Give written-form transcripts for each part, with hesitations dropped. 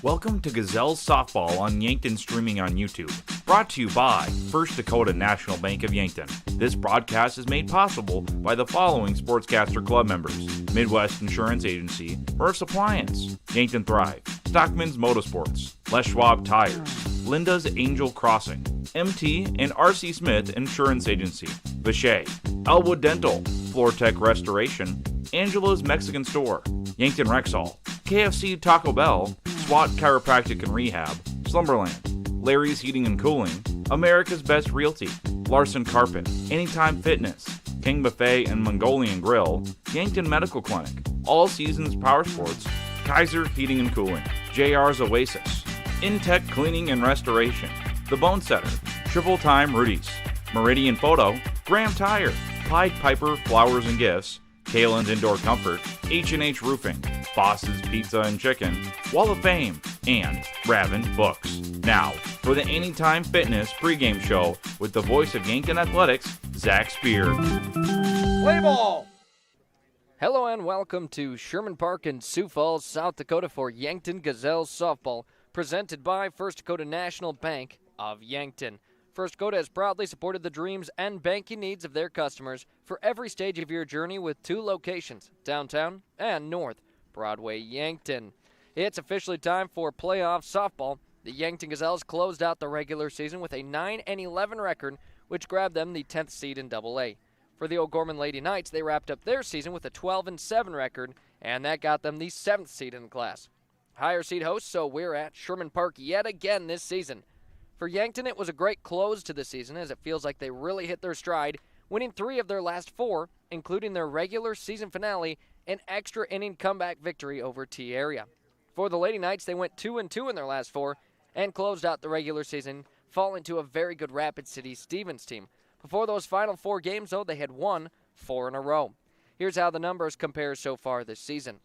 Welcome to Gazelles Softball on Yankton, streaming on YouTube. Brought to you by First Dakota National Bank of Yankton. This broadcast is made possible by the following Sportscaster Club members: Midwest Insurance Agency, Murph's Appliance, Yankton Thrive, Stockman's Motorsports, Les Schwab Tires, Linda's Angel Crossing, MT and RC Smith Insurance Agency, Vichet, Elwood Dental, Floortech Restoration, Angela's Mexican Store, Yankton Rexall, KFC Taco Bell, SWAT Chiropractic and Rehab, Slumberland, Larry's Heating and Cooling, America's Best Realty, Larson Carpet, Anytime Fitness, King Buffet and Mongolian Grill, Yankton Medical Clinic, All Seasons Power Sports, Kaiser Heating and Cooling, JR's Oasis, Intech Cleaning and Restoration, The Bone Setter, Triple Time Rudy's, Meridian Photo, Graham Tire, Pied Piper Flowers and Gifts, Kalen's Indoor Comfort, H&H Roofing, Boss's Pizza and Chicken, Wall of Fame, and Raven Books. Now, for the Anytime Fitness pregame show with the voice of Yankton Athletics, Zach Spear. Play ball! Hello and welcome to Sherman Park in Sioux Falls, South Dakota for Yankton Gazelles softball, presented by First Dakota National Bank of Yankton. First Dakota has proudly supported the dreams and banking needs of their customers for every stage of your journey with 2 locations, downtown and North Broadway, Yankton. It's officially time for playoff softball. The Yankton Gazelles closed out the regular season with a 9-11 record, which grabbed them the 10th seed in AA. For the O'Gorman Lady Knights, they wrapped up their season with a 12-7 record, and that got them the 7th seed in the class. Higher seed hosts, so we're at Sherman Park yet again this season. For Yankton, it was a great close to the season, as it feels like they really hit their stride, winning 3 of their last 4, including their regular season finale, an extra inning comeback victory over T-Area. For the Lady Knights, they went 2-2 in their last 4 and closed out the regular season, falling to a very good Rapid City Stevens team. Before those final 4 games, though, they had won 4 in a row. Here's how the numbers compare so far this season.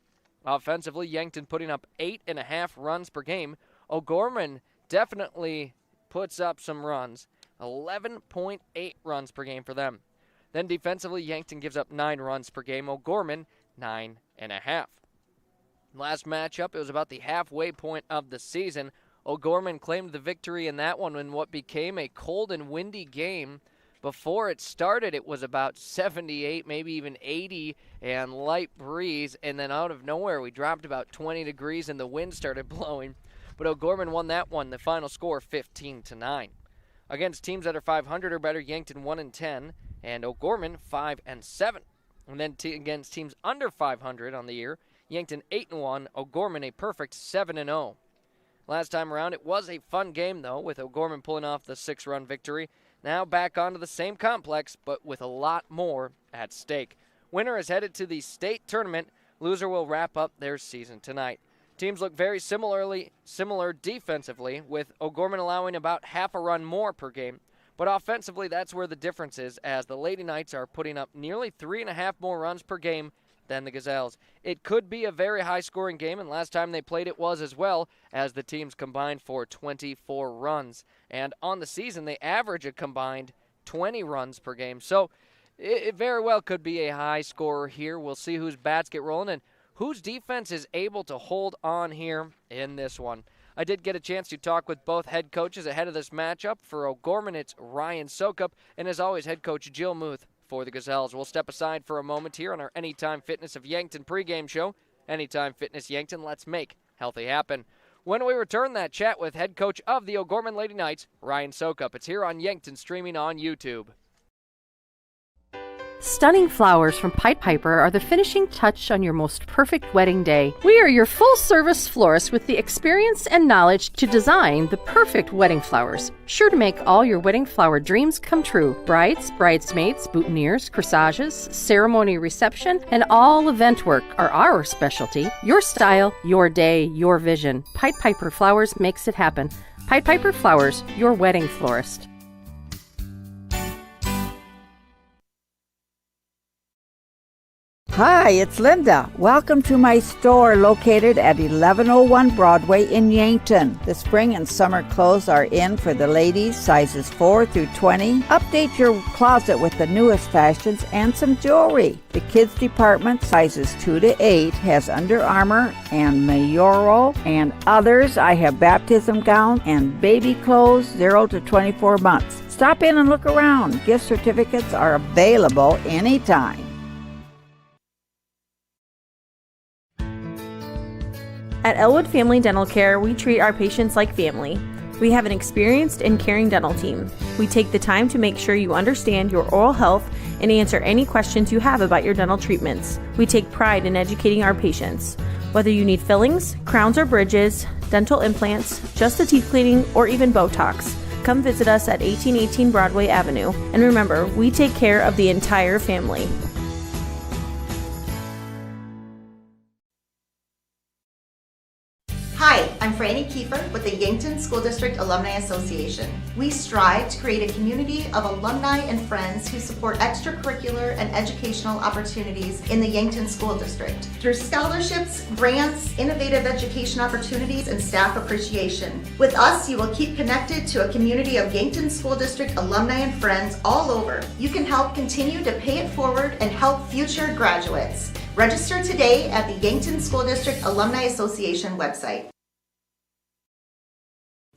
Offensively, Yankton putting up 8.5 runs per game. O'Gorman definitely puts up some runs, 11.8 runs per game for them. Then defensively, Yankton gives up 9 runs per game. O'Gorman, 9.5. Last matchup, it was about the halfway point of the season. O'Gorman claimed the victory in that one in what became a cold and windy game. Before it started, it was about 78, maybe even 80, and light breeze. And then out of nowhere, we dropped about 20 degrees and the wind started blowing. But O'Gorman won that one, the final score 15-9. Against teams that are 500 or better, Yankton 1-10, and O'Gorman 5-7. And then against teams under 500 on the year, Yankton 8-1, O'Gorman a perfect 7-0. Last time around, it was a fun game, though, with O'Gorman pulling off the 6-run victory. Now back onto the same complex, but with a lot more at stake. Winner is headed to the state tournament. Loser will wrap up their season tonight. Teams look very similar defensively, with O'Gorman allowing about half a run more per game. But offensively, that's where the difference is, as the Lady Knights are putting up nearly 3.5 more runs per game than the Gazelles. It could be a very high-scoring game, and last time they played it was as well, as the teams combined for 24 runs. And on the season, they average a combined 20 runs per game. So it very well could be a high scorer here. We'll see whose bats get rolling and whose defense is able to hold on here in this one. I did get a chance to talk with both head coaches ahead of this matchup. For O'Gorman, it's Ryan Sokup, and as always, head coach Jill Muth for the Gazelles. We'll step aside for a moment here on our Anytime Fitness of Yankton pregame show. Anytime Fitness Yankton, let's make healthy happen. When we return, that chat with head coach of the O'Gorman Lady Knights, Ryan Sokup. It's here on Yankton, streaming on YouTube. Stunning flowers from Pied Piper are the finishing touch on your most perfect wedding day. We are your full-service florist with the experience and knowledge to design the perfect wedding flowers, sure to make all your wedding flower dreams come true. Brides, bridesmaids, boutonnieres, corsages, ceremony reception, and all event work are our specialty. Your style, your day, your vision. Pied Piper Flowers makes it happen. Pied Piper Flowers, your wedding florist. Hi, it's Linda. Welcome to my store located at 1101 Broadway in Yankton. The spring and summer clothes are in for the ladies, sizes 4 through 20. Update your closet with the newest fashions and some jewelry. The kids department, sizes 2 to 8, has Under Armour and Mayoro and others. I have baptism gowns and baby clothes 0 to 24 months. Stop in and look around. Gift certificates are available anytime. At Elwood Family Dental Care, we treat our patients like family. We have an experienced and caring dental team. We take the time to make sure you understand your oral health and answer any questions you have about your dental treatments. We take pride in educating our patients. Whether you need fillings, crowns or bridges, dental implants, just a teeth cleaning, or even Botox, come visit us at 1818 Broadway Avenue. And remember, we take care of the entire family. Hi, I'm Franny Kiefer with the Yankton School District Alumni Association. We strive to create a community of alumni and friends who support extracurricular and educational opportunities in the Yankton School District through scholarships, grants, innovative education opportunities, and staff appreciation. With us, you will keep connected to a community of Yankton School District alumni and friends all over. You can help continue to pay it forward and help future graduates. Register today at the Yankton School District Alumni Association website.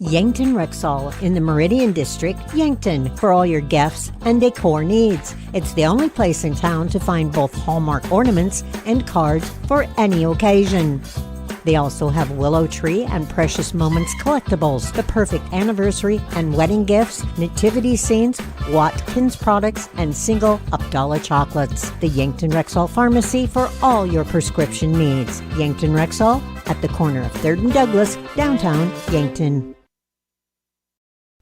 Yankton Rexall in the Meridian District, Yankton, for all your gifts and decor needs. It's the only place in town to find both Hallmark ornaments and cards for any occasion. They also have Willow Tree and Precious Moments collectibles, the perfect anniversary and wedding gifts, nativity scenes, Watkins products, and single $1 chocolates. The Yankton Rexall Pharmacy for all your prescription needs. Yankton Rexall at the corner of 3rd and Douglas, downtown Yankton.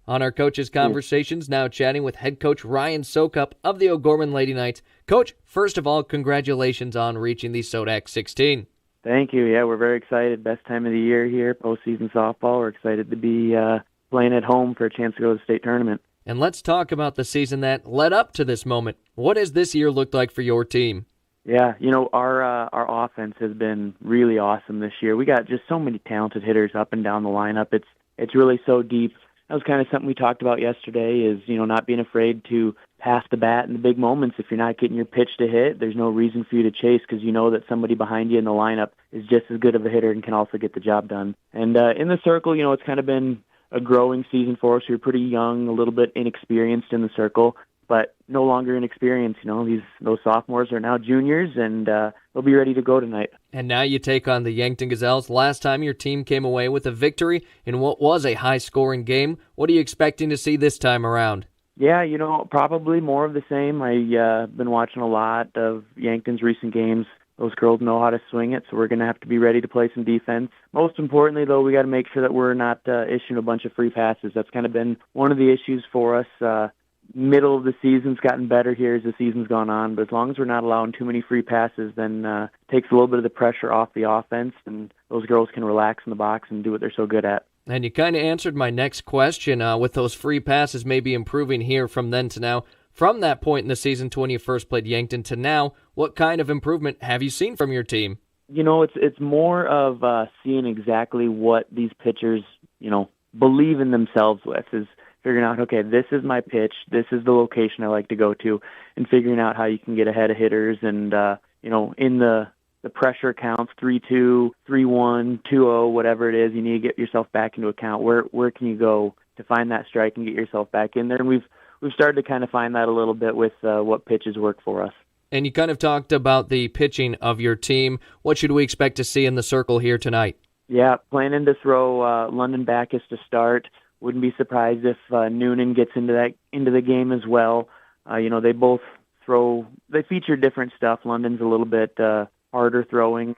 On our coaches' conversations, now chatting with head coach Ryan Sokup of the O'Gorman Lady Knights. Coach, first of all, congratulations on reaching the SoDak 16. Thank you. Yeah, we're very excited. Best time of the year here, postseason softball. We're excited to be playing at home for a chance to go to the state tournament. And let's talk about the season that led up to this moment. What has this year looked like for your team? Yeah, our offense has been really awesome this year. We got just so many talented hitters up and down the lineup. It's really so deep. That was kind of something we talked about yesterday is, not being afraid to pass the bat in the big moments. If you're not getting your pitch to hit, there's no reason for you to chase because you know that somebody behind you in the lineup is just as good of a hitter and can also get the job done. And in the circle, it's kind of been a growing season for us. We're pretty young, a little bit inexperienced in the circle, but no longer inexperienced. Those sophomores are now juniors, and they'll be ready to go tonight. And now you take on the Yankton Gazelles. Last time your team came away with a victory in what was a high-scoring game. What are you expecting to see this time around? Yeah, probably more of the same. I've been watching a lot of Yankton's recent games. Those girls know how to swing it, so we're going to have to be ready to play some defense. Most importantly, though, we got to make sure that we're not issuing a bunch of free passes. That's kind of been one of the issues for us. Middle of the season's gotten better here as the season's gone on, but as long as we're not allowing too many free passes, then it takes a little bit of the pressure off the offense, and those girls can relax in the box and do what they're so good at. And you kind of answered my next question with those free passes maybe improving here from then to now. From that point in the season to when you first played Yankton to now, what kind of improvement have you seen from your team? It's more of seeing exactly what these pitchers, believe in themselves with, is figuring out, okay, this is my pitch, this is the location I like to go to, and figuring out how you can get ahead of hitters and, in the pressure counts, 3-2, 3-1, 2-0, whatever it is, you need to get yourself back into account. Where can you go to find that strike and get yourself back in there? And we've started to kind of find that a little bit with what pitches work for us. And you kind of talked about the pitching of your team. What should we expect to see in the circle here tonight? Yeah, planning to throw London Backus to start. Wouldn't be surprised if Noonan gets into the game as well. They both they feature different stuff. London's a little bit harder throwing.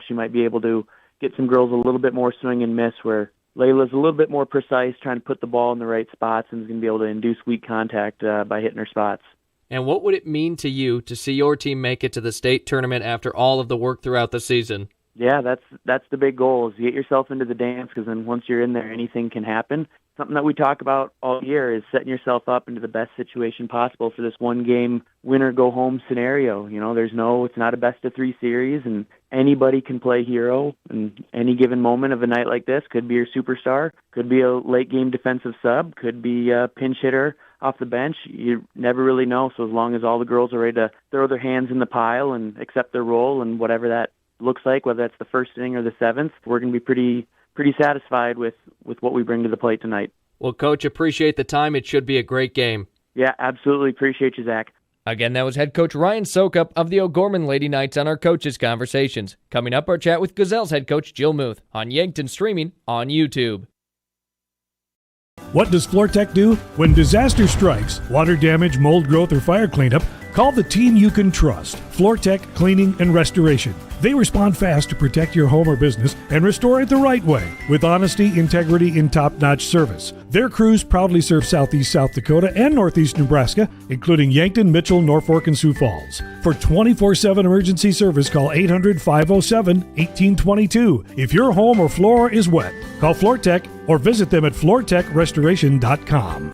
She might be able to get some girls a little bit more swing and miss, where Layla's a little bit more precise, trying to put the ball in the right spots, and is going to be able to induce weak contact by hitting her spots. And what would it mean to you to see your team make it to the state tournament after all of the work throughout the season? Yeah, that's the big goal, is get yourself into the dance, because then once you're in there, anything can happen. something that we talk about all year is setting yourself up into the best situation possible for this one game winner go home scenario. It's not a best of 3 series, and anybody can play hero. And any given moment of a night like this could be your superstar, could be a late game defensive sub, could be a pinch hitter off the bench. You never really know. So as long as all the girls are ready to throw their hands in the pile and accept their role, and whatever that looks like, whether that's the first inning or the 7th, we're going to be pretty satisfied with what we bring to the plate tonight. Well, Coach, appreciate the time. It should be a great game. Yeah, absolutely. Appreciate you, Zach. Again, that was head coach Ryan Sokup of the O'Gorman Lady Knights on our Coaches Conversations. Coming up, our chat with Gazelles head coach Jill Muth on Yankton, streaming on YouTube. What does FloorTech do? When disaster strikes, water damage, mold growth, or fire cleanup, call the team you can trust. FloorTech Cleaning and Restoration. They respond fast to protect your home or business and restore it the right way with honesty, integrity, and top-notch service. Their crews proudly serve southeast South Dakota and northeast Nebraska, including Yankton, Mitchell, Norfolk, and Sioux Falls. For 24/7 emergency service, call 800-507-1822. If your home or floor is wet, call FloorTech or visit them at floortechrestoration.com.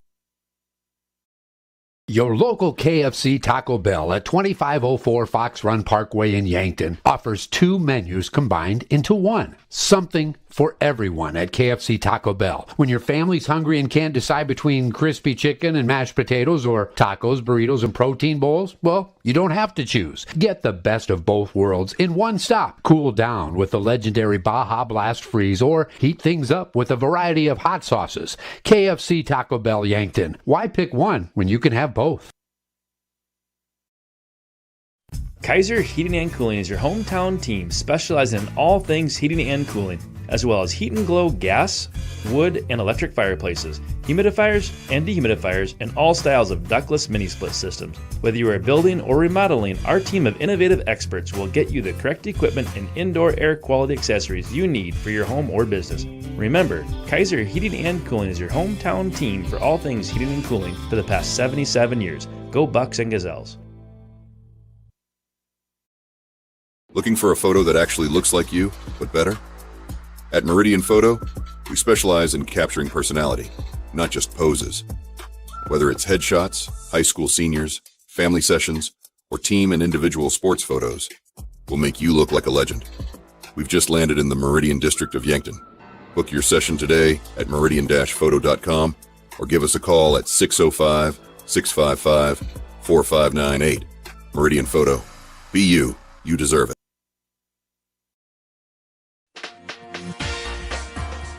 Your local KFC Taco Bell at 2504 Fox Run Parkway in Yankton offers 2 menus combined into one. Something for everyone at KFC Taco Bell. When your family's hungry and can't decide between crispy chicken and mashed potatoes or tacos, burritos, and protein bowls, well, you don't have to choose. Get the best of both worlds in one stop. Cool down with the legendary Baja Blast Freeze or heat things up with a variety of hot sauces. KFC Taco Bell Yankton. Why pick one when you can have both? Kaiser Heating and Cooling is your hometown team specializing in all things heating and cooling, as well as heat and glow gas, wood, and electric fireplaces, humidifiers and dehumidifiers, and all styles of ductless mini-split systems. Whether you are building or remodeling, our team of innovative experts will get you the correct equipment and indoor air quality accessories you need for your home or business. Remember, Kaiser Heating and Cooling is your hometown team for all things heating and cooling for the past 77 years. Go Bucks and Gazelles. Looking for a photo that actually looks like you, but better? At Meridian Photo, we specialize in capturing personality, not just poses. Whether it's headshots, high school seniors, family sessions, or team and individual sports photos, we'll make you look like a legend. We've just landed in the Meridian district of Yankton. Book your session today at meridian-photo.com or give us a call at 605-655-4598. Meridian Photo. Be you. You deserve it.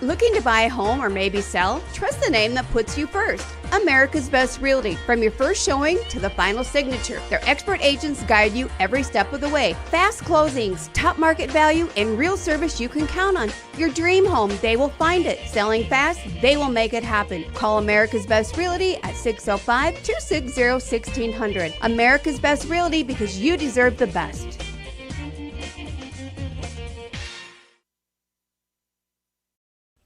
Looking to buy a home or maybe sell? Trust the name that puts you first. America's Best Realty. From your first showing to the final signature, their expert agents guide you every step of the way. Fast closings, top market value, and real service you can count on. Your dream home, they will find it. Selling fast, they will make it happen. Call America's Best Realty at 605-260-1600. America's Best Realty, because you deserve the best.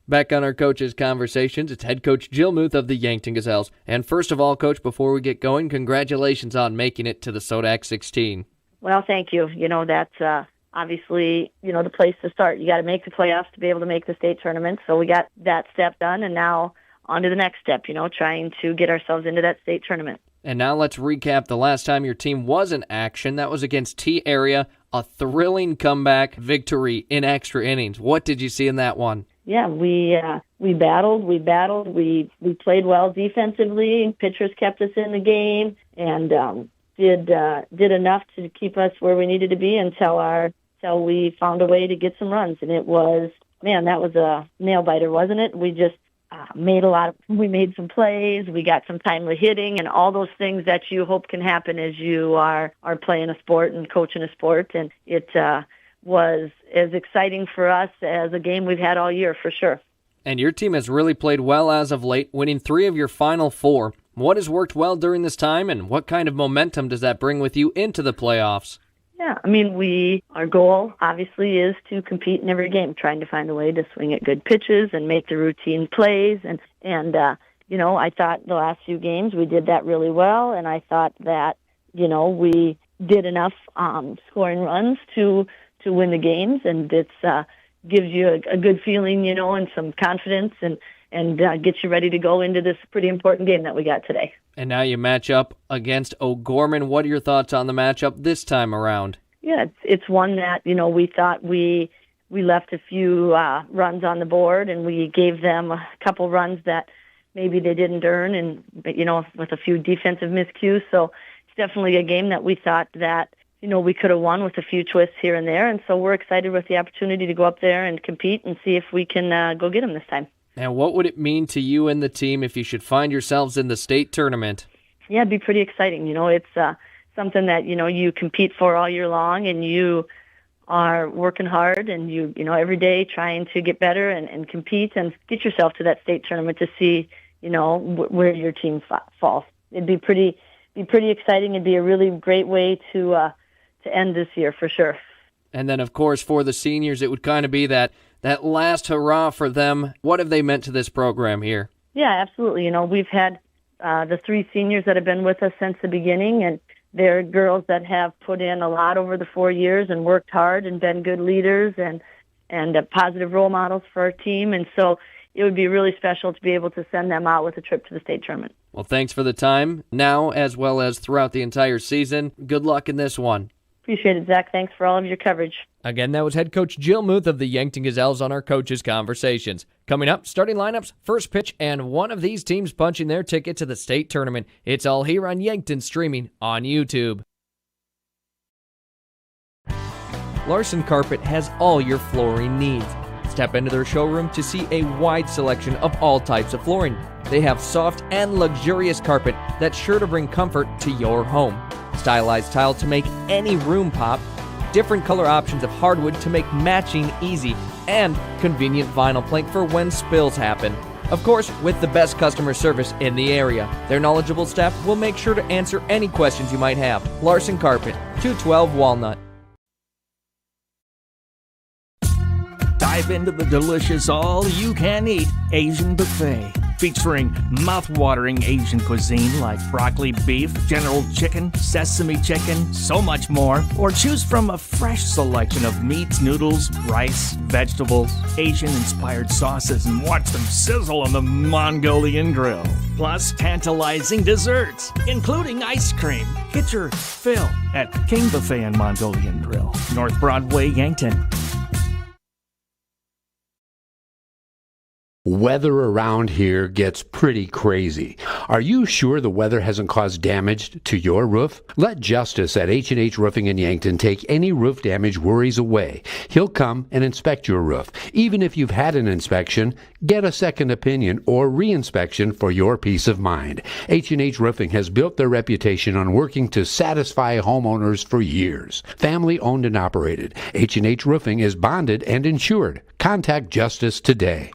Back on our Coaches Conversations, it's head coach Jill Muth of the Yankton Gazelles. And first of all, Coach, before we get going, congratulations on making it to the SoDak 16. Well, thank you. That's obviously, the place to start. You got to make the playoffs to be able to make the state tournament. So we got that step done, and now on to the next step, trying to get ourselves into that state tournament. And now let's recap the last time your team was in action. That was against T-Area, a thrilling comeback victory in extra innings. What did you see in that one? Yeah, we battled. We played well defensively. Pitchers kept us in the game and did enough to keep us where we needed to be until we found a way to get some runs. And that was a nail biter, wasn't it? We just we made some plays. We got some timely hitting and all those things that you hope can happen as you are playing a sport and coaching a sport. And it was as exciting for us as a game we've had all year, for sure. And your team has really played well as of late, winning 3 of your final 4. What has worked well during this time, and what kind of momentum does that bring with you into the playoffs? Yeah, our goal obviously is to compete in every game, trying to find a way to swing at good pitches and make the routine plays. And I thought the last few games we did that really well, and I thought that, we did enough scoring runs to win the games, and it's gives you a good feeling, and some confidence. And get you ready to go into this pretty important game that we got today. And now you match up against O'Gorman. What are your thoughts on the matchup this time around? Yeah, it's one that, we thought we left a few runs on the board, and we gave them a couple runs that maybe they didn't earn, and with a few defensive miscues. So it's definitely a game that we thought that we could have won with a few twists here and there, and so we're excited with the opportunity to go up there and compete and see if we can go get them this time. Now, what would it mean to you and the team if you should find yourselves in the state tournament? Yeah, it'd be pretty exciting. It's something that you compete for all year long, and you are working hard, and you every day trying to get better and compete and get yourself to that state tournament to see where your team falls. It'd be pretty exciting. It'd be a really great way to end this year for sure. And then, of course, for the seniors, it would kind of be that last hurrah for them. What have they meant to this program here? Yeah, absolutely. We've had the 3 seniors that have been with us since the beginning, and they're girls that have put in a lot over the 4 years and worked hard and been good leaders and positive role models for our team. And so it would be really special to be able to send them out with a trip to the state tournament. Well, thanks for the time now as well as throughout the entire season. Good luck in this one. Appreciate it, Zach. Thanks for all of your coverage. Again, that was head coach Jill Muth of the Yankton Gazelles on our Coaches Conversations. Coming up, starting lineups, first pitch, and one of these teams punching their ticket to the state tournament. It's all here on Yankton, streaming on YouTube. Larson Carpet has all your flooring needs. Step into their showroom to see a wide selection of all types of flooring. They have soft and luxurious carpet that's sure to bring comfort to your home. Stylized tile to make any room pop, different color options of hardwood to make matching easy, and convenient vinyl plank for when spills happen. Of course, with the best customer service in the area. Their knowledgeable staff will make sure to answer any questions you might have. Larson Carpet, 212 Walnut. Dive into the delicious all-you-can-eat Asian buffet, featuring mouth-watering Asian cuisine like broccoli beef, General Chicken, sesame chicken, so much more. Or choose from a fresh selection of meats, noodles, rice, vegetables, Asian-inspired sauces, and watch them sizzle on the Mongolian grill. Plus tantalizing desserts, including ice cream. Get your fill at King Buffet and Mongolian Grill, North Broadway, Yankton. Weather around here gets pretty crazy. Are you sure the weather hasn't caused damage to your roof? Let Justice at H&H Roofing in Yankton take any roof damage worries away. He'll come and inspect your roof. Even if you've had an inspection, get a second opinion or re-inspection for your peace of mind. H&H Roofing has built their reputation on working to satisfy homeowners for years. Family owned and operated. H&H Roofing is bonded and insured. Contact Justice today.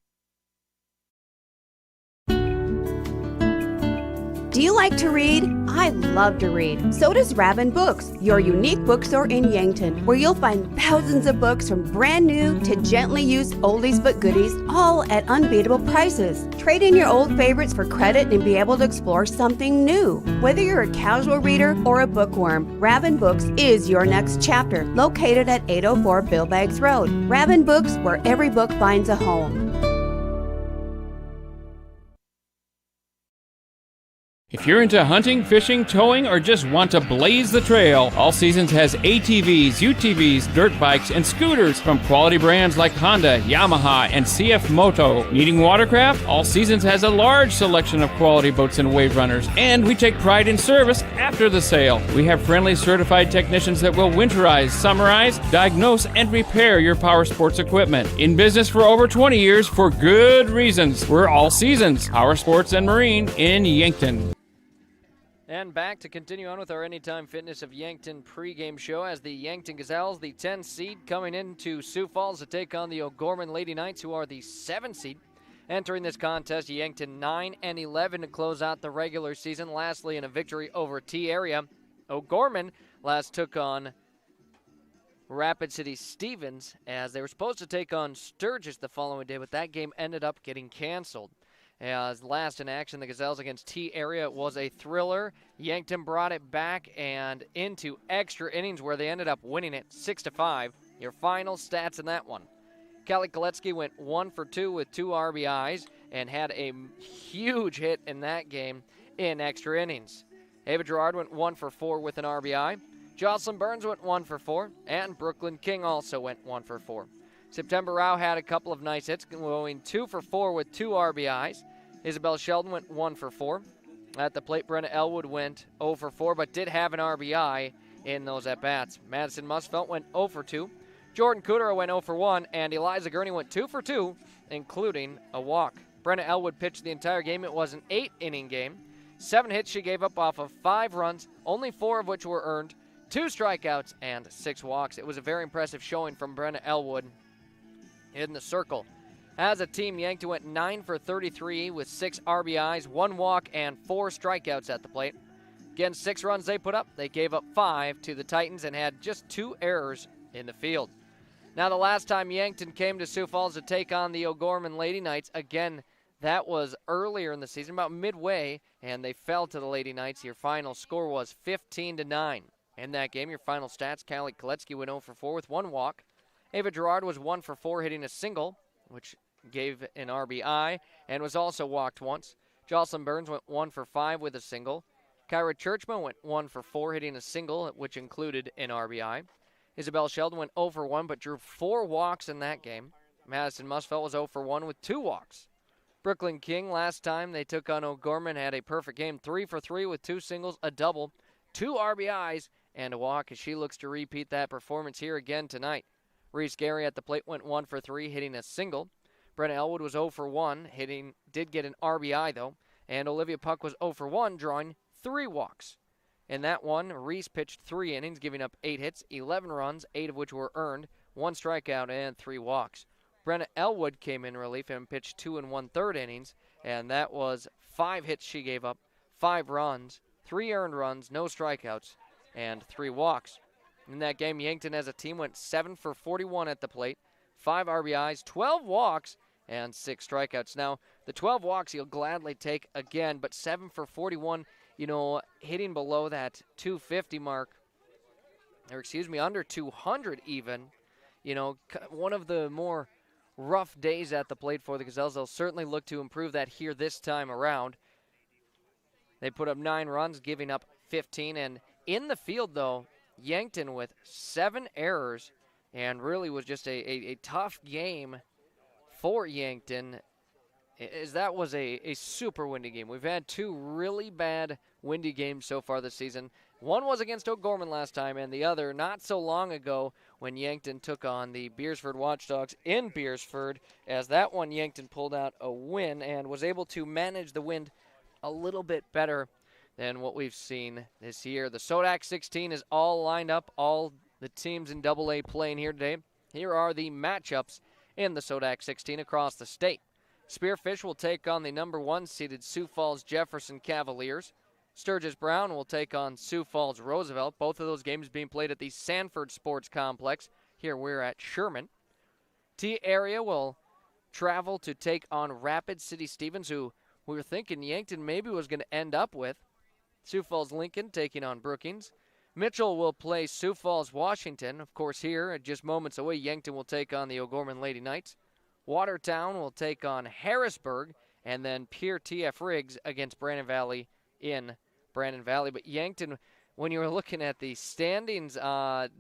Do you like to read? I love to read. So does Raven Books, your unique bookstore in Yankton, where you'll find thousands of books from brand new to gently used oldies but goodies, all at unbeatable prices. Trade in your old favorites for credit and be able to explore something new. Whether you're a casual reader or a bookworm, Raven Books is your next chapter, located at 804 Bill Baggs Road. Raven Books, where every book finds a home. If you're into hunting, fishing, towing, or just want to blaze the trail, All Seasons has ATVs, UTVs, dirt bikes, and scooters from quality brands like Honda, Yamaha, and CF Moto. Needing watercraft? All Seasons has a large selection of quality boats and wave runners, and we take pride in service after the sale. We have friendly certified technicians that will winterize, summarize, diagnose, and repair your power sports equipment. In business for over 20 years for good reasons. We're All Seasons, Power Sports and Marine in Yankton. And back to continue on with our Anytime Fitness of Yankton pregame show as the Yankton Gazelles, the 10 seed, coming into Sioux Falls to take on the O'Gorman Lady Knights, who are the 7 seed. Entering this contest, Yankton 9-11 to close out the regular season. Lastly, in a victory over T-Area, O'Gorman last took on Rapid City Stevens as they were supposed to take on Sturgis the following day, but that game ended up getting canceled. As last in action, the Gazelles against T-Area was a thriller. Yankton brought it back and into extra innings where they ended up winning it 6-5. Your final stats in that one. Kelly Koletsky went 1 for 2 with 2 RBIs. and had a huge hit in that game in extra innings. Ava Gerard went 1 for 4 with an RBI. Jocelyn Burns went 1 for 4, and Brooklyn King also went 1 for 4. September Rao had a couple of nice hits, going 2 for 4 with 2 RBIs. Isabel Sheldon went 1 for 4. At the plate, Brenna Elwood went 0 for 4, but did have an RBI in those at-bats. Madison Musfelt went 0 for 2. Jordan Kudera went 0 for 1, and Eliza Gurney went 2 for 2, including a walk. Brenna Elwood pitched the entire game. It was an 8-inning game. 7 hits she gave up off of 5 runs, only 4 of which were earned, 2 strikeouts, and 6 walks. It was a very impressive showing from Brenna Elwood in the circle. As a team, Yankton went 9 for 33 with 6 RBIs, 1 walk, and 4 strikeouts at the plate. Again, 6 runs they put up. They gave up 5 to the Titans and had just 2 errors in the field. Now, the last time Yankton came to Sioux Falls to take on the O'Gorman Lady Knights, again, that was earlier in the season, about midway, and they fell to the Lady Knights. Your final score was 15-9. In that game, your final stats, Callie Koletsky went 0 for 4 with 1 walk. Ava Gerard was 1 for 4, hitting a single, which gave an RBI, and was also walked once. Jocelyn Burns went 1 for 5 with a single. Kyra Churchman went 1 for 4, hitting a single, which included an RBI. Isabel Sheldon went 0 for 1, but drew 4 walks in that game. Madison Musfelt was 0 for 1 with 2 walks. Brooklyn King, last time they took on O'Gorman, had a perfect game, 3 for 3 with 2 singles, a double, 2 RBIs, and a walk, as she looks to repeat that performance here again tonight. Reese Gary at the plate went 1 for 3, hitting a single. Brenna Elwood was 0 for 1, did get an RBI though, and Olivia Puck was 0 for 1, drawing 3 walks. In that one, Reese pitched 3 innings, giving up 8 hits, 11 runs, 8 of which were earned, 1 strikeout, and 3 walks. Brenna Elwood came in relief and pitched 2 1/3 innings, and that was 5 hits she gave up, 5 runs, 3 earned runs, no strikeouts, and 3 walks. In that game, Yankton as a team went 7 for 41 at the plate, 5 RBIs, 12 walks, and 6 strikeouts. Now, the 12 walks you'll gladly take again, but 7 for 41, hitting below that 250 mark, under 200 even, one of the more rough days at the plate for the Gazelles. They'll certainly look to improve that here this time around. They put up 9 runs, giving up 15, and in the field, though, Yankton with 7 errors, and really was just a tough game for Yankton, as that was a super windy game. We've had 2 really bad windy games so far this season. One was against O'Gorman last time, and the other not so long ago when Yankton took on the Beersford Watchdogs in Beersford, as that one Yankton pulled out a win and was able to manage the wind a little bit better than what we've seen this year. The SoDak 16 is all lined up, all the teams in AA playing here today. Here are the matchups in the SoDak 16 across the state. Spearfish will take on the number 1 seeded Sioux Falls Jefferson Cavaliers. Sturgis Brown will take on Sioux Falls Roosevelt. Both of those games being played at the Sanford Sports Complex. Here we're at Sherman. T-Area will travel to take on Rapid City Stevens, who we were thinking Yankton maybe was going to end up with. Sioux Falls Lincoln taking on Brookings. Mitchell will play Sioux Falls Washington. Of course, here, just moments away, Yankton will take on the O'Gorman Lady Knights. Watertown will take on Harrisburg, and then Pierre T.F. Riggs against Brandon Valley in Brandon Valley. But Yankton, when you were looking at the standings on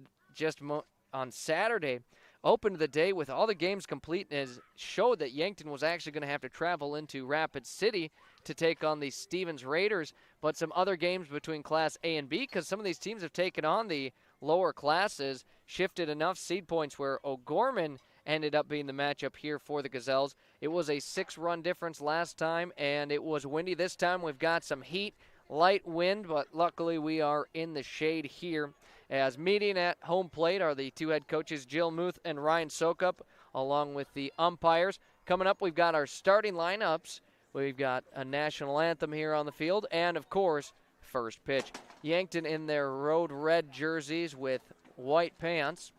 Saturday, opened the day with all the games complete, and showed that Yankton was actually going to have to travel into Rapid City to take on the Stevens Raiders, but some other games between Class A and B, because some of these teams have taken on the lower classes, shifted enough seed points where O'Gorman ended up being the matchup here for the Gazelles. It was a 6-run difference last time, and it was windy. This time we've got some heat, light wind, but luckily we are in the shade here. As meeting at home plate are the 2 head coaches, Jill Muth and Ryan Sokup, along with the umpires. Coming up, we've got our starting lineups. We've got a national anthem here on the field, and, of course, first pitch. Yankton in their road red jerseys with white pants.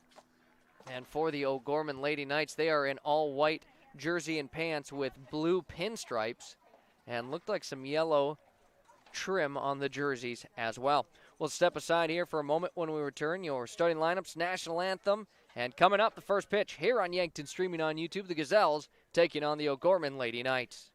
And for the O'Gorman Lady Knights, they are in all-white jersey and pants with blue pinstripes, and looked like some yellow trim on the jerseys as well. We'll step aside here for a moment. When we return, your starting lineups, national anthem, and coming up, the first pitch here on Yankton, streaming on YouTube, the Gazelles taking on the O'Gorman Lady Knights.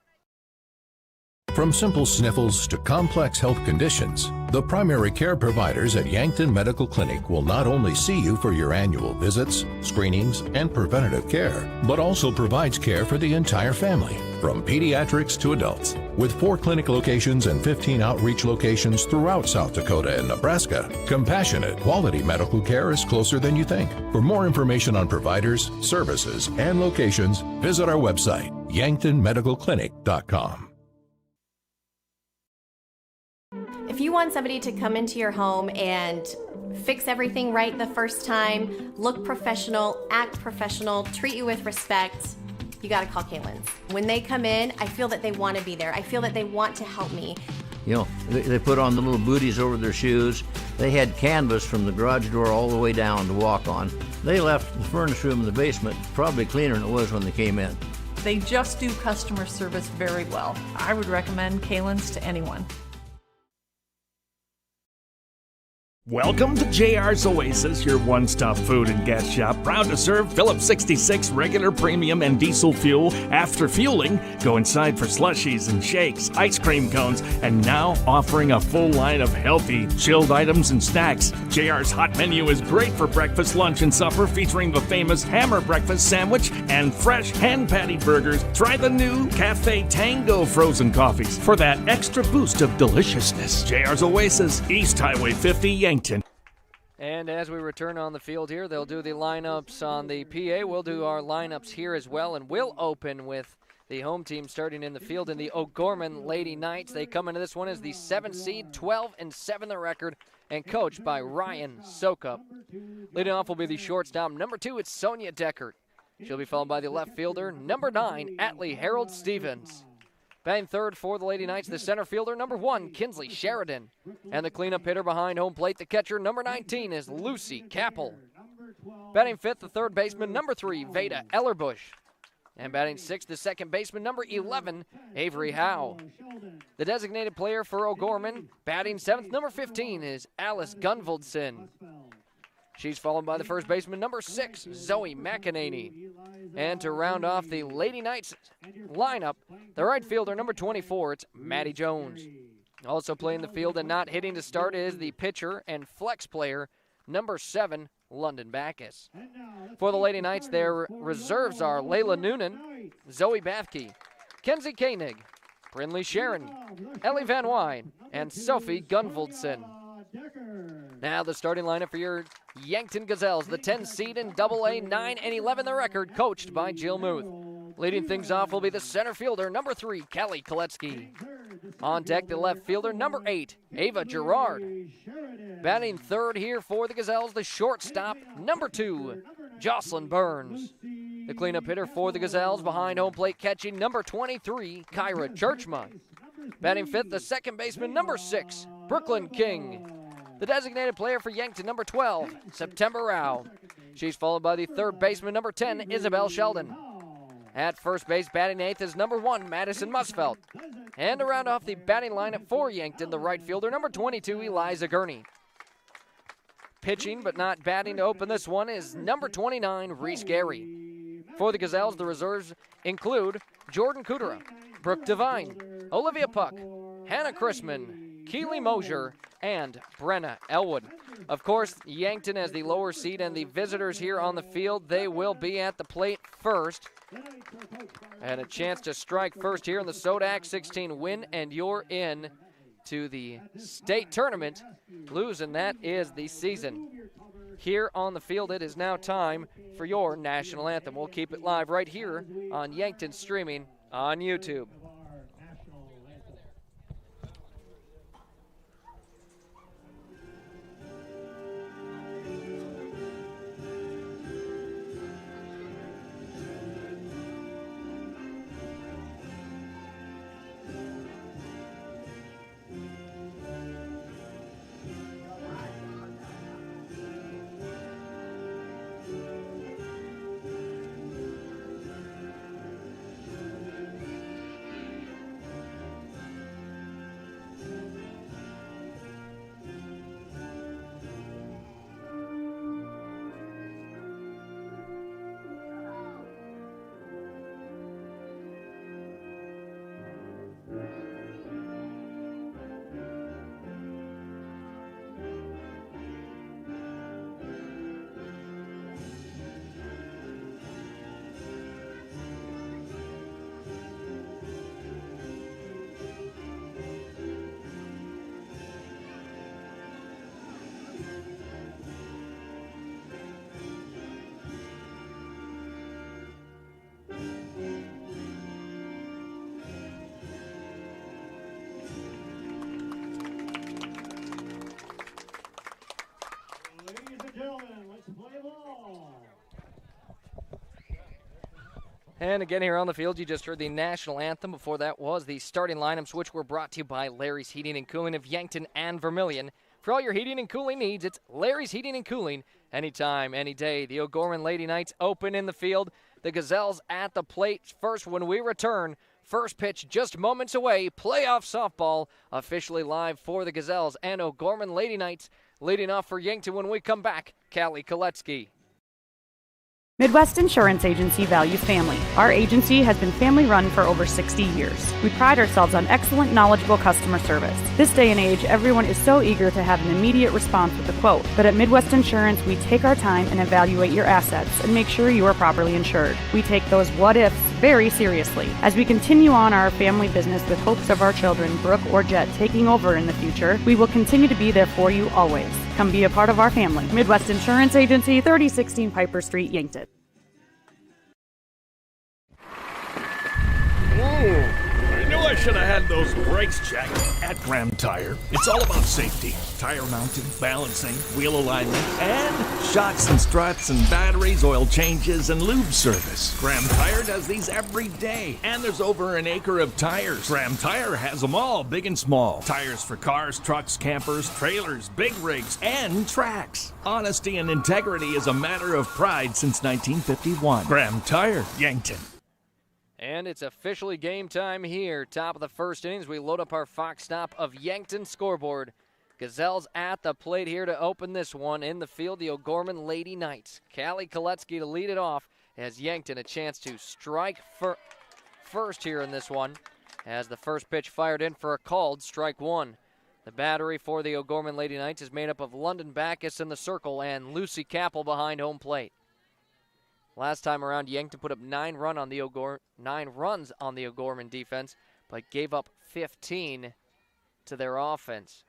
From simple sniffles to complex health conditions, the primary care providers at Yankton Medical Clinic will not only see you for your annual visits, screenings, and preventative care, but also provides care for the entire family, from pediatrics to adults. With 4 clinic locations and 15 outreach locations throughout South Dakota and Nebraska, compassionate, quality medical care is closer than you think. For more information on providers, services, and locations, visit our website, yanktonmedicalclinic.com. If you want somebody to come into your home and fix everything right the first time, look professional, act professional, treat you with respect, you gotta call Kaylin's. When they come in, I feel that they want to be there. I feel that they want to help me. You know, they put on the little booties over their shoes. They had canvas from the garage door all the way down to walk on. They left the furnace room in the basement probably cleaner than it was when they came in. They just do customer service very well. I would recommend Kaylin's to anyone. Welcome to JR's Oasis, your one-stop food and gas shop. Proud to serve Phillips 66 regular, premium, and diesel fuel. After fueling, go inside for slushies and shakes, ice cream cones, and now offering a full line of healthy, chilled items and snacks. JR's hot menu is great for breakfast, lunch, and supper, featuring the famous Hammer Breakfast Sandwich and fresh hand patty burgers. Try the new Cafe Tango frozen coffees for that extra boost of deliciousness. JR's Oasis, East Highway 50, Yankton. And as we return on the field here, they'll do the lineups on the PA. We'll do our lineups here as well, and we'll open with the home team starting in the field in the O'Gorman Lady Knights. They come into this one as the 7th seed, 12-7 the record, and coached by Ryan Sokup. Leading off will be the shortstop. Number 2, it's Sonia Deckert. She'll be followed by the left fielder, number 9, Atlee Harold Stevens. Batting third for the Lady Knights, the center fielder, number 1, Kinsley Sheridan. And the cleanup hitter behind home plate, the catcher, number 19, is Lucy Capel. Batting fifth, the third baseman, number 3, Veda Ellerbush. And batting sixth, the second baseman, number 11, Avery Howe. The designated player for O'Gorman, batting seventh, number 15, is Alice Gunvoldson. She's followed by the first baseman, number 6, Zoe McEnany. And to round off the Lady Knights lineup, the right fielder, number 24, it's Maddie Jones. Also playing the field and not hitting to start is the pitcher and flex player, number 7, London Backus. For the Lady Knights, their reserves are Layla Noonan, Zoe Bathke, Kenzie Koenig, Brinley Sharon, Ellie Van Wyn, and Sophie Gunvoldson. Now the starting lineup for your Yankton Gazelles, the 10 seed in AA, 9-11 the record, coached by Jill Muth. Leading things off will be the center fielder, number 3, Kelly Koletsky. On deck, the left fielder, number 8, Ava Gerard. Batting third here for the Gazelles, the shortstop, number 2, Jocelyn Burns. The cleanup hitter for the Gazelles, behind home plate catching, number 23, Kyra Churchma. Batting fifth, the second baseman, number 6, Brooklyn King. The designated player for Yankton, number 12, September Rao. She's followed by the third baseman, number 10, Isabel Sheldon. At first base, batting eighth is number 1, Madison Musfelt. And to round off the batting lineup for Yankton, the right fielder, number 22, Eliza Gurney. Pitching but not batting to open this one is number 29, Reese Gary. For the Gazelles, the reserves include Jordan Kudera, Brooke Devine, Olivia Puck, Hannah Chrisman, Keely Mosier, and Brenna Elwood. Of course, Yankton as the lower seed and the visitors here on the field, they will be at the plate first. And a chance to strike first here in the SoDak 16 win, and you're in to the state tournament. Lose, and that is the season. Here on the field, it is now time for your national anthem. We'll keep it live right here on Yankton Streaming on YouTube. And again here on the field, you just heard the national anthem. Before that was the starting lineups, which were brought to you by Larry's Heating and Cooling of Yankton and Vermilion. For all your heating and cooling needs, it's Larry's Heating and Cooling, anytime, any day. The O'Gorman Lady Knights open in the field. The Gazelles at the plate first when we return. First pitch just moments away. Playoff softball officially live for the Gazelles and O'Gorman Lady Knights. Leading off for Yankton when we come back, Callie Koletsky. Midwest Insurance Agency values family. Our agency has been family-run for over 60 years. We pride ourselves on excellent, knowledgeable customer service. This day and age, everyone is so eager to have an immediate response with a quote. But at Midwest Insurance, we take our time and evaluate your assets and make sure you are properly insured. We take those what-ifs very seriously. As we continue on our family business with hopes of our children, Brooke or Jet, taking over in the future, we will continue to be there for you always. Come be a part of our family. Midwest Insurance Agency, 3016 Piper Street, Yankton. I knew I should have had those brakes checked at Graham Tire. It's all about safety. Tire mounting, balancing, wheel alignment, and shocks and struts and batteries, oil changes, and lube service. Graham Tire does these every day. And there's over an acre of tires. Graham Tire has them all, big and small. Tires for cars, trucks, campers, trailers, big rigs, and tracks. Honesty and integrity is a matter of pride since 1951. Graham Tire, Yankton. And it's officially game time here. Top of the first innings, we load up our Fox stop of Yankton scoreboard. Gazelles at the plate here to open this one. In the field, the O'Gorman Lady Knights. Callie Koletsky to lead it off as Yankton a chance to strike first here in this one. As the first pitch fired in for a called strike one. The battery for the O'Gorman Lady Knights is made up of London Backus in the circle and Lucy Capel behind home plate. Last time around, Yankton put up 9 runs on the O'Gorman defense, but gave up 15 to their offense.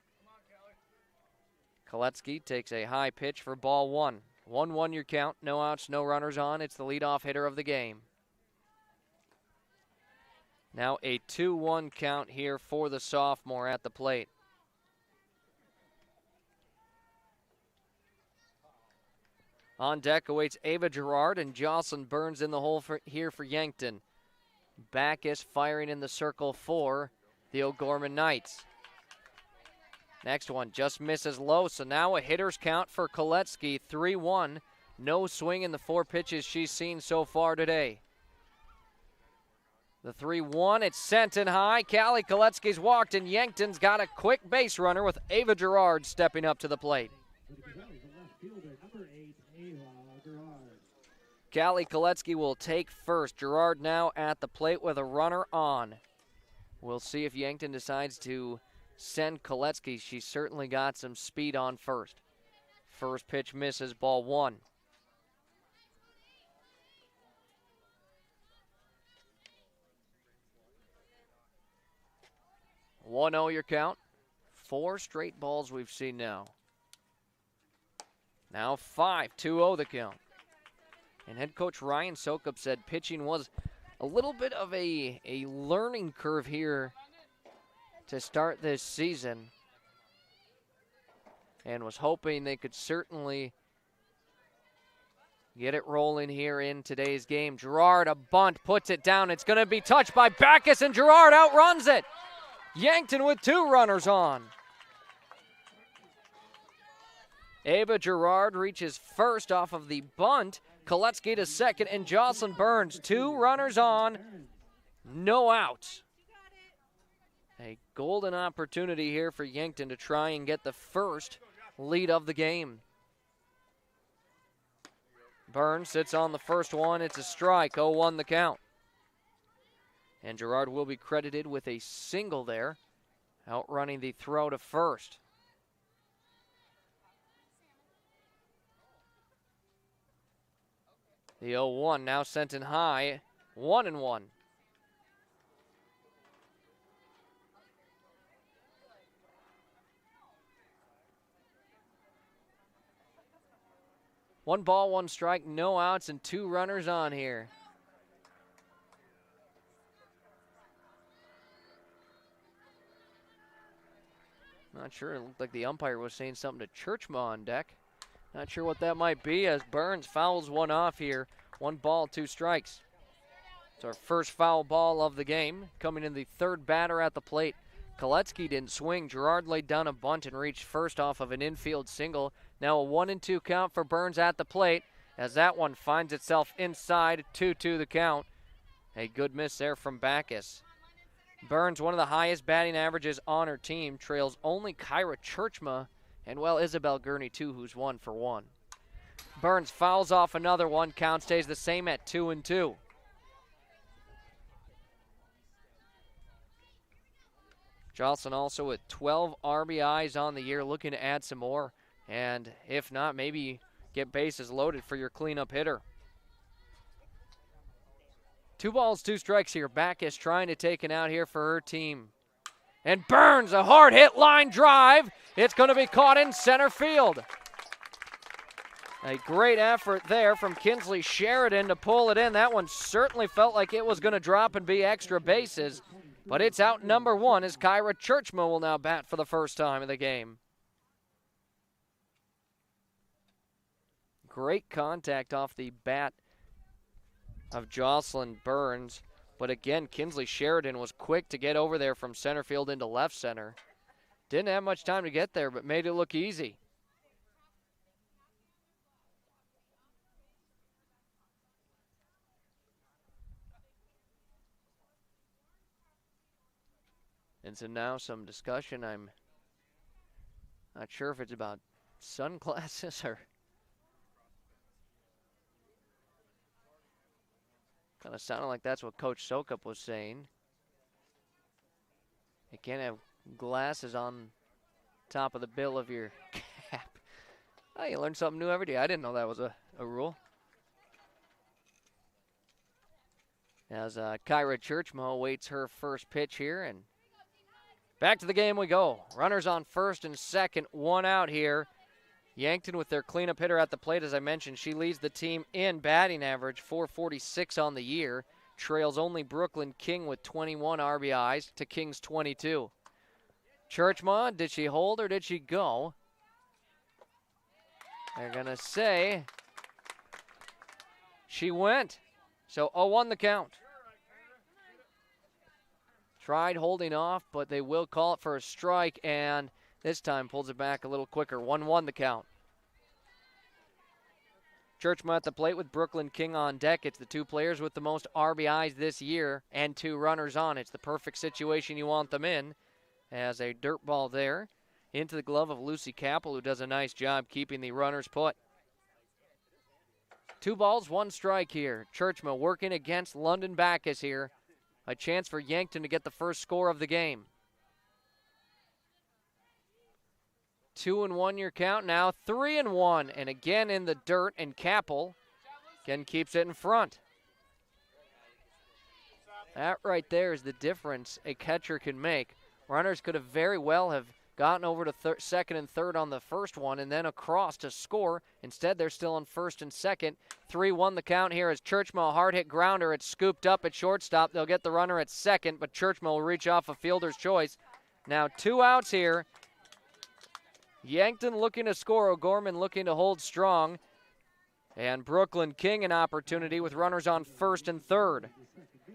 Koletsky takes a high pitch for ball 1. 1-1 your count, no outs, no runners on. It's the leadoff hitter of the game. Now a 2-1 count here for the sophomore at the plate. On deck awaits Ava Gerard and Jocelyn Burns in the hole here for Yankton. Backus firing in the circle for the O'Gorman Knights. Next one just misses low, so now a hitter's count for Koletsky, 3-1. No swing in the 4 pitches she's seen so far today. The 3-1, it's sent in high. Callie Koletsky's walked, and Yankton's got a quick base runner with Ava Gerard stepping up to the plate. Callie Koletsky will take first. Gerard now at the plate with a runner on. We'll see if Yankton decides to send Koletsky. She's certainly got some speed on first. First pitch misses, ball 1. (1-0) your count. 4 straight balls we've seen now. Now 5, 2-0 the count. And head coach Ryan Sokup said pitching was a little bit of a learning curve here to start this season. And was hoping they could certainly get it rolling here in today's game. Gerard, a bunt, puts it down. It's going to be touched by Backus, and Gerard outruns it. Yankton with 2 runners on. Ava Gerard reaches first off of the bunt. Koletsky to second, and Jocelyn Burns, 2 runners on, no outs. A golden opportunity here for Yankton to try and get the first lead of the game. Burns sits on the first one. It's a strike, 0-1 the count. And Gerard will be credited with a single there, outrunning the throw to first. The 0-1 now sent in high, 1-1. One ball, 1 strike, no outs, and 2 runners on here. Not sure, it looked like the umpire was saying something to Churchma on deck. Not sure what that might be as Burns fouls one off here. 1 ball, 2 strikes. It's our first foul ball of the game. Coming in the third batter at the plate. Koletsky didn't swing. Gerard laid down a bunt and reached first off of an infield single. Now a 1-2 count for Burns at the plate as that one finds itself inside. 2-2 the count. A good miss there from Backus. Burns, one of the highest batting averages on her team, trails only Kyra Churchma and, well, Isabel Gurney, too, who's 1 for 1. Burns fouls off another one. Count stays the same at 2-2. Jocelyn also with 12 RBIs on the year, looking to add some more. And if not, maybe get bases loaded for your cleanup hitter. 2 balls, 2 strikes here. Backus trying to take it out here for her team. And Burns, a hard hit line drive. It's going to be caught in center field. A great effort there from Kinsley Sheridan to pull it in. That one certainly felt like it was going to drop and be extra bases. But it's out number 1 as Kyra Churchma will now bat for the first time in the game. Great contact off the bat of Jocelyn Burns. But again, Kinsley Sheridan was quick to get over there from center field into left center. Didn't have much time to get there, but made it look easy. And so now some discussion. I'm not sure if it's about sunglasses or kind of sounded like that's what Coach Sokup was saying. You can't have glasses on top of the bill of your cap. Oh, you learn something new every day. I didn't know that was a rule. As Kyra Churchma awaits her first pitch here, and back to the game we go. Runners on first and second, 1 out here. Yankton with their cleanup hitter at the plate, as I mentioned. She leads the team in batting average, 446 on the year. Trails only Brooklyn King with 21 RBIs to King's 22. Churchma, did she hold or did she go? They're going to say she went. So 0-1 the count. Tried holding off, but they will call it for a strike, and this time pulls it back a little quicker. 1-1 the count. Churchma at the plate with Brooklyn King on deck. It's the 2 players with the most RBIs this year and 2 runners on. It's the perfect situation you want them in. As a dirt ball there into the glove of Lucy Capel, who does a nice job keeping the runners put. 2 balls, 1 strike here. Churchma working against London Backus here. A chance for Yankton to get the first score of the game. 2-1 your count now, 3-1, and again in the dirt, and Capel again keeps it in front. That right there is the difference a catcher can make. Runners could have very well have gotten over to second and third on the first one and then across to score. Instead, they're still on first and second. 3-1 the count here as Churchma, a hard-hit grounder. It's scooped up at shortstop. They'll get the runner at second, but Churchma will reach off a fielder's choice. Now 2 outs here. Yankton looking to score. O'Gorman looking to hold strong. And Brooklyn King an opportunity with runners on first and third.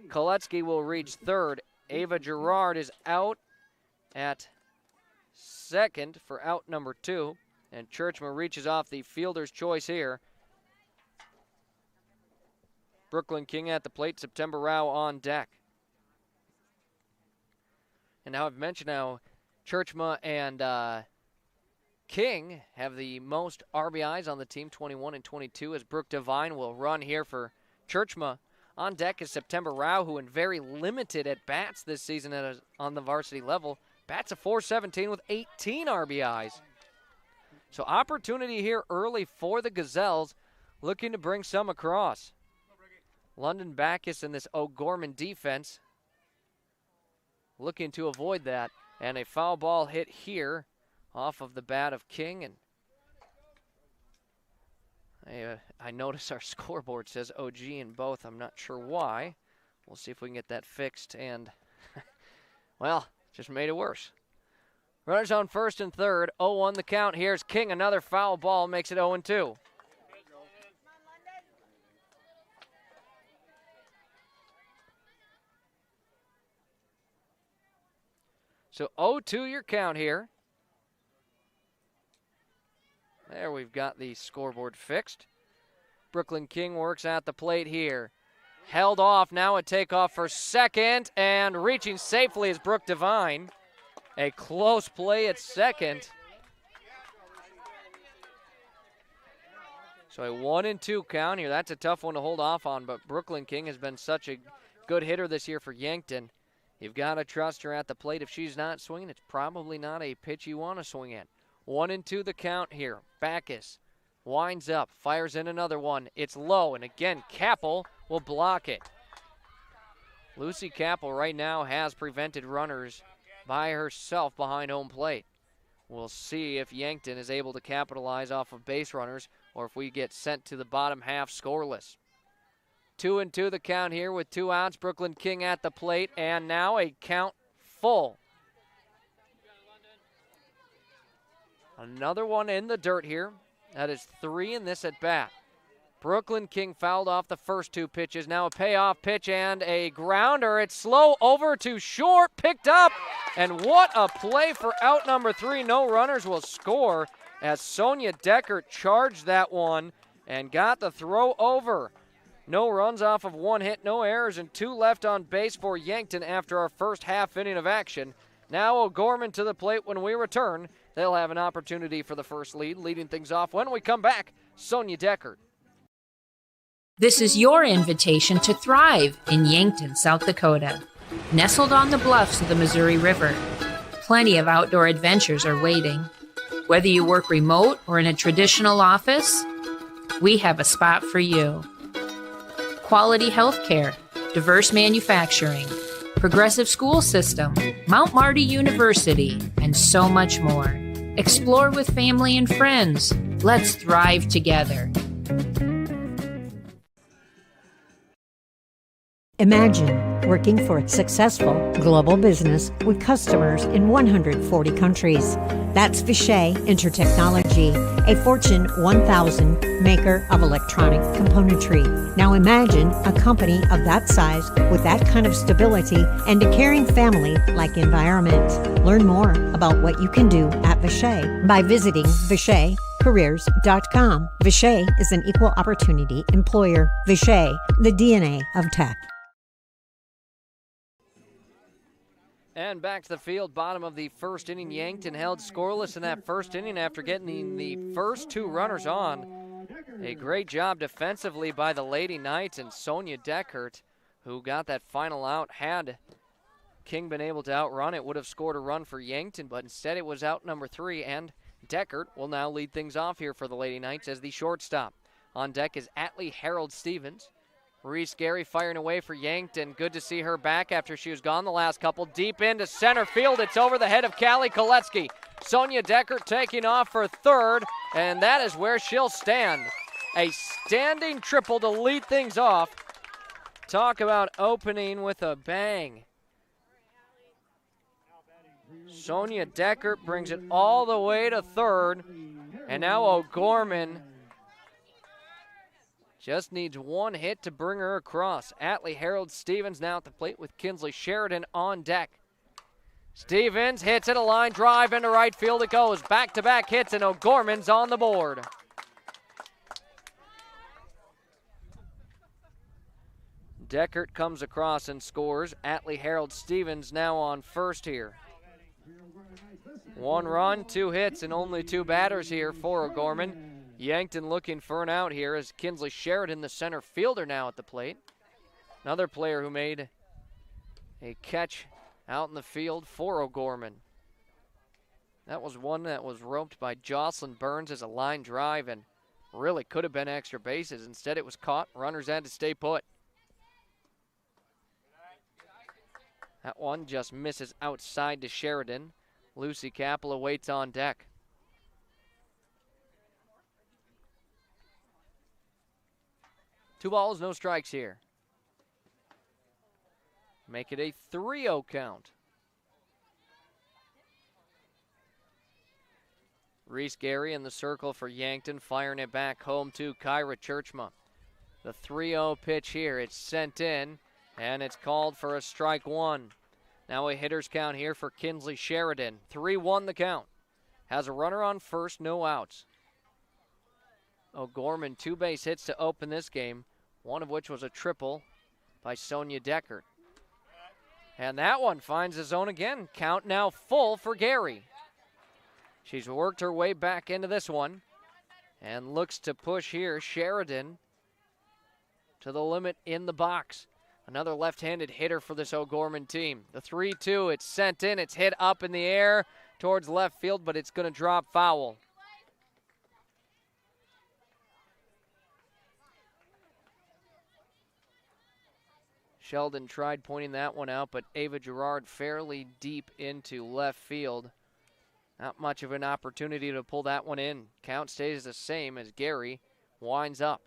Koletsky will reach third. Ava Gerard is out at second for out number 2. And Churchma reaches off the fielder's choice here. Brooklyn King at the plate. September Rao on deck. And now I've mentioned how Churchma and King have the most RBIs on the team, 21 and 22, as Brooke Devine will run here for Churchma. On deck is September Rao, who in very limited at-bats this season on the varsity level. Bats a .417 with 18 RBIs. So opportunity here early for the Gazelles, looking to bring some across. London Backus in this O'Gorman defense looking to avoid that. And a foul ball hit here off of the bat of King, and I notice our scoreboard says OG in both. I'm not sure why. We'll see if we can get that fixed, and well, just made it worse. Runners on first and third, 0-1 the count. Here's King, another foul ball, makes it 0-2. So 0-2 your count here. There we've got the scoreboard fixed. Brooklyn King works at the plate here. Held off, now a takeoff for second, and reaching safely is Brooke Devine. A close play at second. So a 1-2 count here. That's a tough one to hold off on, but Brooklyn King has been such a good hitter this year for Yankton. You've got to trust her at the plate. If she's not swinging, it's probably not a pitch you want to swing at. 1-2 the count here. Backus winds up, fires in another one. It's low, and again, Capel will block it. Lucy Capel right now has prevented runners by herself behind home plate. We'll see if Yankton is able to capitalize off of base runners or if we get sent to the bottom half scoreless. 2-2 the count here with 2 outs. Brooklyn King at the plate, and now a count full. Another one in the dirt here. That is 3 in this at bat. Brooklyn King fouled off the first 2 pitches. Now a payoff pitch and a grounder. It's slow over to short, picked up. And what a play for out number 3. No runners will score as Sonia Deckert charged that one and got the throw over. No runs off of 1 hit, no errors, and 2 left on base for Yankton after our first half inning of action. Now O'Gorman to the plate when we return. They'll have an opportunity for the first lead, leading things off when we come back. Sonia Deckert. This is your invitation to thrive in Yankton, South Dakota. Nestled on the bluffs of the Missouri River, plenty of outdoor adventures are waiting. Whether you work remote or in a traditional office, we have a spot for you. Quality health care, diverse manufacturing, progressive school system, Mount Marty University, and so much more. Explore with family and friends. Let's thrive together. Imagine working for a successful global business with customers in 140 countries. That's Vishay Intertechnology, a Fortune 1000 maker of electronic componentry. Now imagine a company of that size with that kind of stability and a caring family-like environment. Learn more about what you can do at Vishay by visiting VishayCareers.com. Vishay is an equal opportunity employer. Vishay, the DNA of tech. And back to the field, bottom of the first inning. Yankton held scoreless in that first inning after getting the first 2 runners on. A great job defensively by the Lady Knights and Sonia Deckert, who got that final out. Had King been able to outrun it, would have scored a run for Yankton, but instead it was out number 3, and Deckert will now lead things off here for the Lady Knights as the shortstop. On deck is Atlee Harold Stevens. Reese Gary firing away for Yankton. Good to see her back after she was gone the last couple. Deep into center field. It's over the head of Callie Koletsky. Sonia Deckert taking off for third, and that is where she'll stand. A standing triple to lead things off. Talk about opening with a bang. Sonia Deckert brings it all the way to third, and now O'Gorman just needs 1 hit to bring her across. Atlee Harold Stevens now at the plate with Kinsley Sheridan on deck. Stevens hits it, a line drive into right field. It goes. Back-to-back hits, and O'Gorman's on the board. Deckert comes across and scores. Atlee Harold Stevens now on first here. 1 run, 2 hits, and only 2 batters here for O'Gorman. Yankton looking for an out here as Kinsley Sheridan, the center fielder, now at the plate. Another player who made a catch out in the field for O'Gorman. That was one that was roped by Jocelyn Burns as a line drive and really could have been extra bases. Instead, it was caught. Runners had to stay put. That one just misses outside to Sheridan. Lucy Capel waits on deck. Two balls, no strikes here. Make it a 3-0 count. Reese Gary in the circle for Yankton, firing it back home to Kyra Churchma. The 3-0 pitch here, it's sent in, and it's called for a strike 1. Now a hitter's count here for Kinsley Sheridan. 3-1 the count. Has a runner on first, no outs. O'Gorman, 2 base hits to open this game, one of which was a triple by Sonia Deckert. And that one finds the zone again. Count now full for Gary. She's worked her way back into this one and looks to push here Sheridan to the limit in the box. Another left-handed hitter for this O'Gorman team. The 3-2, it's sent in, it's hit up in the air towards left field, but it's going to drop foul. Sheldon tried pointing that one out, but Ava Gerard fairly deep into left field. Not much of an opportunity to pull that one in. Count stays the same as Gary winds up.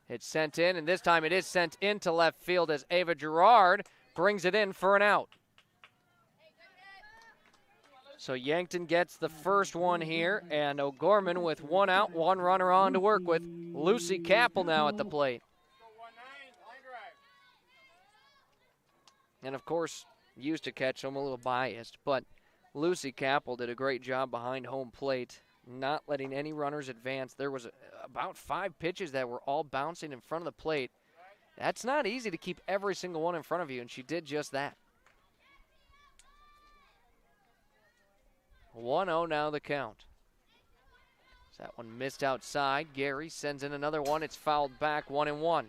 It's sent in, and this time it is sent into left field as Ava Gerard brings it in for an out. So Yankton gets the first one here, and O'Gorman with 1 out, 1 runner on to work with. Lucy Capel now at the plate. And of course, used to catch, so I'm a little biased, but Lucy Capel did a great job behind home plate, not letting any runners advance. There was about 5 pitches that were all bouncing in front of the plate. That's not easy to keep every single one in front of you, and she did just that. 1-0 now the count. That one missed outside. Gary sends in another one. It's fouled back, 1-1.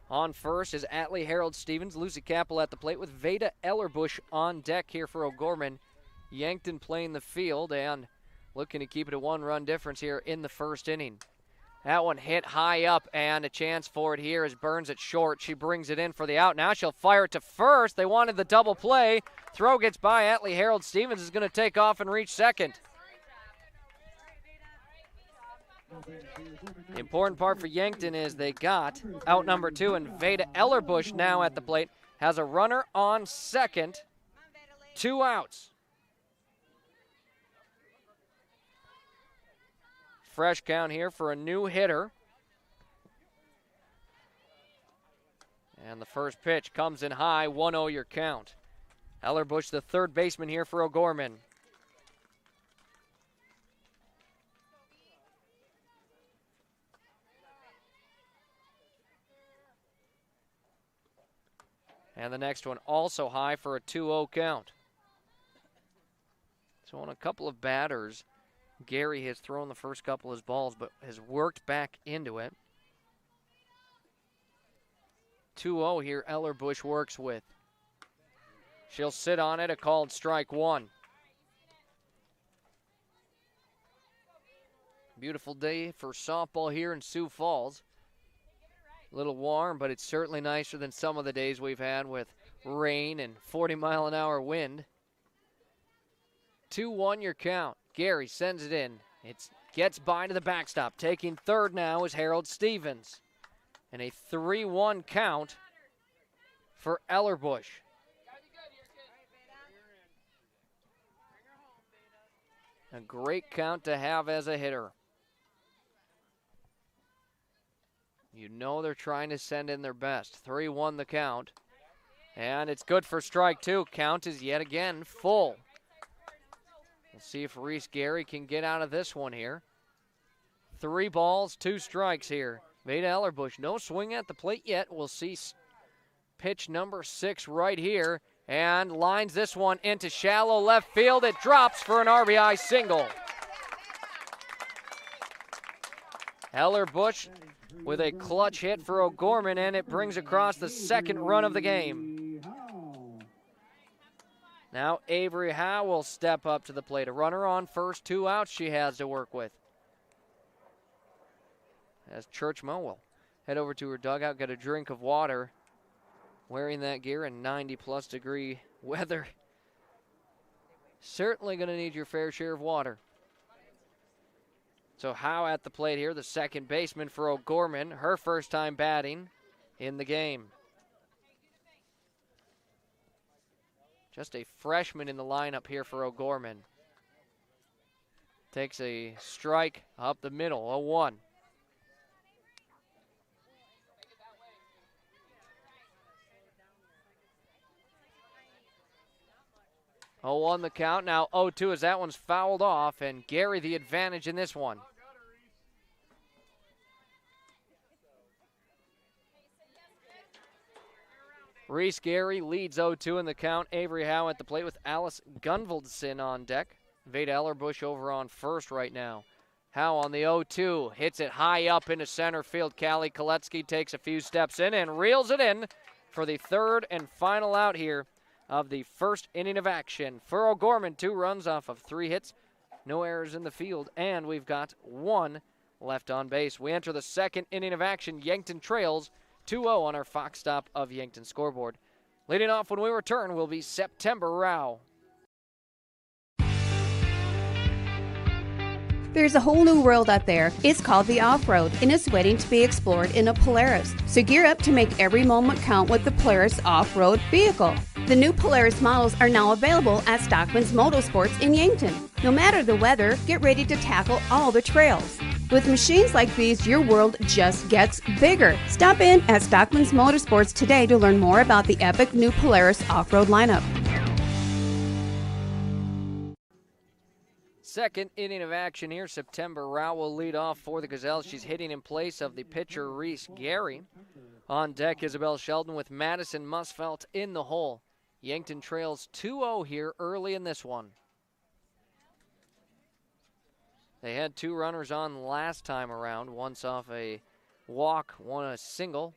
On first is Atlee Harold Stevens. Lucy Capel at the plate with Veda Ellerbush on deck here for O'Gorman. Yankton playing the field and looking to keep it a 1-run difference here in the first inning. That one hit high up and a chance for it here as Burns at short. She brings it in for the out. Now she'll fire it to first. They wanted the double play. Throw gets by. Atlee Harold Stevens is going to take off and reach second. The important part for Yankton is they got out number 2, and Veda Ellerbush now at the plate has a runner on second, 2 outs. Fresh count here for a new hitter. And the first pitch comes in high, 1-0 your count. Ellerbush, the third baseman here for O'Gorman. And the next one also high for a 2-0 count. So on a couple of batters, Gary has thrown the first couple of his balls, but has worked back into it. 2-0 here, Ellerbush works with. She'll sit on it, a called strike 1. Beautiful day for softball here in Sioux Falls. A little warm, but it's certainly nicer than some of the days we've had with rain and 40-mile-an-hour wind. 2-1 your count. Gary sends it in. It gets by to the backstop. Taking third now is Harold Stevens. And a 3-1 count for Ellerbush. A great count to have as a hitter. You know they're trying to send in their best. 3-1 the count. And it's good for strike 2. Count is yet again full. We'll see if Reese Gary can get out of this one here. 3 balls, 2 strikes here. Veda Ellerbush, no swing at the plate yet. We'll see pitch number 6 right here. And lines this one into shallow left field. It drops for an RBI single. Ellerbush with a clutch hit for O'Gorman, and it brings across the second run of the game. Now Avery Howe will step up to the plate. A runner on first, 2 outs she has to work with. As Churchmo will head over to her dugout, get a drink of water. Wearing that gear in 90-plus degree weather. Certainly going to need your fair share of water. So Howe at the plate here, the second baseman for O'Gorman. Her first time batting in the game. Just a freshman in the lineup here for O'Gorman. Takes a strike up the middle, 0-1. 0-1 the count. Now 0-2 as that one's fouled off, and Gary the advantage in this one. Reese Gary leads 0-2 in the count. Avery Howe at the plate with Alice Gunvaldson on deck. Veda Ellerbush over on first right now. Howe on the 0-2, hits it high up into center field. Callie Koletsky takes a few steps in and reels it in for the third and final out here of the first inning of action. For O'Gorman, 2 runs off of 3 hits, no errors in the field, and we've got 1 left on base. We enter the second inning of action. Yankton trails 2-0 on our Fox Stop of Yankton scoreboard. Leading off when we return will be September Rao. There's a whole new world out there. It's called the off-road, and it's waiting to be explored in a Polaris. So gear up to make every moment count with the Polaris off-road vehicle. The new Polaris models are now available at Stockman's Motorsports in Yankton. No matter the weather, get ready to tackle all the trails. With machines like these, your world just gets bigger. Stop in at Stockman's Motorsports today to learn more about the epic new Polaris off-road lineup. Second inning of action here. September Rao will lead off for the Gazelles. She's hitting in place of the pitcher Reese Gary. On deck, Isabel Sheldon with Madison Musfelt in the hole. Yankton trails 2-0 here early in this one. They had 2 runners on last time around, once off a walk, one a single.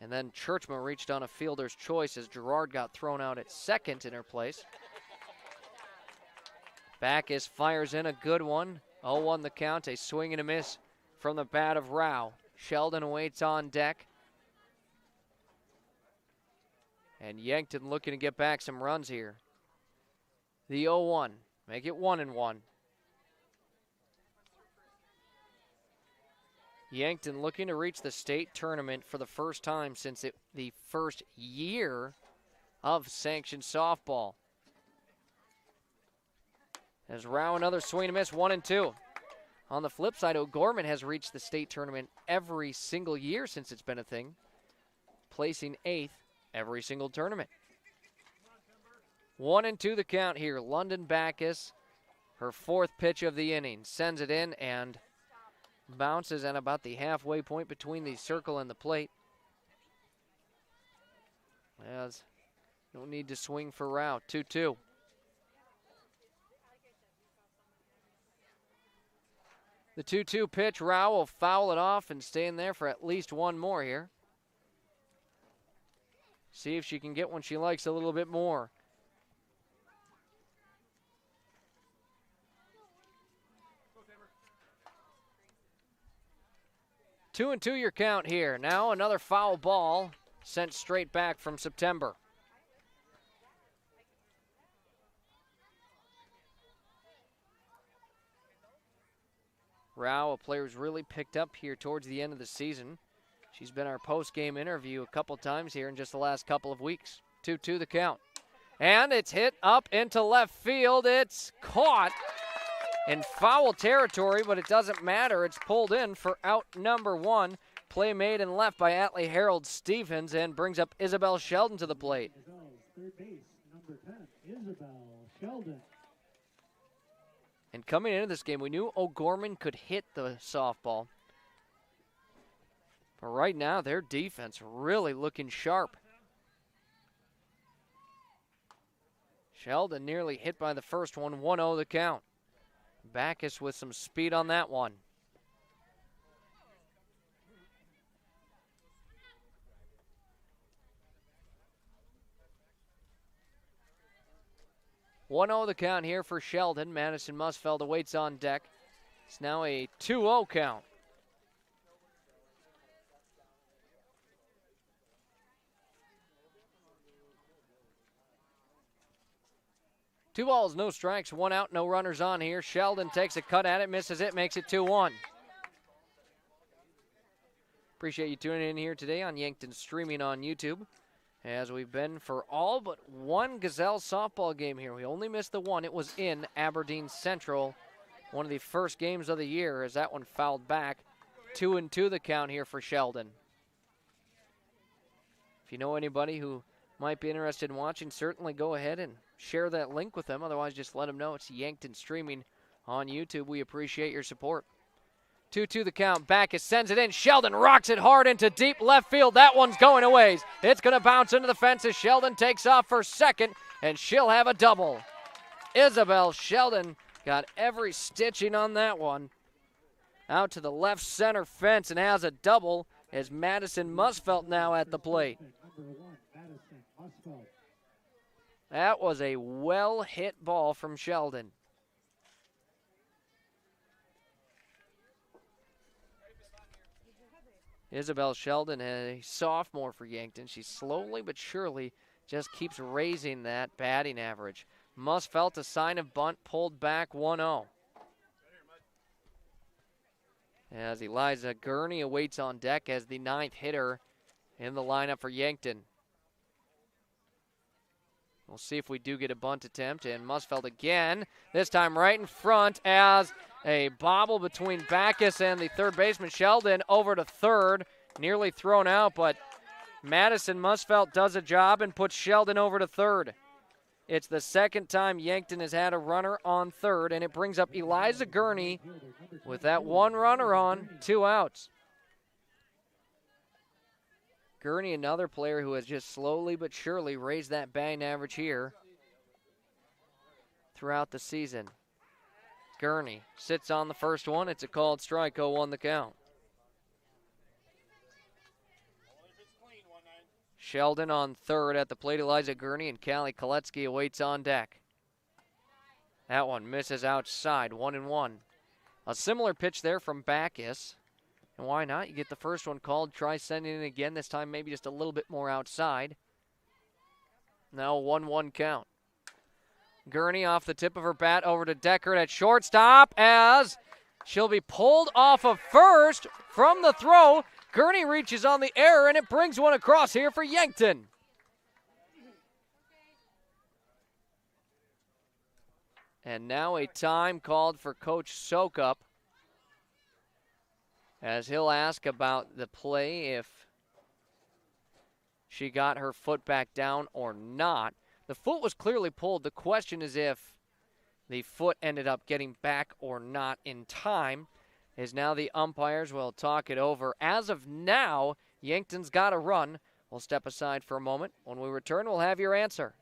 And then Churchman reached on a fielder's choice as Gerard got thrown out at second in her place. Backus fires in a good one. 0-1 the count, a swing and a miss from the bat of Rao. Sheldon waits on deck. And Yankton looking to get back some runs here. The 0-1, make it 1-1. Yankton looking to reach the state tournament for the first time since the first year of sanctioned softball. As Rao another swing and miss, 1-2. On the flip side, O'Gorman has reached the state tournament every single year since it's been a thing, placing 8th every single tournament. 1-2 the count here. London Backus, her 4th pitch of the inning, sends it in and bounces at about the halfway point between the circle and the plate. As no need to swing for Rao. 2-2. The 2-2 pitch, Rao will foul it off and stay in there for at least one more here. See if she can get one she likes a little bit more. Two and 2 your count here. Now another foul ball sent straight back from September. Rao, a player who's really picked up here towards the end of the season. She's been our post-game interview a couple times here in just the last couple of weeks. 2-2 the count. And it's hit up into left field. It's caught in foul territory, but it doesn't matter. It's pulled in for out number 1. Play made and left by Atlee Harold Stevens and brings up Isabel Sheldon to the plate. Third base, number 10, Isabel Sheldon. And coming into this game, we knew O'Gorman could hit the softball. But right now, their defense really looking sharp. Sheldon nearly hit by the first one, 1-0 the count. Backus with some speed on that one. The count here for Sheldon. Madison Musfeld awaits on deck. It's now a 2-0 count. Two balls, no strikes, 1 out, no runners on here. Sheldon takes a cut at it, misses it, makes it 2-1. Appreciate you tuning in here today on Yankton Streaming on YouTube, as we've been for all but one Gazelle softball game here. We only missed the one. It was in Aberdeen Central, one of the first games of the year, as that one fouled back. 2-2 the count here for Sheldon. If you know anybody who might be interested in watching, certainly go ahead and share that link with them. Otherwise, just let them know it's Yankton streaming on YouTube. We appreciate your support. 2-2 the count. Backus sends it in. Sheldon rocks it hard into deep left field. That one's going a ways. It's going to bounce into the fence as Sheldon takes off for second, and she'll have a double. Isabel Sheldon got every stitching on that one. Out to the left center fence and has a double as Madison Musfelt now at the plate. That was a well-hit ball from Sheldon. Isabel Sheldon, a sophomore for Yankton. She slowly but surely just keeps raising that batting average. Musfelt, a sign of bunt, pulled back 1-0. As Eliza Gurney awaits on deck as the 9th hitter in the lineup for Yankton. We'll see if we do get a bunt attempt, and Musfelt again, this time right in front as a bobble between Backus and the third baseman. Sheldon over to third, nearly thrown out, but Madison Musfelt does a job and puts Sheldon over to third. It's the second time Yankton has had a runner on third, and it brings up Eliza Gurney with that one runner on, 2 outs. Gurney, another player who has just slowly but surely raised that batting average here throughout the season. Gurney sits on the first one. It's a called strike, 0-1 the count. Sheldon on third at the plate. Eliza Gurney and Callie Koletsky awaits on deck. That one misses outside, 1-1. A similar pitch there from Backus. And why not? You get the first one called. Try sending it again. This time maybe just a little bit more outside. Now 1-1 count. Gurney off the tip of her bat over to Deckard at shortstop as she'll be pulled off of first from the throw. Gurney reaches on the error, and it brings one across here for Yankton. And now a time called for Coach Sokup as he'll ask about the play, if she got her foot back down or not. The foot was clearly pulled. The question is if the foot ended up getting back or not in time, as now the umpires will talk it over. As of now, Yankton's got a run. We'll step aside for a moment. When we return, we'll have your answer.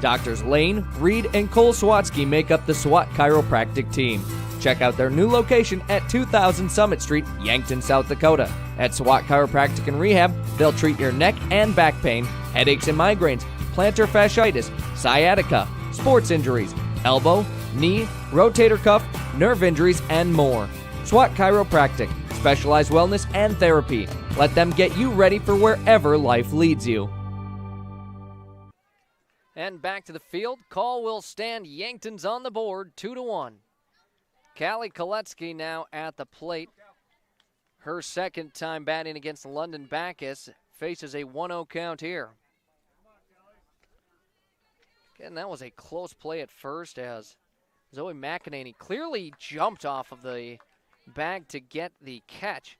Doctors Lane, Reed, and Cole Swatsky make up the SWAT Chiropractic team. Check out their new location at 2000 Summit Street, Yankton, South Dakota. At SWAT Chiropractic and Rehab, they'll treat your neck and back pain, headaches and migraines, plantar fasciitis, sciatica, sports injuries, elbow, knee, rotator cuff, nerve injuries, and more. SWAT Chiropractic, specialized wellness and therapy. Let them get you ready for wherever life leads you. And back to the field. Call will stand. Yankton's on the board, 2-1. Callie Koletsky now at the plate. Her second time batting against London Backus. Faces a 1-0 count here. Again, that was a close play at first as Zoe McEnany clearly jumped off of the bag to get the catch.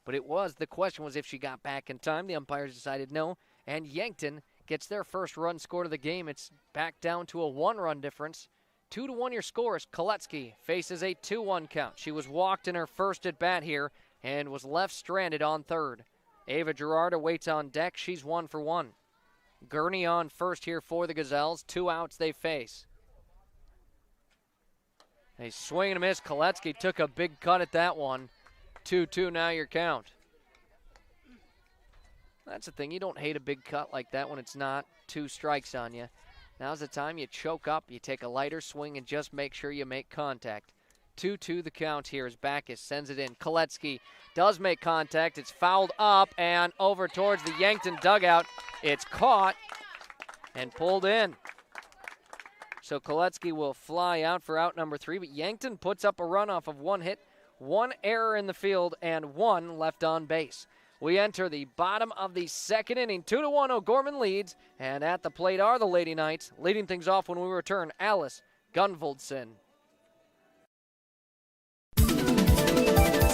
But the question was if she got back in time. The umpires decided no. And Yankton gets their first run scored of the game. It's back down to a 1-run difference. 2-1 your score as Koletsky faces a 2-1 count. She was walked in her first at bat here and was left stranded on third. Ava Gerard awaits on deck. She's 1 for 1. Gurney on first here for the Gazelles. 2 outs they face. A swing and a miss. Koletsky took a big cut at that one. 2-2 now your count. That's the thing. You don't hate a big cut like that when it's not 2 strikes on you. Now's the time you choke up, you take a lighter swing, and just make sure you make contact. 2-2 the count here as Backus sends it in. Koletsky does make contact. It's fouled up and over towards the Yankton dugout. It's caught and pulled in. So Koletsky will fly out for out number 3, but Yankton puts up a run off of 1 hit, 1 error in the field, and 1 left on base. We enter the bottom of the second inning. 2-1 O'Gorman leads, and at the plate are the Lady Knights. Leading things off when we return, Alice Gunvoldson.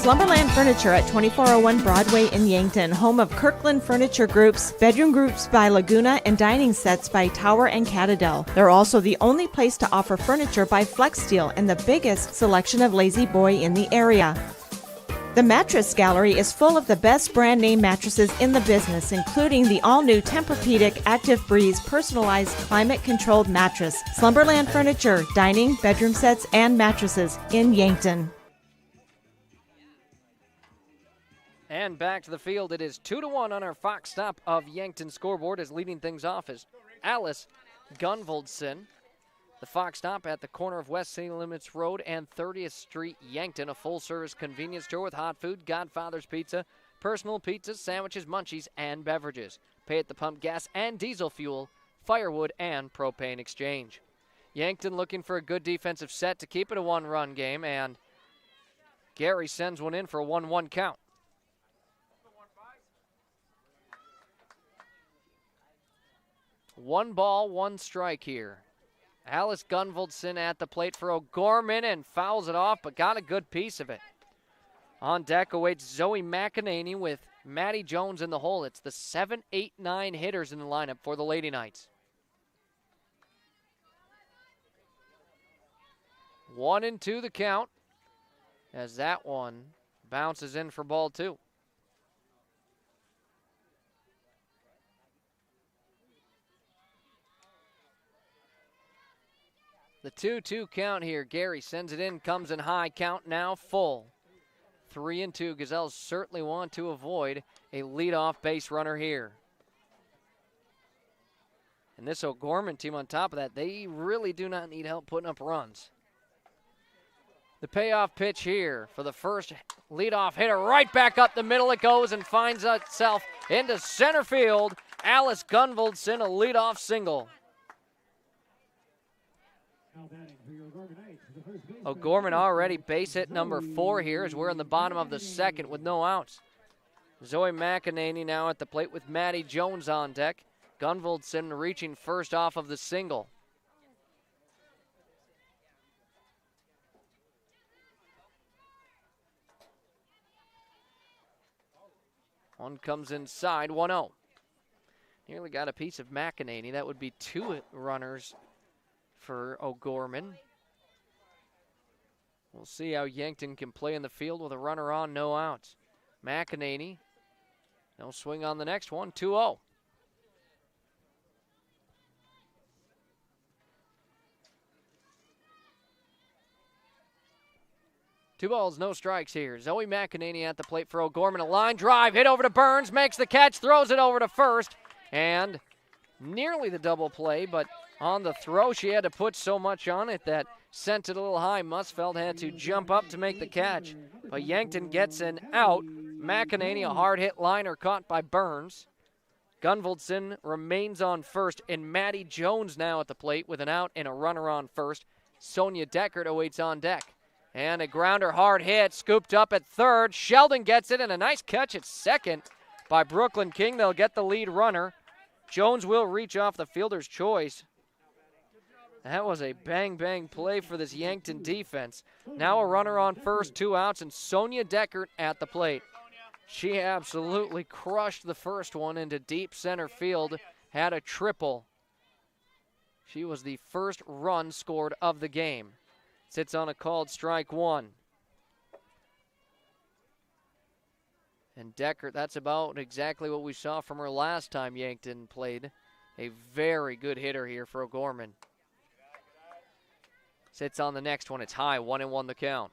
Slumberland Furniture at 2401 Broadway in Yankton, home of Kirkland Furniture Groups, bedroom groups by Laguna, and dining sets by Tower and Catadel. They're also the only place to offer furniture by Flex Steel and the biggest selection of Lazy Boy in the area. The Mattress Gallery is full of the best brand name mattresses in the business, including the all-new Tempur-Pedic Active Breeze personalized climate-controlled mattress. Slumberland Furniture, dining, bedroom sets, and mattresses in Yankton. And back to the field, it is 2-1 on our Fox Stop of Yankton scoreboard, as leading things off is Alice Gunvoldson. The Fox Stop at the corner of West City Limits Road and 30th Street, Yankton, a full-service convenience store with hot food, Godfather's Pizza, personal pizzas, sandwiches, munchies, and beverages. Pay at the pump, gas and diesel fuel, firewood, and propane exchange. Yankton looking for a good defensive set to keep it a one-run game, and Gary sends one in for a 1-1 count. One ball, one strike here. Alice Gunvoldson at the plate for O'Gorman and fouls it off, but got a good piece of it. On deck awaits Zoe McEnany with Maddie Jones in the hole. It's the 7, 8, 9 hitters in the lineup for the Lady Knights. 1-2 the count, as that one bounces in for ball 2. The 2-2 count here. Gary sends it in, comes in high, count now full. 3-2. Gazelles certainly want to avoid a leadoff base runner here. And this O'Gorman team, on top of that, they really do not need help putting up runs. The payoff pitch here for the first leadoff hitter. Right back up the middle it goes and finds itself into center field. Alice Gunvoldson, a leadoff single. O'Gorman already base hit number 4 here as we're in the bottom of the second with no outs. Zoe McEnany now at the plate with Maddie Jones on deck. Gunvoldson reaching first off of the single. One comes inside, 1-0. Nearly got a piece of McEnany. That would be 2 runners for O'Gorman. We'll see how Yankton can play in the field with a runner on, no outs. McEnany, no swing on the next one, 2-0. Two balls, no strikes here. Zoe McEnany at the plate for O'Gorman. A line drive, hit over to Burns, makes the catch, throws it over to first, and nearly the double play, but on the throw, she had to put so much on it that sent it a little high. Musfeld had to jump up to make the catch, but Yankton gets an out. McEnany, a hard-hit liner caught by Burns. Gunvoldson remains on first, and Maddie Jones now at the plate with an out and a runner on first. Sonia Deckert awaits on deck. And a grounder, hard hit, scooped up at third. Sheldon gets it, and a nice catch at second by Brooklyn King. They'll get the lead runner. Jones will reach off the fielder's choice. That was a bang-bang play for this Yankton defense. Now a runner on first, 2 outs, and Sonia Deckert at the plate. She absolutely crushed the first one into deep center field, had a triple. She was the first run scored of the game. Sits on a called strike 1. And Deckert, that's about exactly what we saw from her last time Yankton played. A very good hitter here for O'Gorman. Sits on the next one. It's high, 1-1 the count.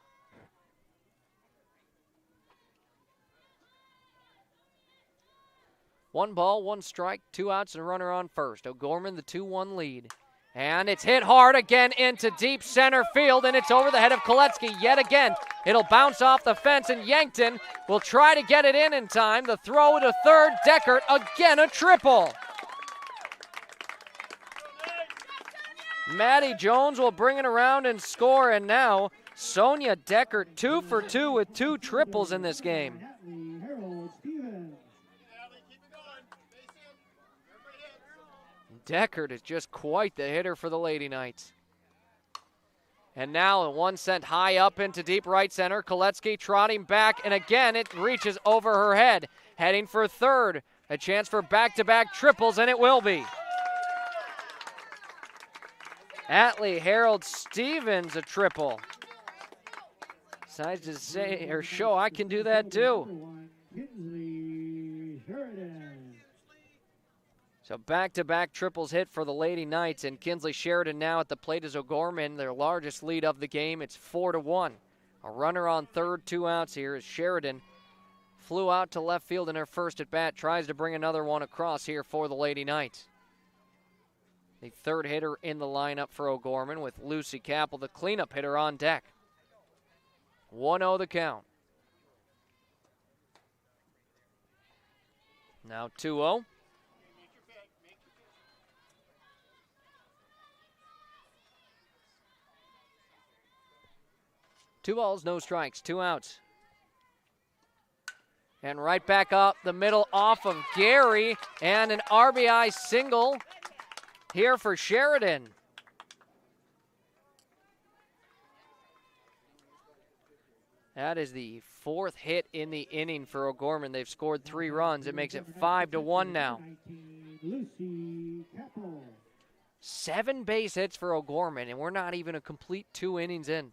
One ball, one strike, 2 outs, and a runner on first. O'Gorman, the 2-1 lead. And it's hit hard again into deep center field, and it's over the head of Koletsky yet again. It'll bounce off the fence, and Yankton will try to get it in time. The throw to third, Deckert, again a triple. Maddie Jones will bring it around and score, and now Sonia Deckert 2 for 2 with 2 triples in this game. Deckert is just quite the hitter for the Lady Knights. And now one sent high up into deep right center. Koletsky trotting back, and again it reaches over her head. Heading for third. A chance for back-to-back triples, and it will be. Atlee Harold Stevens a triple. Decides to say or show I can do that too. So back-to-back triples hit for the Lady Knights, and Kinsley Sheridan now at the plate as O'Gorman, their largest lead of the game. It's 4-1. A runner on third, 2 outs here as Sheridan flew out to left field in her first at bat, tries to bring another one across here for the Lady Knights. The third hitter in the lineup for O'Gorman with Lucy Capel, the cleanup hitter on deck. 1-0 the count. Now 2-0. Two balls, no strikes, 2 outs. And right back up the middle off of Gary, and an RBI single here for Sheridan. That is the 4th hit in the inning for O'Gorman. They've scored 3 runs. It makes it 5-1 now. 7 base hits for O'Gorman, and we're not even a complete 2 innings in.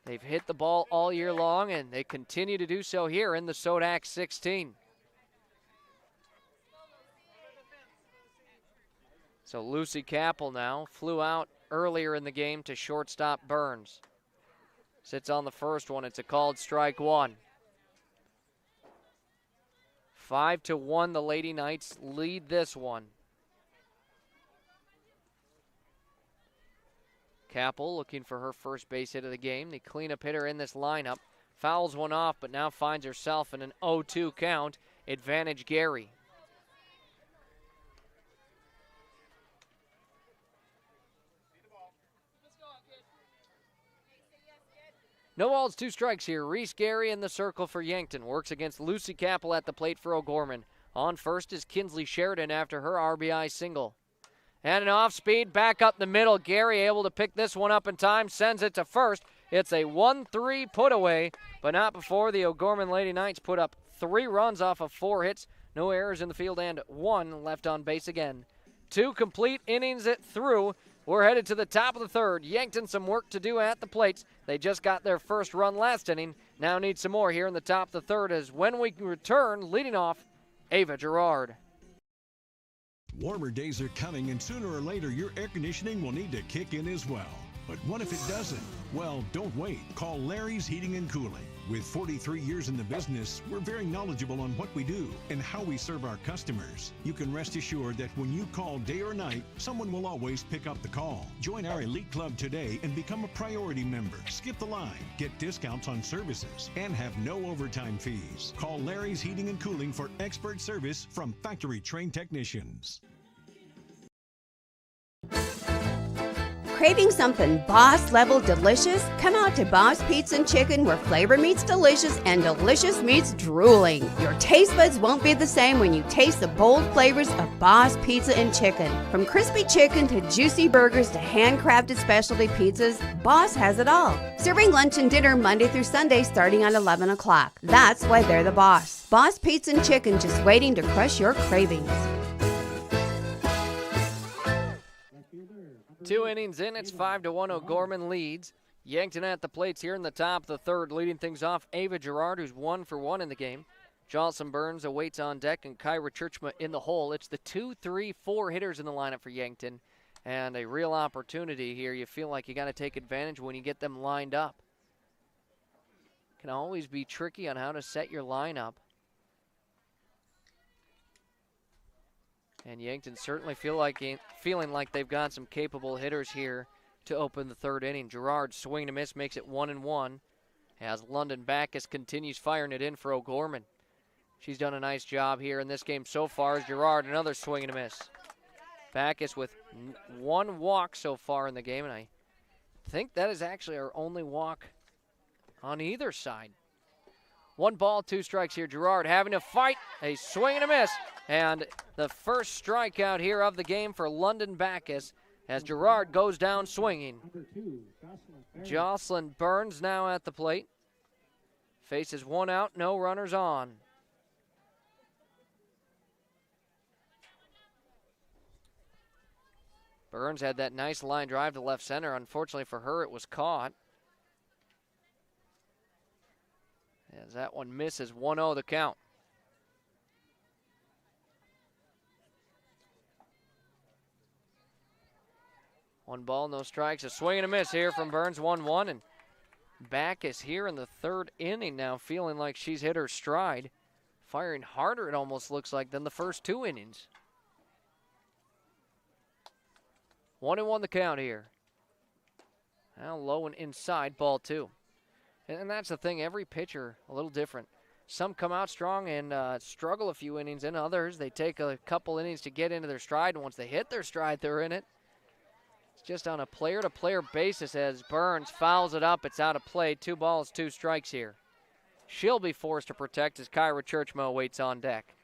They've hit the ball all year long, and they continue to do so here in the SoDak 16. So Lucy Capel now flew out earlier in the game to shortstop Burns. Sits on the first one. It's a called strike 1. 5-1, the Lady Knights lead this one. Capel looking for her first base hit of the game. The cleanup hitter in this lineup. Fouls one off, but now finds herself in an 0-2 count. Advantage Gary. No balls, 2 strikes here. Reese Gary in the circle for Yankton. Works against Lucy Capel at the plate for O'Gorman. On first is Kinsley Sheridan after her RBI single. And an off-speed back up the middle. Gary able to pick this one up in time. Sends it to first. It's a 1-3 put away, but not before the O'Gorman Lady Knights put up 3 runs off of 4 hits. No errors in the field and 1 left on base again. 2 complete innings it through. We're headed to the top of the third. Yankton some work to do at the plates. They just got their first run last inning. Now need some more here in the top of the third as when we return, leading off, Ava Gerard. Warmer days are coming, and sooner or later your air conditioning will need to kick in as well. But what if it doesn't? Well, don't wait. Call Larry's Heating and Cooling. With 43 years in the business, we're very knowledgeable on what we do and how we serve our customers. You can rest assured that when you call day or night, someone will always pick up the call. Join our elite club today and become a priority member. Skip the line, get discounts on services, and have no overtime fees. Call Larry's Heating and Cooling for expert service from factory-trained technicians. Craving something boss-level delicious? Come out to Boss Pizza and Chicken, where flavor meets delicious and delicious meets drooling. Your taste buds won't be the same when you taste the bold flavors of Boss Pizza and Chicken. From crispy chicken to juicy burgers to handcrafted specialty pizzas, Boss has it all. Serving lunch and dinner Monday through Sunday starting at 11 o'clock. That's why they're the boss. Boss Pizza and Chicken, just waiting to crush your cravings. 2 innings in, it's 5-1. O'Gorman leads. Yankton at the plates here in the top of the third, leading things off. Ava Gerard, who's 1 for 1 in the game. Jocelyn Burns awaits on deck, and Kyra Churchma in the hole. It's the 2, 3, 4 hitters in the lineup for Yankton, and a real opportunity here. You feel like you got to take advantage when you get them lined up. Can always be tricky on how to set your lineup. And Yankton certainly feeling like they've got some capable hitters here to open the third inning. Gerard swing and a miss, makes it 1-1. As London Backus continues firing it in for O'Gorman. She's done a nice job here in this game so far. As Gerard, another swing and a miss. Backus with 1 walk so far in the game, and I think that is actually our only walk on either side. 1 ball, 2 strikes here. Gerard having to fight, a swing and a miss. And the first strikeout here of the game for London Backus as Gerard goes down swinging. Jocelyn Burns now at the plate. Faces one out, no runners on. Burns had that nice line drive to left center. Unfortunately for her, it was caught. As that one misses, 1-0 the count. One ball, no strikes. A swing and a miss here from Burns, 1-1. And Backus here in the third inning now, feeling like she's hit her stride. Firing harder, it almost looks like, than the first 2 innings. 1-1 the count here. Now low and inside, ball 2. And that's the thing, every pitcher a little different. Some come out strong and struggle a few innings, and others, they take a couple innings to get into their stride, and once they hit their stride, they're in it. It's just on a player-to-player basis as Burns fouls it up. It's out of play. 2 balls, 2 strikes here. She'll be forced to protect as Kyra Churchmo waits on deck.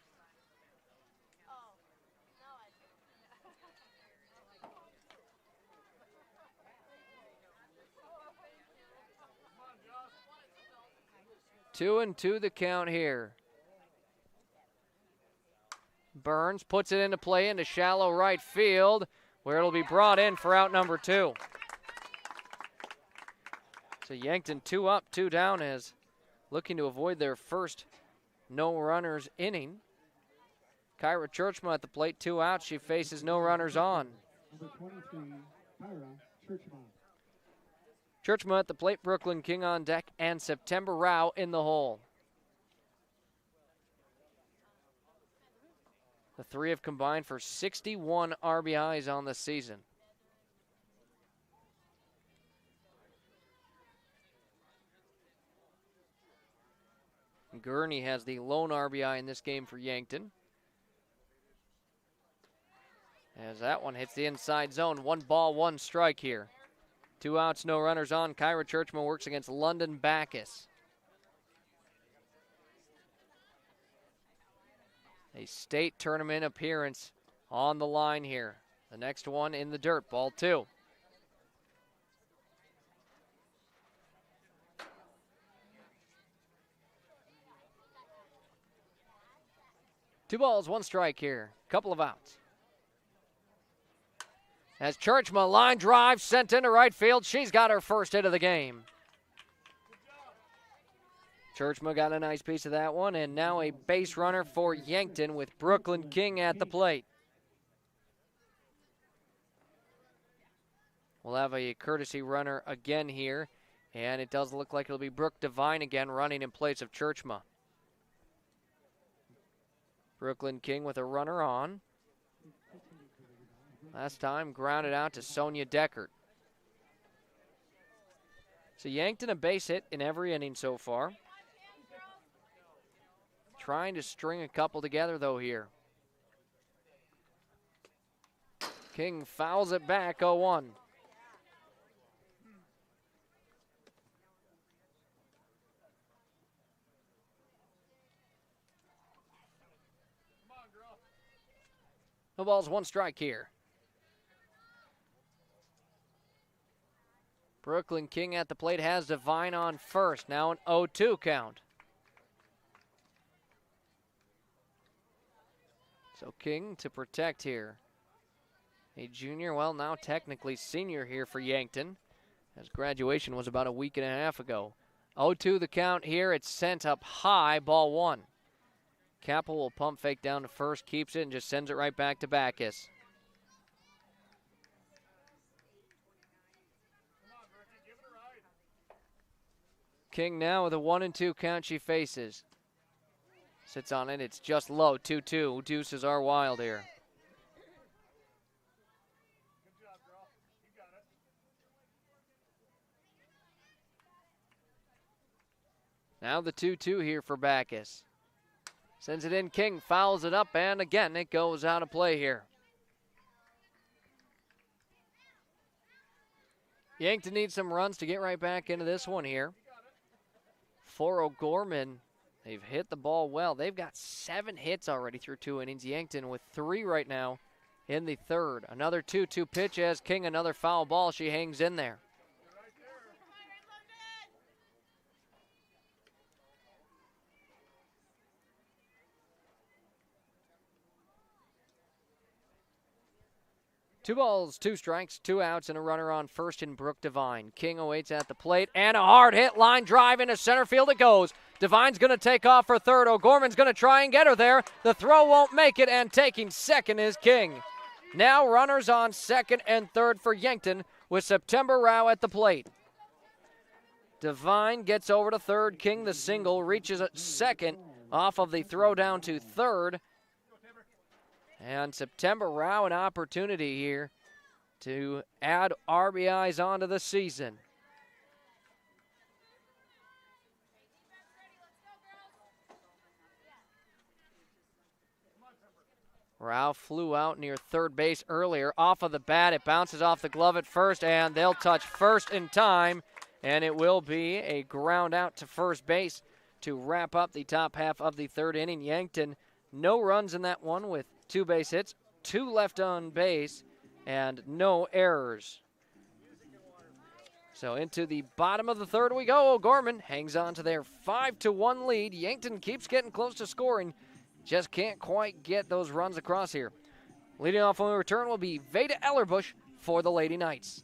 Two and two the count here. Burns puts it into play into shallow right field, where it'll be brought in for out number 2. So Yankton 2 up, 2 down, as looking to avoid their first no runners inning. Kyra Churchma at the plate, 2 outs. She faces no runners on. Number 23, Kyra Churchma. Churchma at the plate, Brooklyn King on deck, and September Rao in the hole. The 3 have combined for 61 RBIs on the season. Gurney has the lone RBI in this game for Yankton. As that one hits the inside zone. 1 ball, 1 strike here. 2 outs, no runners on. Kyra Churchman works against London Backus. A state tournament appearance on the line here. The next one in the dirt, ball 2. Two balls, 1 strike here. Couple of outs. As Churchma line drive sent into right field, she's got her first hit of the game. Churchma got a nice piece of that one, and now a base runner for Yankton with Brooklyn King at the plate. We'll have a courtesy runner again here, and it does look like it'll be Brooke Devine again running in place of Churchma. Brooklyn King with a runner on. Last time grounded out to Sonia Deckert. So Yankton a base hit in every inning so far. Trying to string a couple together though here. King fouls it back, 0-1. No balls, 1 strike here. Brooklyn King at the plate has Devine on first. Now an 0-2 count. So King to protect here. A junior, well now technically senior here for Yankton, as graduation was about a week and a half ago. 0-2 the count here. It's sent up high, ball 1. Capel will pump fake down to first, keeps it, and just sends it right back to Backus. King now with a 1-2 count she faces. Sits on it, it's just low, 2-2. Deuces are wild here. Now the 2-2 here for Backus. Sends it in, King fouls it up, and again it goes out of play here. Yankton needs some runs to get right back into this one here. For O'Gorman, they've hit the ball well. They've got 7 hits already through 2 innings. Yankton with 3 right now in the third. Another 2-2 pitch as King, another foul ball. She hangs in there. Two balls, 2 strikes, 2 outs, and a runner on first in Brooke Devine. King awaits at the plate, and a hard hit line drive into center field it goes. Devine's going to take off for third. O'Gorman's going to try and get her there. The throw won't make it, and taking second is King. Now runners on second and third for Yankton with September Rao at the plate. Devine gets over to third. King, the single, reaches at second off of the throw down to third. And September Rao, an opportunity here to add RBIs onto the season. Rao flew out near third base earlier. Off of the bat, it bounces off the glove at first, and they'll touch first in time, and it will be a ground out to first base to wrap up the top half of the third inning. Yankton, no runs in that one with 2 base hits, 2 left on base, and no errors. So into the bottom of the third we go. O'Gorman hangs on to their 5-1 lead. Yankton keeps getting close to scoring. Just can't quite get those runs across here. Leading off when we return will be Veda Ellerbush for the Lady Knights.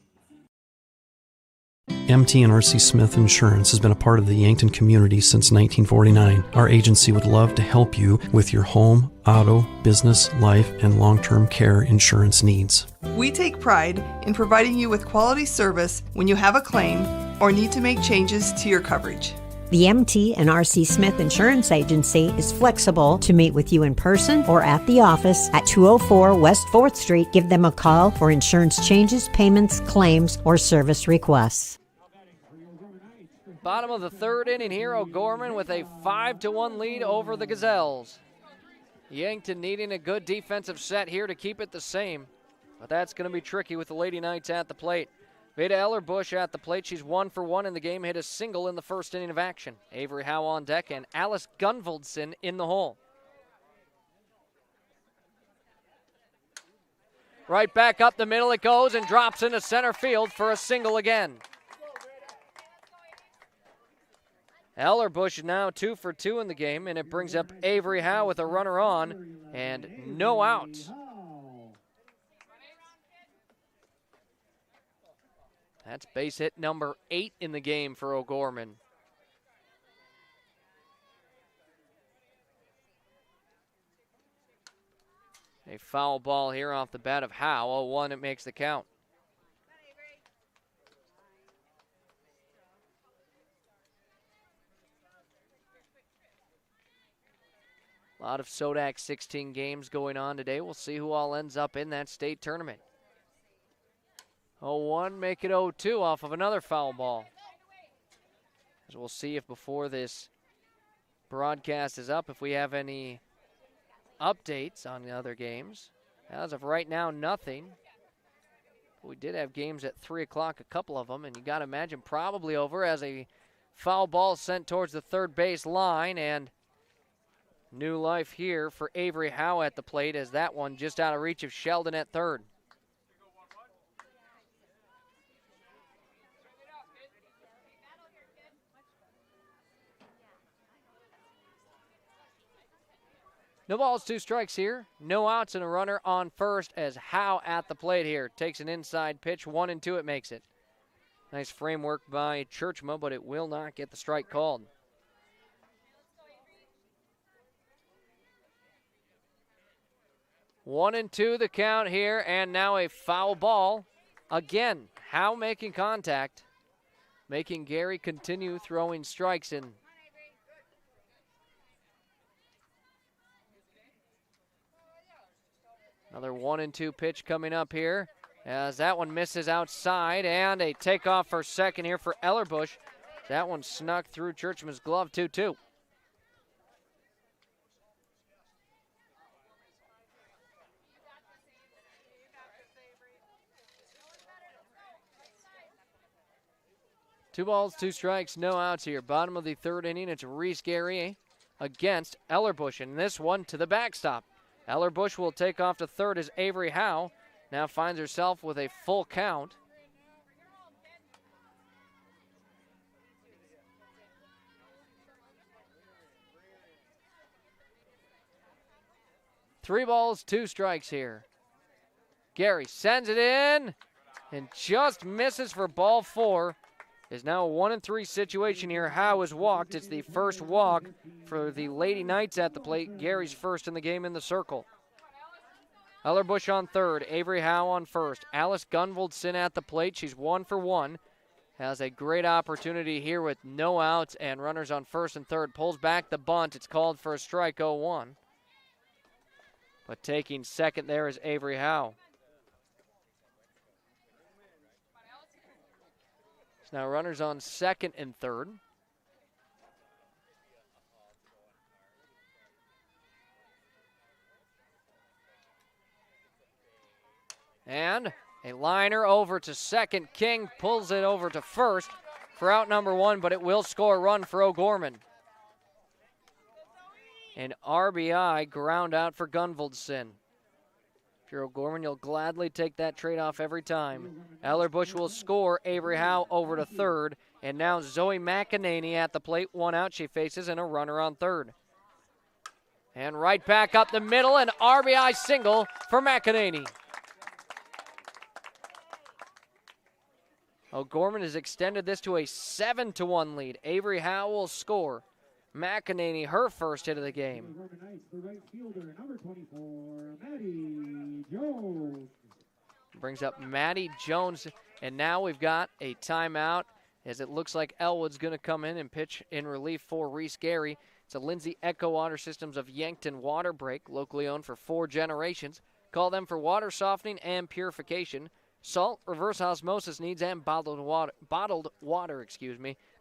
MT and RC Smith Insurance has been a part of the Yankton community since 1949. Our agency would love to help you with your home, auto, business, life, and long-term care insurance needs. We take pride in providing you with quality service when you have a claim or need to make changes to your coverage. The MT and RC Smith Insurance Agency is flexible to meet with you in person or at the office at 204 West 4th Street. Give them a call for insurance changes, payments, claims, or service requests. Bottom of the third inning here, O'Gorman with a 5-1 lead over the Gazelles. Yankton needing a good defensive set here to keep it the same, but that's going to be tricky with the Lady Knights at the plate. Veda Ellerbush at the plate. She's 1 for 1 in the game, hit a single in the first inning of action. Avery Howe on deck and Alice Gunvaldson in the hole. Right back up the middle it goes and drops into center field for a single again. Ellerbush now 2 for 2 in the game, and it brings up Avery Howe with a runner on and no outs. That's base hit number 8 in the game for O'Gorman. A foul ball here off the bat of Howe. 0-1, it makes the count. A lot of SoDak 16 games going on today. We'll see who all ends up in that state tournament. 0-1, make it 0-2 off of another foul ball. As we'll see if before this broadcast is up, if we have any updates on the other games. As of right now, nothing. We did have games at 3 o'clock, a couple of them, and you got to imagine probably over as a foul ball sent towards the third base line, and new life here for Avery Howe at the plate as that one just out of reach of Sheldon at third. No balls, 2 strikes here. No outs and a runner on first as Howe at the plate here. Takes an inside pitch, 1-2 it makes it. Nice framework by Churchma, but it will not get the strike called. 1-2 the count here, and now a foul ball. Again, Howe making contact, making Gary continue throwing strikes in. Another 1-2 pitch coming up here as that one misses outside, and a takeoff for second here for Ellerbush. That one snuck through Churchman's glove, 2-2. Two balls, 2 strikes, no outs here. Bottom of the third inning, it's Reese Gary against Ellerbush, and this one to the backstop. Eller-Bush will take off to third as Avery Howe now finds herself with a full count. Three balls, two strikes here. Gary sends it in and just misses for ball four. Is now a 1-3 situation here. Howe is walked. It's the first walk for the Lady Knights at the plate. Gary's first in the game in the circle. Eller-Bush on third. Avery Howe on first. Alice Gunvoldson at the plate. She's 1 for 1. Has a great opportunity here with no outs and runners on first and third. Pulls back the bunt. It's called for a strike, 0-1. But taking second there is Avery Howe. So now runners on second and third. And a liner over to second. King pulls it over to first for out number one, but it will score a run for O'Gorman. An RBI ground out for Gunvoldson. If you're O'Gorman, you'll gladly take that trade-off every time. Eller-Bush will score. Avery Howe over to third. And now Zoe McEnany at the plate. 1 out she faces and a runner on third. And right back up the middle, an RBI single for McEnany. O'Gorman has extended this to a 7-1 lead. Avery Howe will score. McEnany, her first hit of the game. Brings up Maddie Jones, and now we've got a timeout as it looks like Elwood's going to come in and pitch in relief for Reese Gary. It's a Lindsay Echo Water Systems of Yankton water break, locally owned for 4 generations. Call them for water softening and purification, salt, reverse osmosis needs, and bottled water.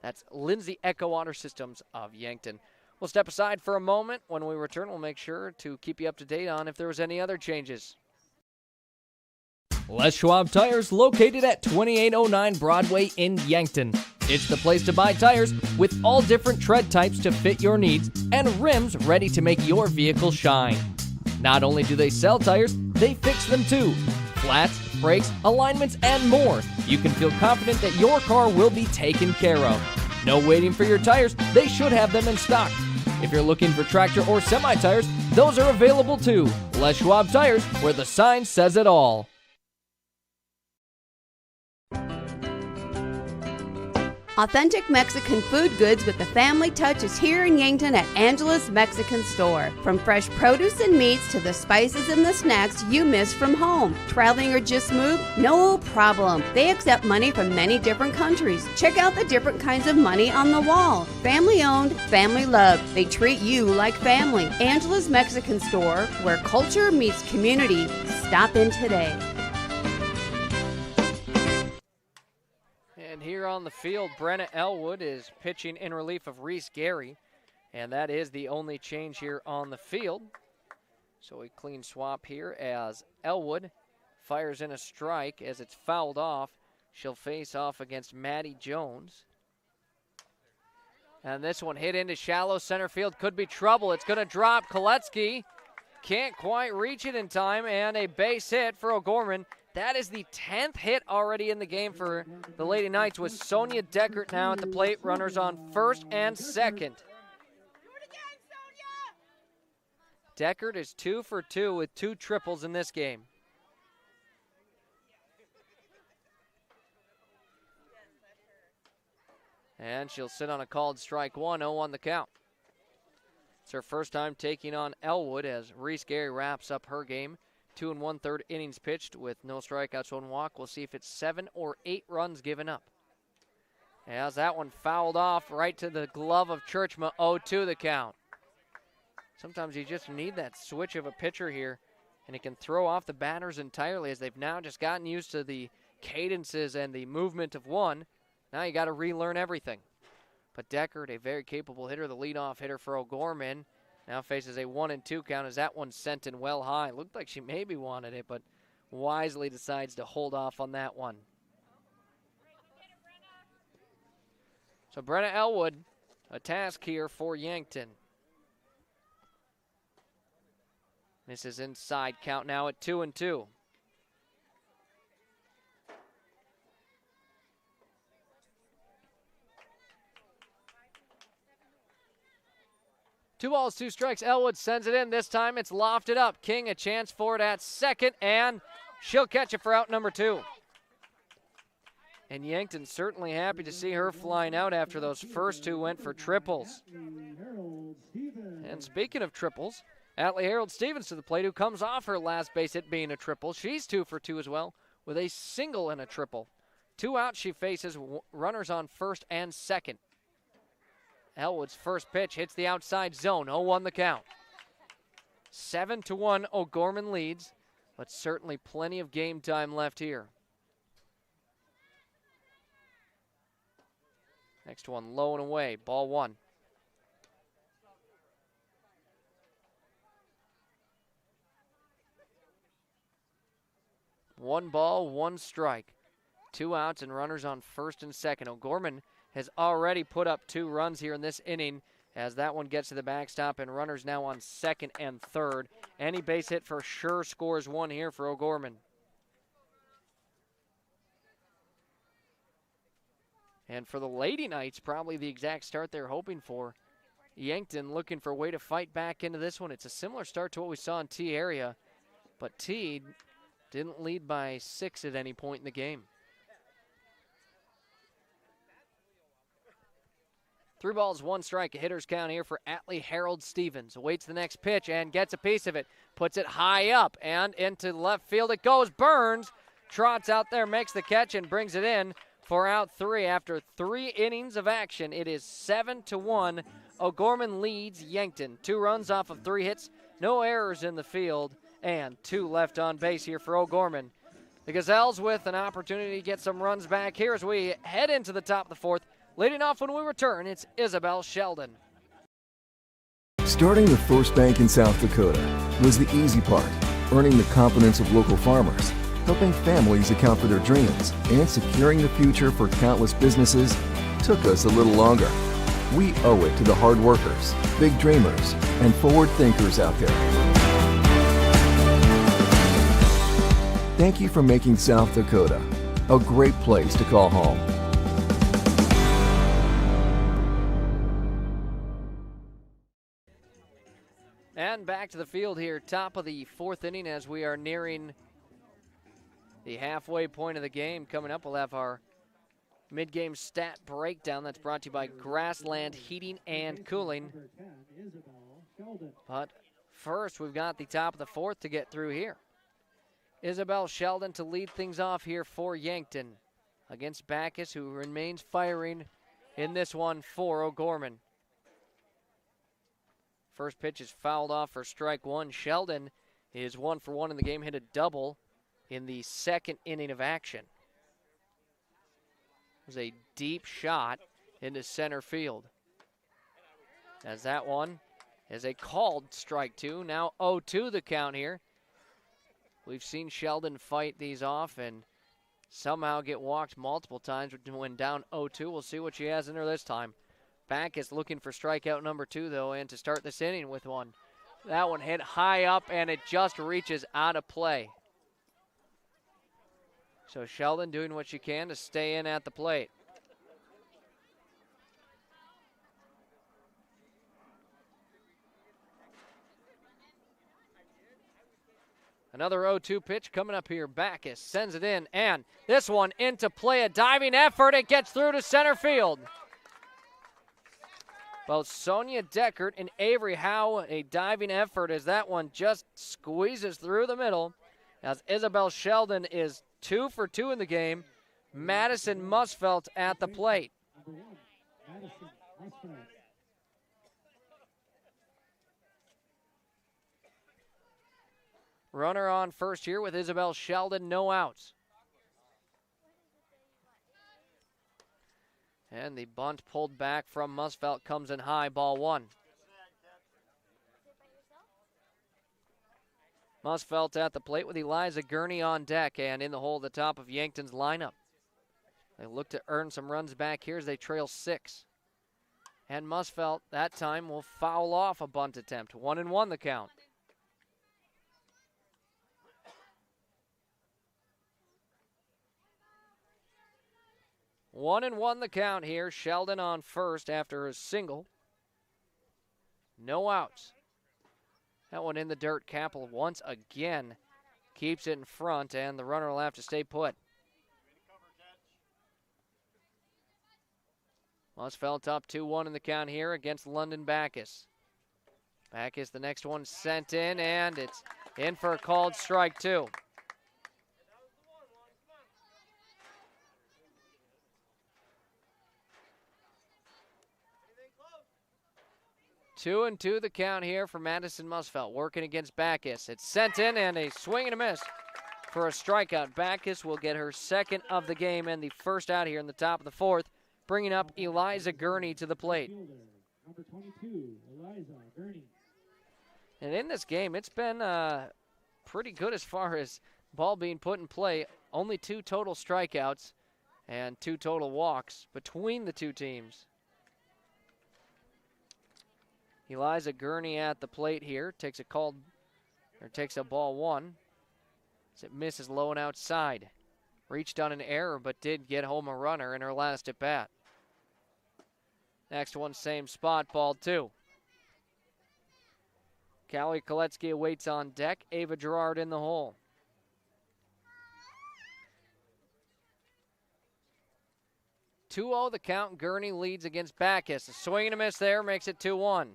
That's Lindsay Echo Water Systems of Yankton. We'll step aside for a moment. When we return, we'll make sure to keep you up to date on if there was any other changes. Les Schwab Tires, located at 2809 Broadway in Yankton. It's the place to buy tires with all different tread types to fit your needs and rims ready to make your vehicle shine. Not only do they sell tires, they fix them too. Flats, brakes, alignments, and more. You can feel confident that your car will be taken care of. No waiting for your tires, they should have them in stock. If you're looking for tractor or semi-tires, those are available too. Les Schwab Tires, where the sign says it all. Authentic Mexican food goods with the family touch is here in Yankton at Angela's Mexican Store. From fresh produce and meats to the spices and the snacks you miss from home. Traveling or just moved? No problem. They accept money from many different countries. Check out the different kinds of money on the wall. Family owned, family loved. They treat you like family. Angela's Mexican Store, where culture meets community. Stop in today. And here on the field, Brenna Elwood is pitching in relief of Reese Gary. And that is the only change here on the field. So a clean swap here as Elwood fires in a strike as it's fouled off. She'll face off against Maddie Jones. And this one hit into shallow center field. Could be trouble. It's going to drop. Koletsky can't quite reach it in time. And a base hit for O'Gorman. That is the 10th hit already in the game for the Lady Knights, with Sonia Deckert now at the plate. Runners on first and second. Deckert is 2 for 2 with 2 triples in this game. And she'll sit on a called strike 1, 0 the count. It's her first time taking on Elwood as Reese Gary wraps up her game. 2 1/3 innings pitched with no strikeouts, 1 walk. We'll see if it's 7 or 8 runs given up. As that one fouled off right to the glove of Churchma, 0-2 the count. Sometimes you just need that switch of a pitcher here, and it can throw off the batters entirely as they've now just gotten used to the cadences and the movement of one. Now you got to relearn everything. But Deckert, a very capable hitter, the leadoff hitter for O'Gorman, now faces a 1-2 count as that one's sent in well high. Looked like she maybe wanted it, but wisely decides to hold off on that one. So Brenna Elwood, a task here for Yankton. Misses inside, count now at 2-2. Two balls, two strikes. Elwood sends it in. This time it's lofted up. King a chance for it at second, and she'll catch it for out number 2. And Yankton certainly happy to see her flying out after those first 2 went for triples. And speaking of triples, Atlee Harold-Stevens to the plate, who comes off her last base hit being a triple. She's 2 for 2 as well, with a single and a triple. 2 out, she faces runners on first and second. Elwood's first pitch hits the outside zone, 0-1 the count. 7-1, O'Gorman leads, but certainly plenty of game time left here. Next one low and away, ball 1. One ball, one strike. 2 outs and runners on first and second. O'Gorman has already put up 2 runs here in this inning as that one gets to the backstop, and runners now on second and third. Any base hit for sure scores 1 here for O'Gorman. And for the Lady Knights, probably the exact start they're hoping for. Yankton looking for a way to fight back into this one. It's a similar start to what we saw in T area, but T didn't lead by 6 at any point in the game. 3 balls, 1 strike, a hitter's count here for Atlee Harold-Stevens. Awaits the next pitch and gets a piece of it. Puts it high up and into left field it goes. Burns trots out there, makes the catch and brings it in for out 3 after 3 innings of action. It is 7-1. O'Gorman leads Yankton. 2 runs off of 3 hits, no errors in the field, and 2 left on base here for O'Gorman. The Gazelles with an opportunity to get some runs back here as we head into the top of the 4th. Leading off when we return, it's Isabel Sheldon. Starting the first bank in South Dakota was the easy part, earning the confidence of local farmers, helping families account for their dreams, and securing the future for countless businesses took us a little longer. We owe it to the hard workers, big dreamers, and forward thinkers out there. Thank you for making South Dakota a great place to call home. And back to the field here, top of the 4th inning as we are nearing the halfway point of the game. Coming up, we'll have our mid-game stat breakdown that's brought to you by Grassland Heating and Cooling. But first, we've got the top of the 4th to get through here. Isabel Sheldon to lead things off here for Yankton against Backus, who remains firing in this one for O'Gorman. First pitch is fouled off for strike 1. Sheldon is 1 for 1 in the game, hit a double in the 2nd inning of action. It was a deep shot into center field. As that one is a called strike 2. Now 0-2 the count here. We've seen Sheldon fight these off and somehow get walked multiple times when down 0-2. We'll see what she has in her this time. Backus looking for strikeout number 2, though, and to start this inning with one. That one hit high up, and it just reaches out of play. So Sheldon doing what she can to stay in at the plate. Another 0-2 pitch coming up here. Backus sends it in, and this one into play. A diving effort. It gets through to center field. Both Sonia Deckert and Avery Howe, a diving effort as that one just squeezes through the middle. As Isabel Sheldon is 2 for 2 in the game. Madison Musfelt at the plate. Runner on first here with Isabel Sheldon, no outs. And the bunt pulled back from Musfelt comes in high, ball 1. Musfelt at the plate with Eliza Gurney on deck and in the hole at the top of Yankton's lineup. They look to earn some runs back here as they trail 6. And Musfelt that time will foul off a bunt attempt. 1-1 the count. 1-1 the count here. Sheldon on first after a single. No outs. That one in the dirt. Capel once again keeps it in front, and the runner will have to stay put. Musfelt up 2-1 in the count here against London Bacchus. Bacchus, the next one sent in, and it's in for a called strike, too. Two and two the count here for Madison Musfelt, working against Bacchus. It's sent in, and a swing and a miss for a strikeout. Bacchus will get her second of the game and the first out here in the top of the fourth, bringing up Eliza Gurney to the plate. Number 22, Eliza Gurney. And in this game, it's been pretty good as far as ball being put in play. Only 2 total strikeouts and 2 total walks between the two teams. Eliza Gurney at the plate here, takes a ball 1. As it misses low and outside. Reached on an error, but did get home a runner in her last at bat. Next one, same spot, ball 2. Callie Koletsky awaits on deck. Ava Gerard in the hole. (2-0) the count. Gurney leads against Bacchus. A swing and a miss there makes it 2-1.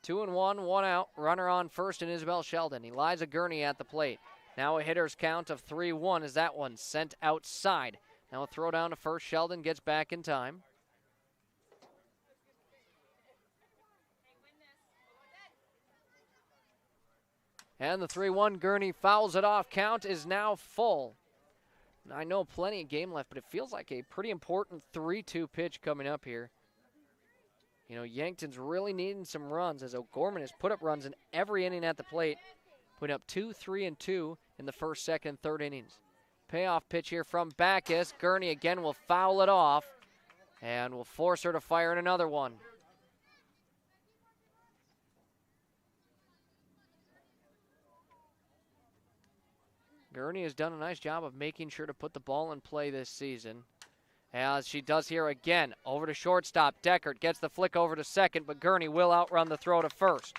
Two and one out. Runner on first in Isabel Sheldon. Eliza Gurney at the plate. Now a hitter's count of 3-1 as that one sent outside. Now a throw down to first. Sheldon gets back in time. And the 3-1, Gurney fouls it off. Count is now full. I know plenty of game left, but it feels like a pretty important 3-2 pitch coming up here. You know, Yankton's really needing some runs as O'Gorman has put up runs in every inning at the plate, putting up 2, 3, and 2 in the first, second, and third innings. Payoff pitch here from Bacchus. Gurney again will foul it off and will force her to fire in another one. Gurney has done a nice job of making sure to put the ball in play this season. As she does here again, over to shortstop. Deckert gets the flick over to second, but Gurney will outrun the throw to first.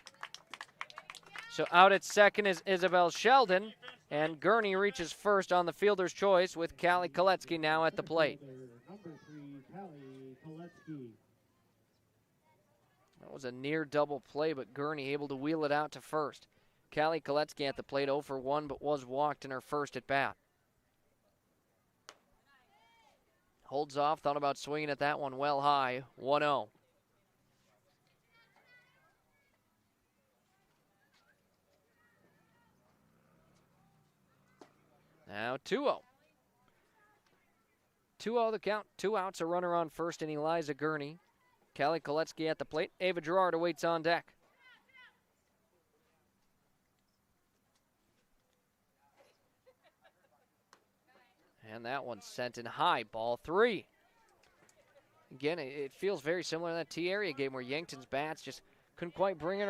So out at second is Isabel Sheldon, and Gurney reaches first on the fielder's choice with Callie Koletsky now at the plate. Number 3, Callie Koletsky. That was a near double play, but Gurney able to wheel it out to first. Callie Koletsky at the plate 0 for 1, but was walked in her first at bat. Holds off, thought about swinging at that one well high, 1-0. Now 2-0. 2-0 the count, 2 outs, a runner on first, and Eliza Gurney. Callie Koletsky at the plate. Ava Gerard awaits on deck. And that one sent in high, ball 3. Again, it feels very similar to that T-area game where Yankton's bats just couldn't quite bring it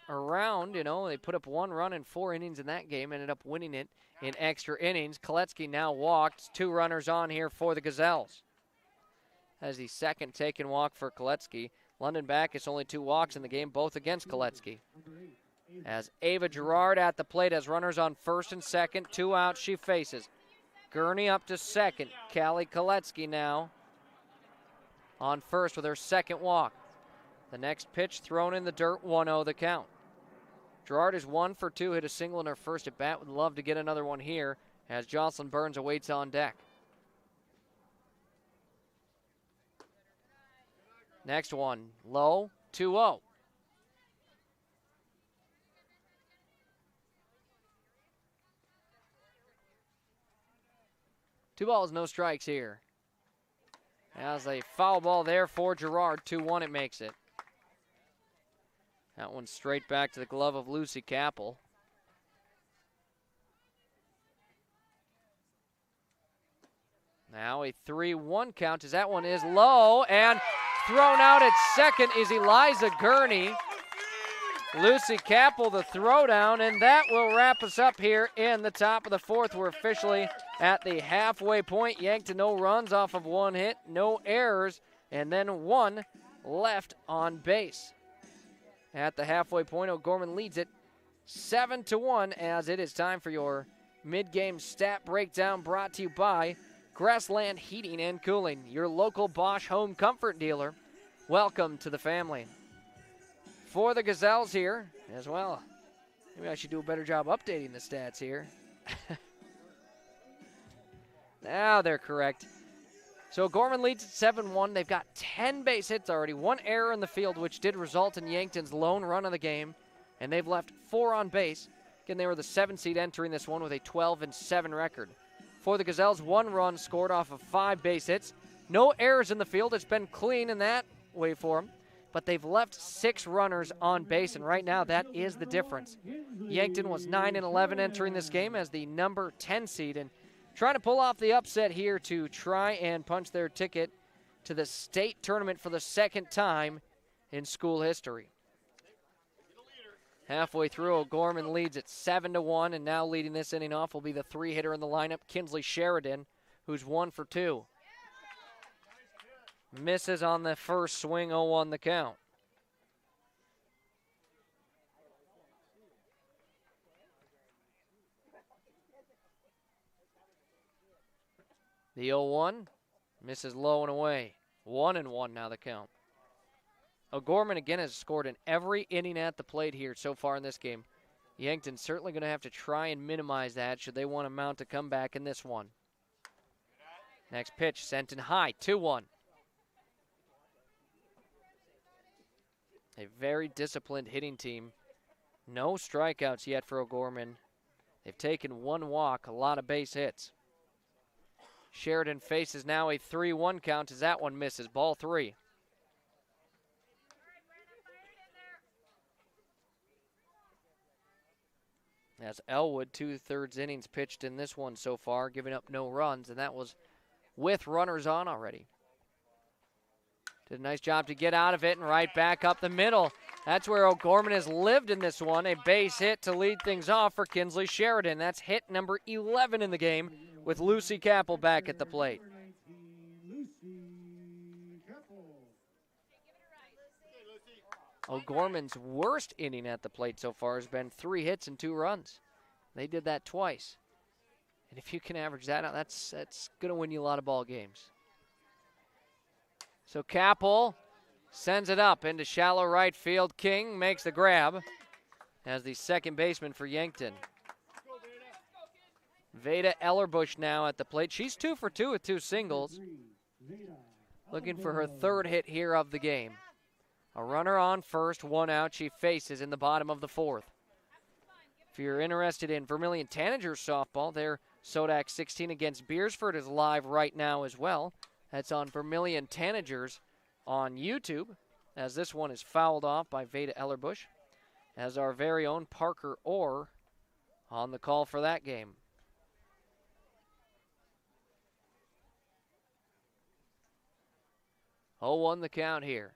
around. You know, they put up 1 run in 4 innings in that game, ended up winning it in extra innings. Koletsky now walked. 2 runners on here for the Gazelles. As the second taken walk for Koletsky. London Bacchus only 2 walks in the game, both against Koletsky. As Ava Gerard at the plate has runners on first and second. 2 outs she faces. Gurney up to second. Callie Koletsky now on first with her second walk. The next pitch thrown in the dirt, 1-0 the count. Gerard is 1 for 2, hit a single in her first at bat. Would love to get another one here as Jocelyn Burns awaits on deck. Next one, low, 2-0. Two balls, no strikes here. As a foul ball there for Gerard, 2-1 it makes it. That one straight back to the glove of Lucy Capel. Now a 3-1 count as that one is low and thrown out at second is Eliza Gurney. Lucy Capel the throwdown, and that will wrap us up here in the top of the fourth. We're officially at the halfway point. Yankton no runs off of one hit, no errors, and then one left on base. At the halfway point, O'Gorman leads it 7-1 as it is time for your mid-game stat breakdown brought to you by Grassland Heating and Cooling, your local Bosch home comfort dealer. Welcome to the family. For the Gazelles here as well. Maybe I should do a better job updating the stats here. Now they're correct. So Gorman leads at 7-1. They've got 10 base hits already, 1 error in the field, which did result in Yankton's lone run of the game, and they've left 4 on base. Again, they were the 7th seed entering this one with a 12-7 record. For the Gazelles, 1 run scored off of 5 base hits. No errors in the field. It's been clean in that way for them. But they've left 6 runners on base, and right now that is the difference. Yankton was 9-11 entering this game as the number 10 seed, and trying to pull off the upset here to try and punch their ticket to the state tournament for the 2nd time in school history. Halfway through, O'Gorman leads at 7-1, and now leading this inning off will be the 3-hitter in the lineup, Kinsley Sheridan, who's 1 for 2. Misses on the first swing, 0-1 the count. The 0-1 misses low and away. 1-1 now the count. O'Gorman again has scored in every inning at the plate here so far in this game. Yankton's certainly going to have to try and minimize that should they want to mount a comeback in this one. Next pitch sent in high, 2-1. A very disciplined hitting team. No strikeouts yet for O'Gorman. They've taken 1 walk, a lot of base hits. Sheridan faces now a 3-1 count as that one misses. Ball 3. As Elwood, 2/3 innings pitched in this one so far, giving up no runs, and that was with runners on already. Did a nice job to get out of it and right back up the middle. That's where O'Gorman has lived in this one. A base hit to lead things off for Kinsley Sheridan. That's hit number 11 in the game with Lucy Capel back at the plate. O'Gorman's worst inning at the plate so far has been 3 hits and 2 runs. They did that twice. And if you can average that out, that's going to win you a lot of ball games. So Capel sends it up into shallow right field. King makes the grab as the second baseman for Yankton. Veda Ellerbush now at the plate. She's 2 for 2 with 2 singles. Looking for her 3rd hit here of the game. A runner on first, 1 out. She faces in the bottom of the 4th. If you're interested in Vermilion Tanager softball, their SoDak 16 against Beersford is live right now as well. That's on Vermilion Tanagers on YouTube, as this one is fouled off by Veda Ellerbush, as our very own Parker Orr on the call for that game. Oh, 0-1 the count here.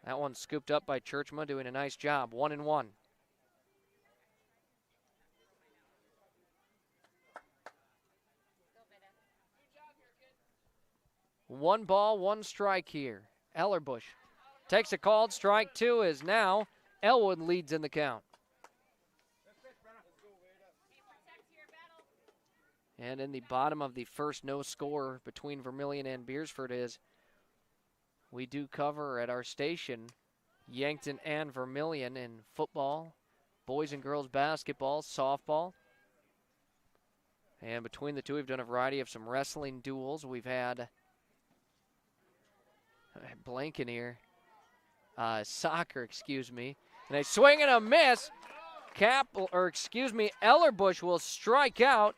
That one scooped up by Churchma, doing a nice job. 1-1. One ball, 1 strike here. Ellerbush takes a called strike. 2 as now Elwood leads in the count. And in the bottom of the first no score between Vermilion and Beersford is we do cover at our station Yankton and Vermilion in football, boys and girls basketball, softball. And between the two, we've done a variety of some wrestling duels. We've had blanking here. Soccer, excuse me. And a swing and a miss. Ellerbush will strike out.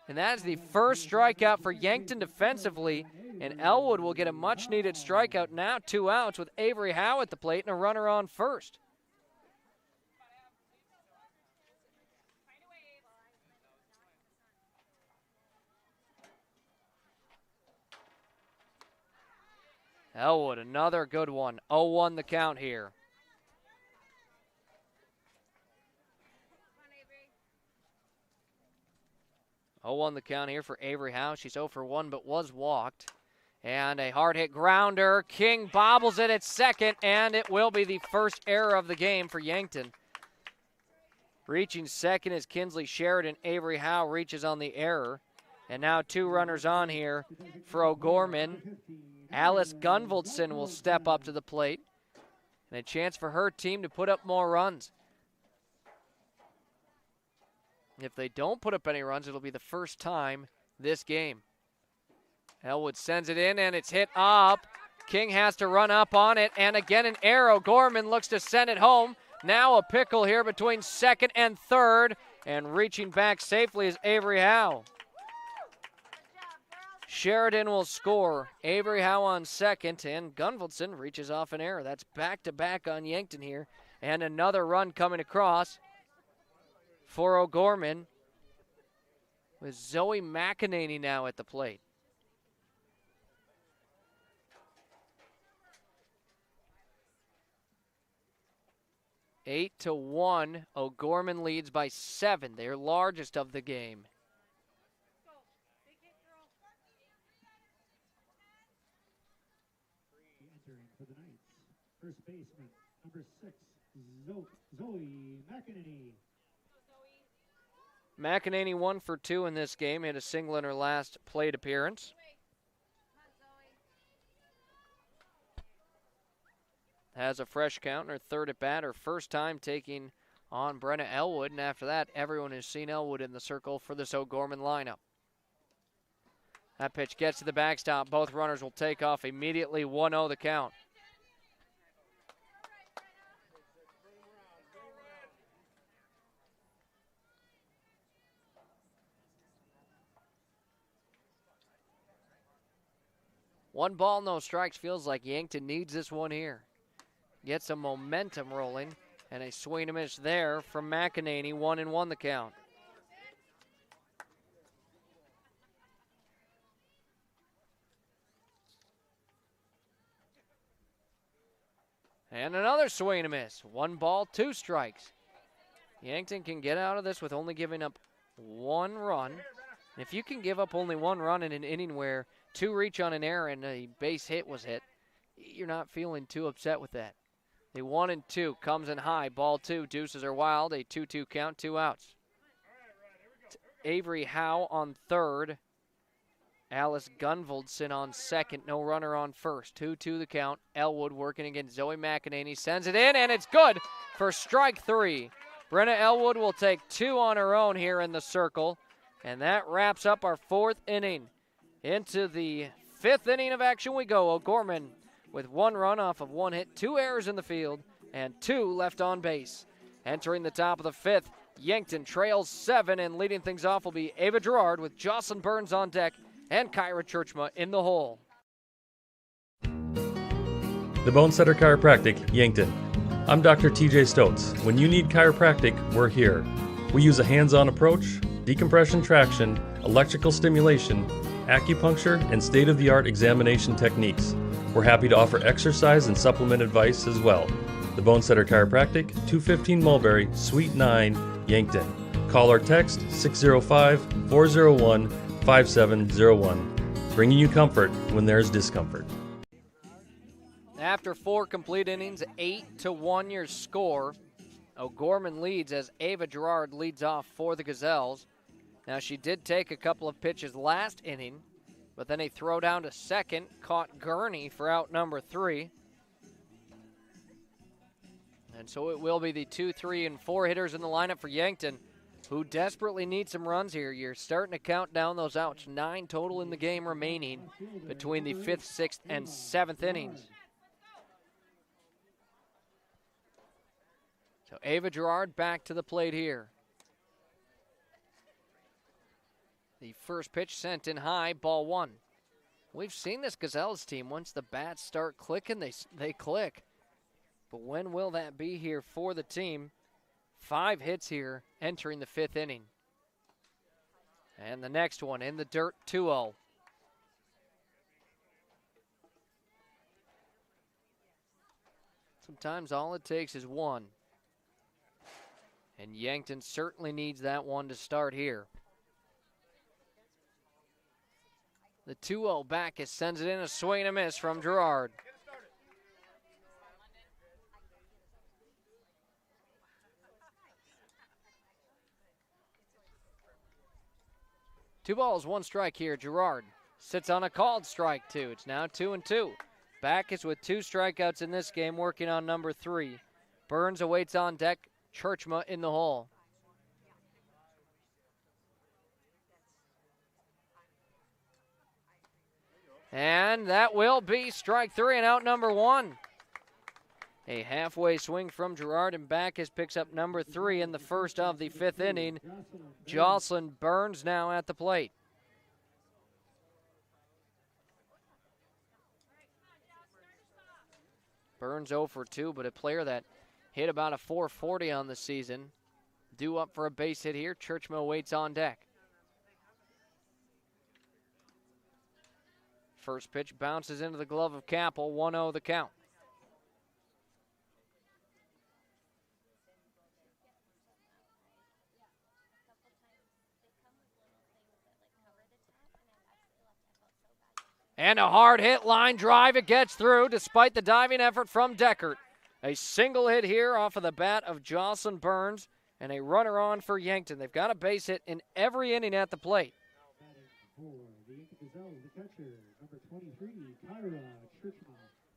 And that is the first strikeout for Yankton defensively. And Elwood will get a much-needed strikeout. Now 2 outs with Avery Howe at the plate and a runner on first. Elwood, another good one. 0-1 the count here. The count here for Avery Howe. She's 0 for 1, but was walked. And a hard hit grounder. King bobbles it at second, and it will be the first error of the game for Yankton. Reaching second is Kinsley Sheridan. Avery Howe reaches on the error. And now 2 runners on here for O'Gorman. Alice Gunvoldson will step up to the plate. And a chance for her team to put up more runs. If they don't put up any runs, it'll be the first time this game. Elwood sends it in, and it's hit up. King has to run up on it, and again an error. Gorman looks to send it home. Now a pickle here between second and third, and reaching back safely is Avery Howe. Sheridan will score. Avery Howe on second, and Gunvoldson reaches off an error. That's back-to-back on Yankton here, and another run coming across for O'Gorman, with Zoe McEnany now at the plate. Eight to 1, O'Gorman leads by 7, their largest of the game. Entering for the Knights, first baseman, number 6, Zoe McEnany. McEnany 1 for 2 in this game, hit a single in her last plate appearance. Has a fresh count in her third at bat, her first time taking on Brenna Elwood, and after that, everyone has seen Elwood in the circle for this O'Gorman lineup. That pitch gets to the backstop. Both runners will take off immediately. 1-0 the count. One ball, no strikes. Feels like Yankton needs this one here. Get some momentum rolling, and a swing and a miss there from McEnany. 1-1 the count. And another swing and a miss. 1 ball, 2 strikes. Yankton can get out of this with only giving up 1 run. And if you can give up only 1 run in an inning where 2 reach on an error and a base hit was hit, you're not feeling too upset with that. The 1-2 comes in high. Ball 2. Deuces are wild. A 2-2 count. 2 outs. Avery Howe on third. Alice Gunvoldson on second. No runner on first. 2-2 the count. Elwood working against Zoe McEnany. Sends it in, and it's good for strike 3. Brenna Elwood will take 2 on her own here in the circle. And that wraps up our 4th inning. Into the 5th inning of action we go. O'Gorman with 1 run off of 1 hit, 2 errors in the field, and 2 left on base. Entering the top of the 5th, Yankton trails 7, and leading things off will be Ava Gerard with Jocelyn Burns on deck and Kyra Churchma in the hole. The Bonesetter Chiropractic, Yankton. I'm Dr. TJ Stotz. When you need chiropractic, we're here. We use a hands-on approach, decompression traction, electrical stimulation, acupuncture, and state-of-the-art examination techniques. We're happy to offer exercise and supplement advice as well. The Bonesetter Chiropractic, 215 Mulberry, Suite 9, Yankton. Call or text 605-401-5701. Bringing you comfort when there's discomfort. After 4 complete innings, 8-1 your score. O'Gorman leads as Ava Gerard leads off for the Gazelles. Now, she did take a couple of pitches last inning, but then a throw down to second caught Gurney for out number 3. And so it will be the 2, 3, and 4 hitters in the lineup for Yankton, who desperately need some runs here. You're starting to count down those outs. 9 total in the game remaining between the 5th, 6th, and 7th innings. So Ava Gerard back to the plate here. The first pitch sent in high, ball 1. We've seen this Gazelles team. Once the bats start clicking, they click. But when will that be here for the team? 5 hits here entering the 5th inning. And the next one in the dirt, 2-0. Sometimes all it takes is one. And Yankton certainly needs that one to start here. The 2-0 Backus sends it in, a swing and a miss from Gerard. Two balls, one strike here. Gerard sits on a called strike, too. It's now 2-2. Backus with 2 strikeouts in this game, working on number 3. Burns awaits on deck. Churchma in the hole. And that will be strike 3 and out number 1. A halfway swing from Gerard, and Backus picks up number 3 in the first of the 5th inning. Jocelyn Burns now at the plate. Burns 0 for 2, but a player that hit about a .440 on the season. Due up for a base hit here. Churchma waits on deck. First pitch bounces into the glove of Capel. 1-0 the count. And a hard hit line drive. It gets through despite the diving effort from Deckert. A single hit here off of the bat of Jocelyn Burns and a runner on for Yankton. They've got a base hit in every inning at the plate.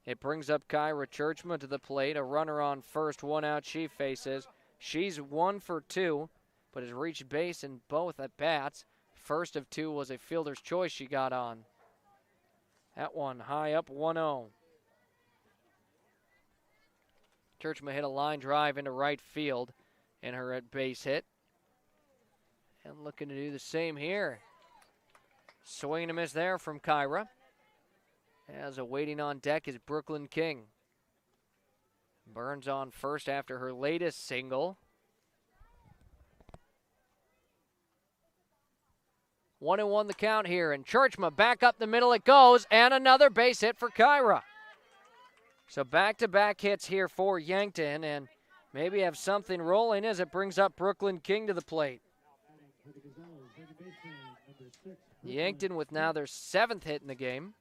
It brings up Kyra Churchma to the plate. A runner on first, 1 out she faces. She's 1 for 2, but has reached base in both at bats. First of 2 was a fielder's choice she got on. That one high up, 1-0. Churchma hit a line drive into right field in her at base hit. And looking to do the same here. Swing and a miss there from Kyra. As waiting on deck is Brooklyn King. Burns on first after her latest single. 1-1 the count here, and Churchma back up the middle it goes, and another base hit for Kyra. So back-to-back hits here for Yankton, and maybe have something rolling as it brings up Brooklyn King to the plate. Yankton with now their 7th hit in the game.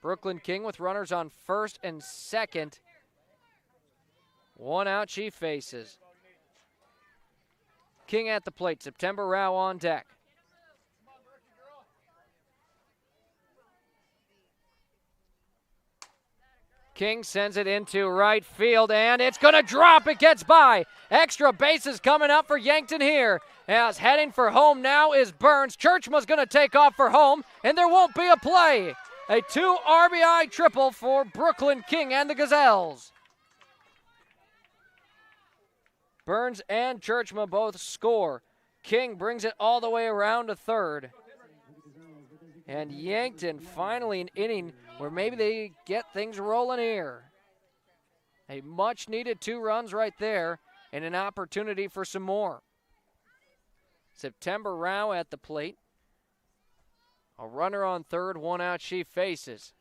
Brooklyn King with runners on first and second. 1 out she faces. King at the plate, September Rao on deck. King sends it into right field, and it's going to drop. It gets by. Extra bases coming up for Yankton here. As heading for home now is Burns. Churchma's going to take off for home, and there won't be a play. A 2 RBI triple for Brooklyn King and the Gazelles. Burns and Churchma both score. King brings it all the way around to third. And Yankton finally an inning where maybe they get things rolling here. A much-needed 2 runs right there and an opportunity for some more. September Rao at the plate. A runner on third, 1 out she faces.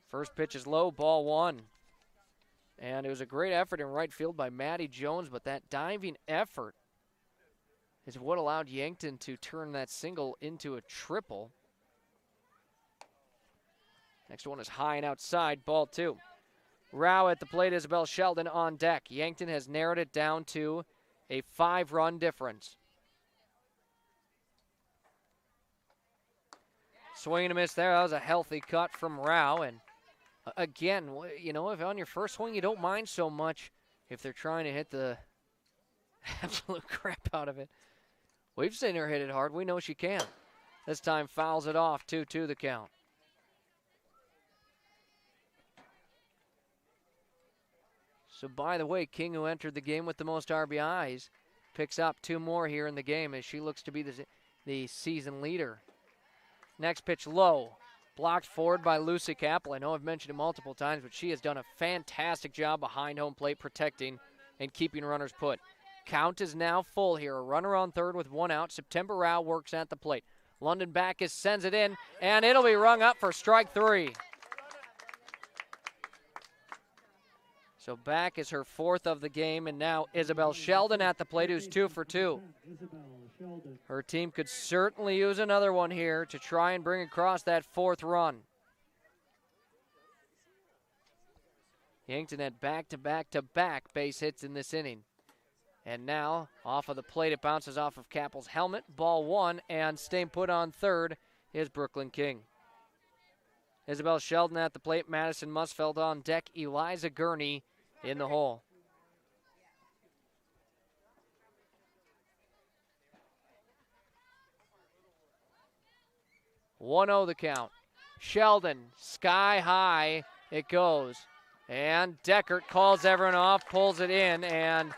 First pitch is low, ball 1. And it was a great effort in right field by Maddie Jones, but that diving effort is what allowed Yankton to turn that single into a triple. Next one is high and outside, ball 2. Rao at the plate, Isabel Sheldon on deck. Yankton has narrowed it down to a 5-run difference. Swing and a miss there. That was a healthy cut from Rao. And again, you know, if on your first swing you don't mind so much if they're trying to hit the absolute crap out of it. We've seen her hit it hard. We know she can. This time fouls it off, 2-2 the count. So by the way, King, who entered the game with the most RBIs, picks up 2 more here in the game as she looks to be the season leader. Next pitch low. Blocked forward by Lucy Capel. I know I've mentioned it multiple times, but she has done a fantastic job behind home plate protecting and keeping runners put. Count is now full here. A runner on third with 1 out. September Rao works at the plate. London Backus sends it in, and it'll be rung up for strike 3. So back is her 4th of the game, and now Isabel Sheldon at the plate, who's 2 for 2. Her team could certainly use another one here to try and bring across that 4th run. Yankton had back-to-back-to-back base hits in this inning. And now, off of the plate, it bounces off of Kappel's helmet. Ball 1, and staying put on third is Brooklyn King. Isabel Sheldon at the plate, Madison Musfeld on deck, Eliza Gurney in the hole. "1-0 the count. Sheldon, sky high, it goes. And Deckert calls everyone off, pulls it in, and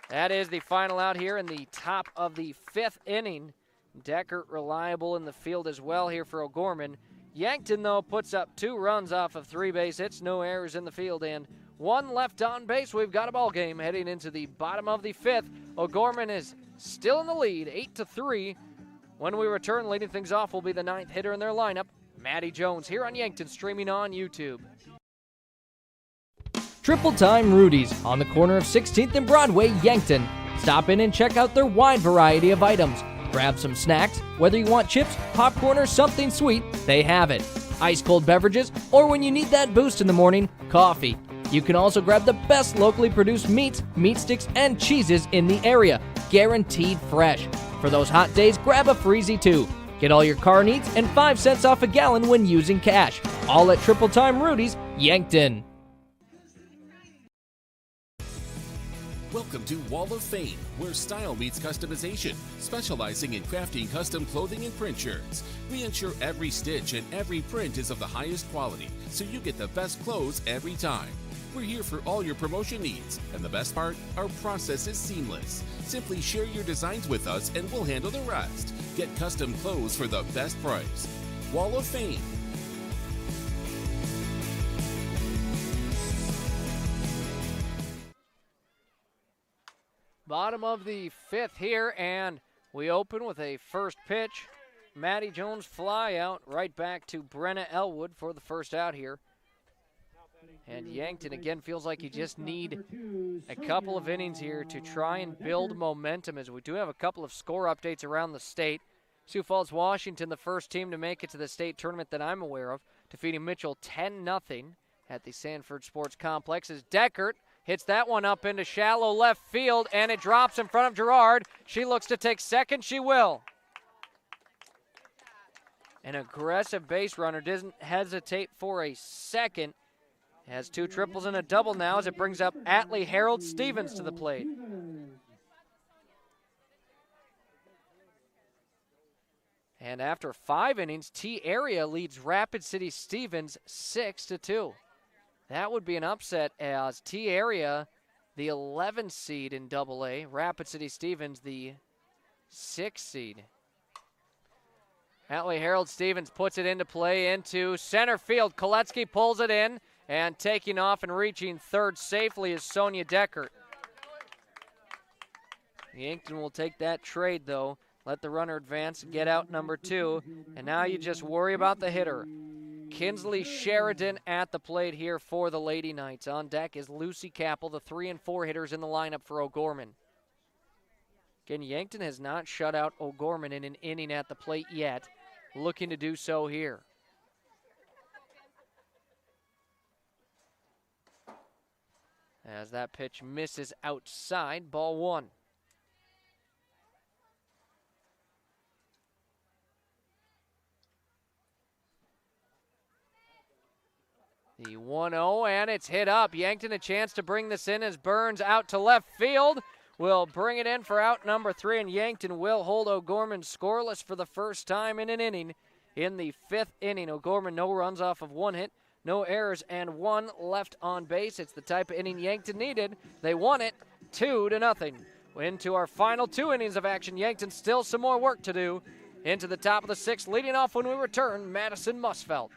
that is the final out here in the top of the 5th inning. Deckert reliable in the field as well here for O'Gorman. Yankton, though, puts up 2 runs off of 3 base hits, no errors in the field, and 1 left on base. We've got a ball game heading into the bottom of the 5th. O'Gorman is still in the lead, 8-3. When we return, leading things off will be the 9th hitter in their lineup, Maddie Jones, here on Yankton, streaming on YouTube. Triple Time Rudy's on the corner of 16th and Broadway, Yankton. Stop in and check out their wide variety of items. Grab some snacks, whether you want chips, popcorn, or something sweet, they have it. Ice cold beverages, or when you need that boost in the morning, coffee. You can also grab the best locally produced meats, meat sticks, and cheeses in the area, guaranteed fresh. For those hot days, grab a Freezy too. Get all your car needs and 5 cents off a gallon when using cash. All at Triple Time Rudy's, Yankton. Welcome to Wall of Fame, where style meets customization, specializing in crafting custom clothing and print shirts. We ensure every stitch and every print is of the highest quality, so you get the best clothes every time. We're here for all your promotion needs, and the best part, our process is seamless. Simply share your designs with us and we'll handle the rest. Get custom clothes for the best price. Wall of Fame. Bottom of the 5th here, and we open with a first pitch. Maddie Jones fly out right back to Brenna Elwood for the first out here. And Yankton again feels like you just need a couple of innings here to try and build momentum, as we do have a couple of score updates around the state. Sioux Falls, Washington, the first team to make it to the state tournament that I'm aware of, defeating Mitchell 10-0 at the Sanford Sports Complex, as Deckert hits that one up into shallow left field, and it drops in front of Gerard. She looks to take second. She will. An aggressive base runner doesn't hesitate for a second. Has 2 triples and a double now as it brings up Atlee Harold Stevens to the plate. And after 5 innings, T Area leads Rapid City Stevens 6-2. That would be an upset, as T Area, the 11th seed in AA, Rapid City Stevens, the 6th seed. Atlee Harold Stevens puts it into play into center field. Koletsky pulls it in, and taking off and reaching third safely is Sonia Deckert. Yankton will take that trade, though. Let the runner advance and get out number 2. And now you just worry about the hitter. Kinsley Sheridan at the plate here for the Lady Knights. On deck is Lucy Kappel, the 3 and 4 hitters in the lineup for O'Gorman. Again, Yankton has not shut out O'Gorman in an inning at the plate yet. Looking to do so here. As that pitch misses outside, ball 1. The 1-0, and it's hit up. Yankton a chance to bring this in as Burns out to left field. Will bring it in for out number 3, and Yankton will hold O'Gorman scoreless for the first time in an inning. In the 5th inning, O'Gorman no runs off of 1 hit, no errors, and 1 left on base. It's the type of inning Yankton needed. They won it 2-0. Into our final 2 innings of action. Yankton still some more work to do. Into the top of the 6th, leading off when we return, Madison Musfeld.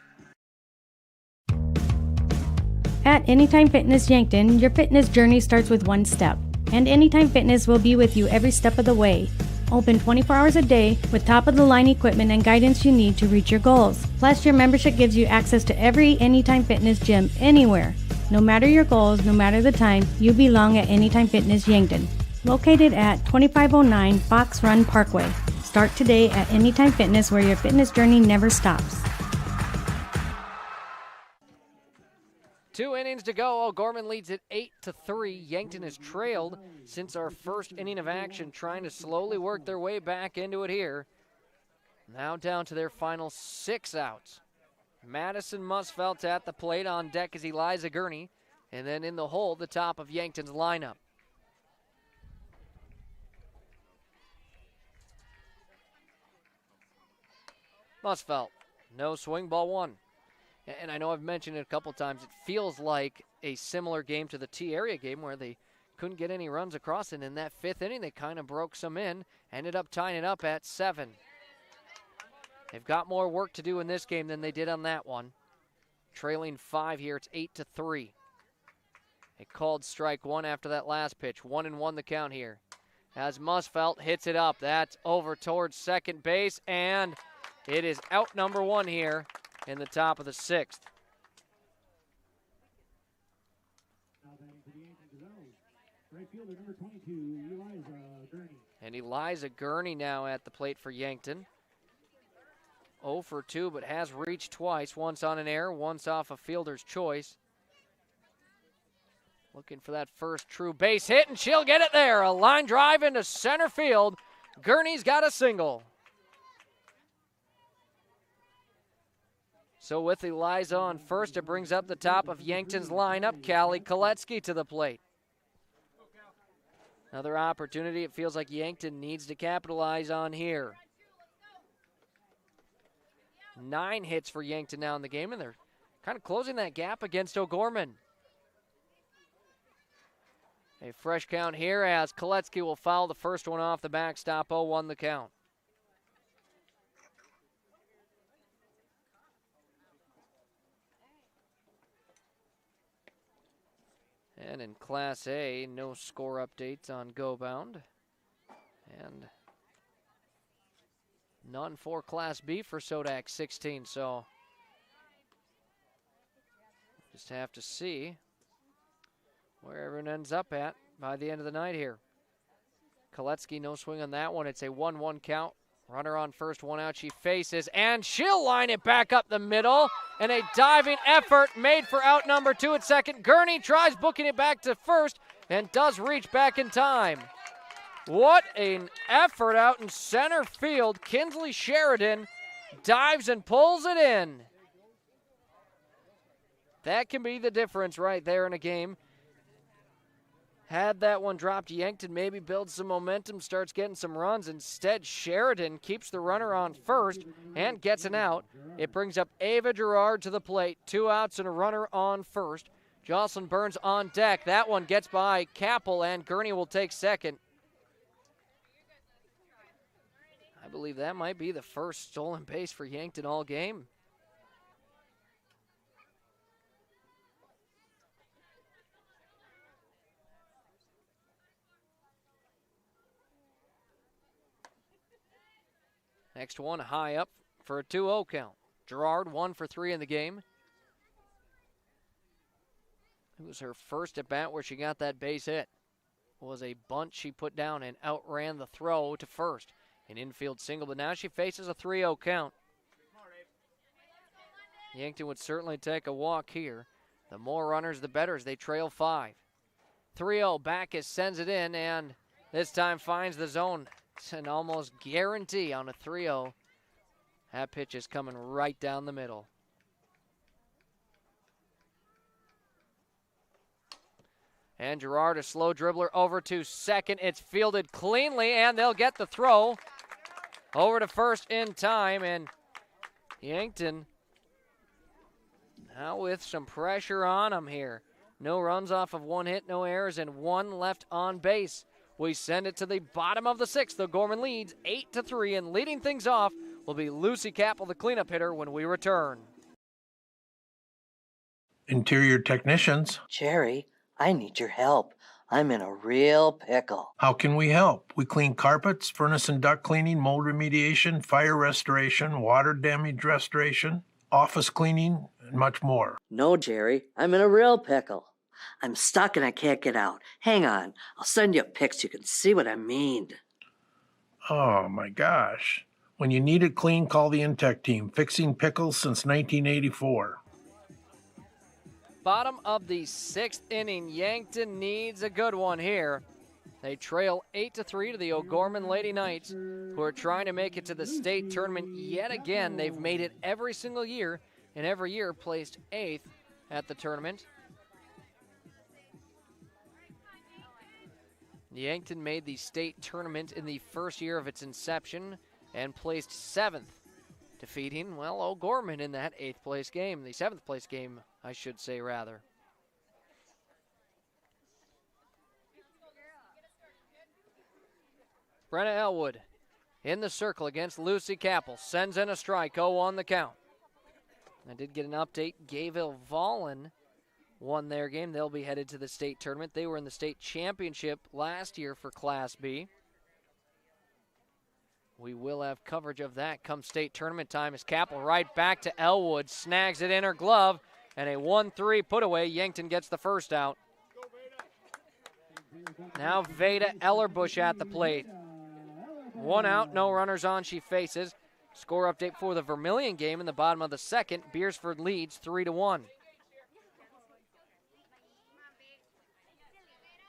At Anytime Fitness Yankton, your fitness journey starts with 1 step, and Anytime Fitness will be with you every step of the way. Open 24 hours a day with top-of-the-line equipment and guidance you need to reach your goals. Plus, your membership gives you access to every Anytime Fitness gym anywhere. No matter your goals, no matter the time, you belong at Anytime Fitness Yankton. Located at 2509 Fox Run Parkway. Start today at Anytime Fitness, where your fitness journey never stops. 2 innings to go. O'Gorman leads it 8-3. Yankton has trailed since our first inning of action, trying to slowly work their way back into it here. Now down to their final 6 outs. Madison Musfeldt at the plate. On deck is Eliza Gurney. And then in the hole, the top of Yankton's lineup. Musfeldt, no swing, ball 1. And I know I've mentioned it a couple times, it feels like a similar game to the T-Area game where they couldn't get any runs across, and in that 5th inning they kind of broke some in, ended up tying it up at 7. They've got more work to do in this game than they did on that one. Trailing 5 here, it's 8-3. A called strike 1 after that last pitch, 1-1 the count here. As Musfeldt hits it up, that's over towards second base, and it is out number 1 here in the top of the 6th. Right fielder number 22, Eliza Gurney. And Eliza Gurney now at the plate for Yankton. 0 for 2, but has reached twice, once on an error, once off a fielder's choice. Looking for that first true base hit, and she'll get it there. A line drive into center field. Gurney's got a single. So with Eliza on first, it brings up the top of Yankton's lineup. Callie Koletsky to the plate. Another opportunity it feels like Yankton needs to capitalize on here. 9 hits for Yankton now in the game, and they're kind of closing that gap against O'Gorman. A fresh count here as Koletsky will foul the first one off the backstop. 0-1 the count. And in Class A, no score updates on Go Bound. And none for Class B for SoDak 16, so just have to see where everyone ends up at by the end of the night here. Koletsky, no swing on that one. It's a 1-1 count. Runner on first, 1 out she faces, and she'll line it back up the middle. And a diving effort made for out number 2 at second. Gurney tries booking it back to first and does reach back in time. What an effort out in center field. Kinsley Sheridan dives and pulls it in. That can be the difference right there in a game. Had that one dropped, Yankton maybe builds some momentum, starts getting some runs. Instead, Sheridan keeps the runner on first and gets an out. It brings up Ava Gerard to the plate. 2 outs and a runner on first. Jocelyn Burns on deck. That one gets by Capel, and Gurney will take second. I believe that might be the first stolen base for Yankton all game. Next one high up for a 2-0 count. Gerard 1 for 3 in the game. It was her first at bat where she got that base hit. It was a bunt she put down and outran the throw to first. An infield single, but now she faces a 3-0 count. Yankton would certainly take a walk here. The more runners, the better as they trail 5. 3-0, Backus sends it in, and this time finds the zone. It's an almost guarantee on a 3-0. That pitch is coming right down the middle. And Gerard, a slow dribbler over to second. It's fielded cleanly, and they'll get the throw over to first in time. And Yankton now with some pressure on them here. No runs off of 1 hit, no errors, and 1 left on base. We send it to the bottom of the 6th. The O'Gorman leads 8-3, and leading things off will be Lucy Capel, the cleanup hitter, when we return. Interior technicians. Jerry, I need your help. I'm in a real pickle. How can we help? We clean carpets, furnace and duct cleaning, mold remediation, fire restoration, water damage restoration, office cleaning, and much more. No, Jerry, I'm in a real pickle. I'm stuck and I can't get out. Hang on, I'll send you a pic so you can see what I mean. Oh my gosh. When you need it clean, call the Intech team, fixing pickles since 1984. Bottom of the 6th inning, Yankton needs a good one here. They trail 8-3 to the O'Gorman Lady Knights, who are trying to make it to the state tournament yet again. They've made it every single year, and every year placed 8th at the tournament. Yankton made the state tournament in the first year of its inception and placed 7th, defeating, well, O'Gorman in that 8th place game, the 7th place game, I should say, rather. Brenna Elwood in the circle against Lucy Capel. Sends in a strike, 0-1 the count. I did get an update. Gayville Vollen won their game. They'll be headed to the state tournament. They were in the state championship last year for Class B. We will have coverage of that come state tournament time as Capel right back to Elwood. Snags it in her glove, and a 1-3 put away. Yankton gets the first out. Now Veda Ellerbush at the plate. 1 out, no runners on she faces. Score update for the Vermilion game in the bottom of the 2nd. Beersford leads 3-1.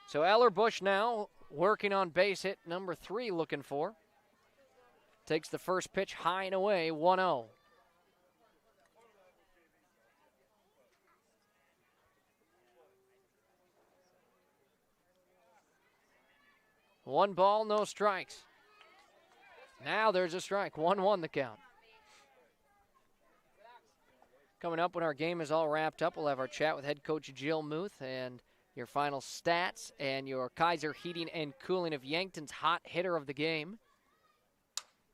So Ellerbush now working on base hit number 3 looking for. Takes the first pitch high and away, 1-0. One ball, no strikes. Now there's a strike, 1-1 the count. Coming up when our game is all wrapped up, we'll have our chat with head coach Jill Muth and your final stats and your Kaiser Heating and Cooling of Yankton's hot hitter of the game.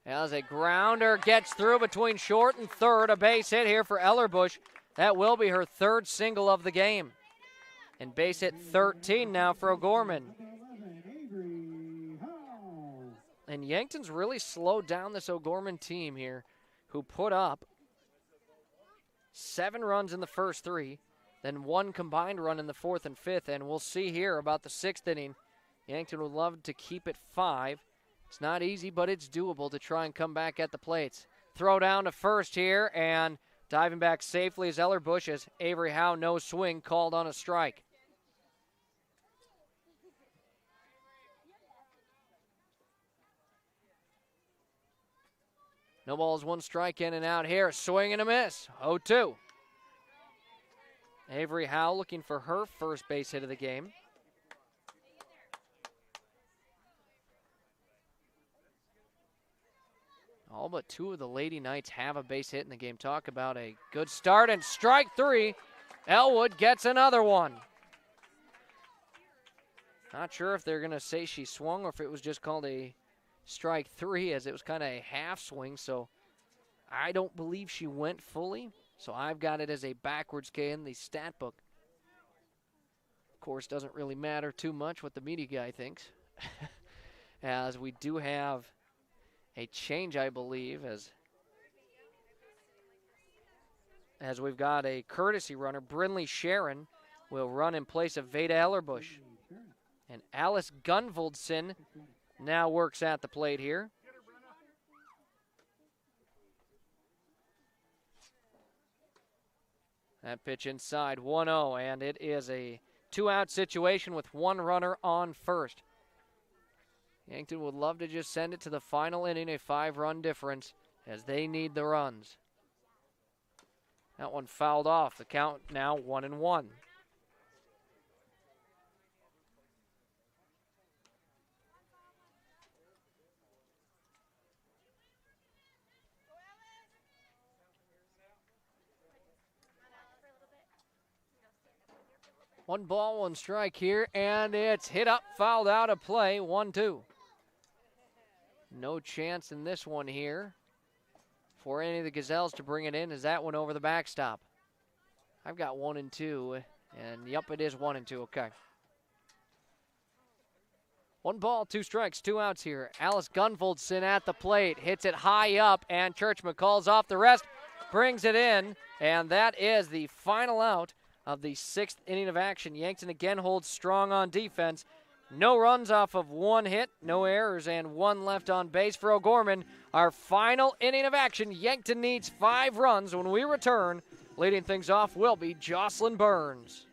As a grounder gets through between short and third, a base hit here for Ellerbush. That will be her 3rd single of the game. And base hit 13 now for O'Gorman. And Yankton's really slowed down this O'Gorman team here, who put up 7 runs in the first 3, then 1 combined run in the 4th and 5th, and we'll see here about the 6th inning. Yankton would love to keep it 5. It's not easy, but it's doable to try and come back at the plates. Throw down to first here, and diving back safely is Ellerbush as Avery Howe, no swing, called on a strike. No balls, 1 strike, in and out here. Swing and a miss. 0-2. Avery Howe looking for her first base hit of the game. All but 2 of the Lady Knights have a base hit in the game. Talk about a good start, and strike 3. Elwood gets another one. Not sure if they're going to say she swung or if it was just called a strike 3, as it was kind of a half swing, so I don't believe she went fully, so I've got it as a backwards K in the stat book. Of course, doesn't really matter too much what the media guy thinks, as we do have a change, I believe, as we've got a courtesy runner. Brinley Sharon will run in place of Veda Ellerbush, and Alice Gunvoldson now works at the plate here. That pitch inside, 1-0, and it is a 2-out situation with 1 runner on first. Yankton would love to just send it to the final inning, a 5-run difference, as they need the runs. That one fouled off. The count now 1-1. One ball, 1 strike here, and it's hit up, fouled out of play, 1-2. No chance in this one here for any of the Gazelles to bring it in, as that one over the backstop. I've got 1-2, and yep, it is 1-2, okay. 1 ball, 2 strikes, 2 outs here. Alice Gunvoldson at the plate, hits it high up, and Churchman calls off the rest. brings it in, and that is the final out of the 6th inning of action. Yankton again holds strong on defense. No runs off of one hit, no errors, and one left on base for O'Gorman. Our final inning of action. Yankton needs 5 runs when we return. Leading things off will be Jocelyn Burns.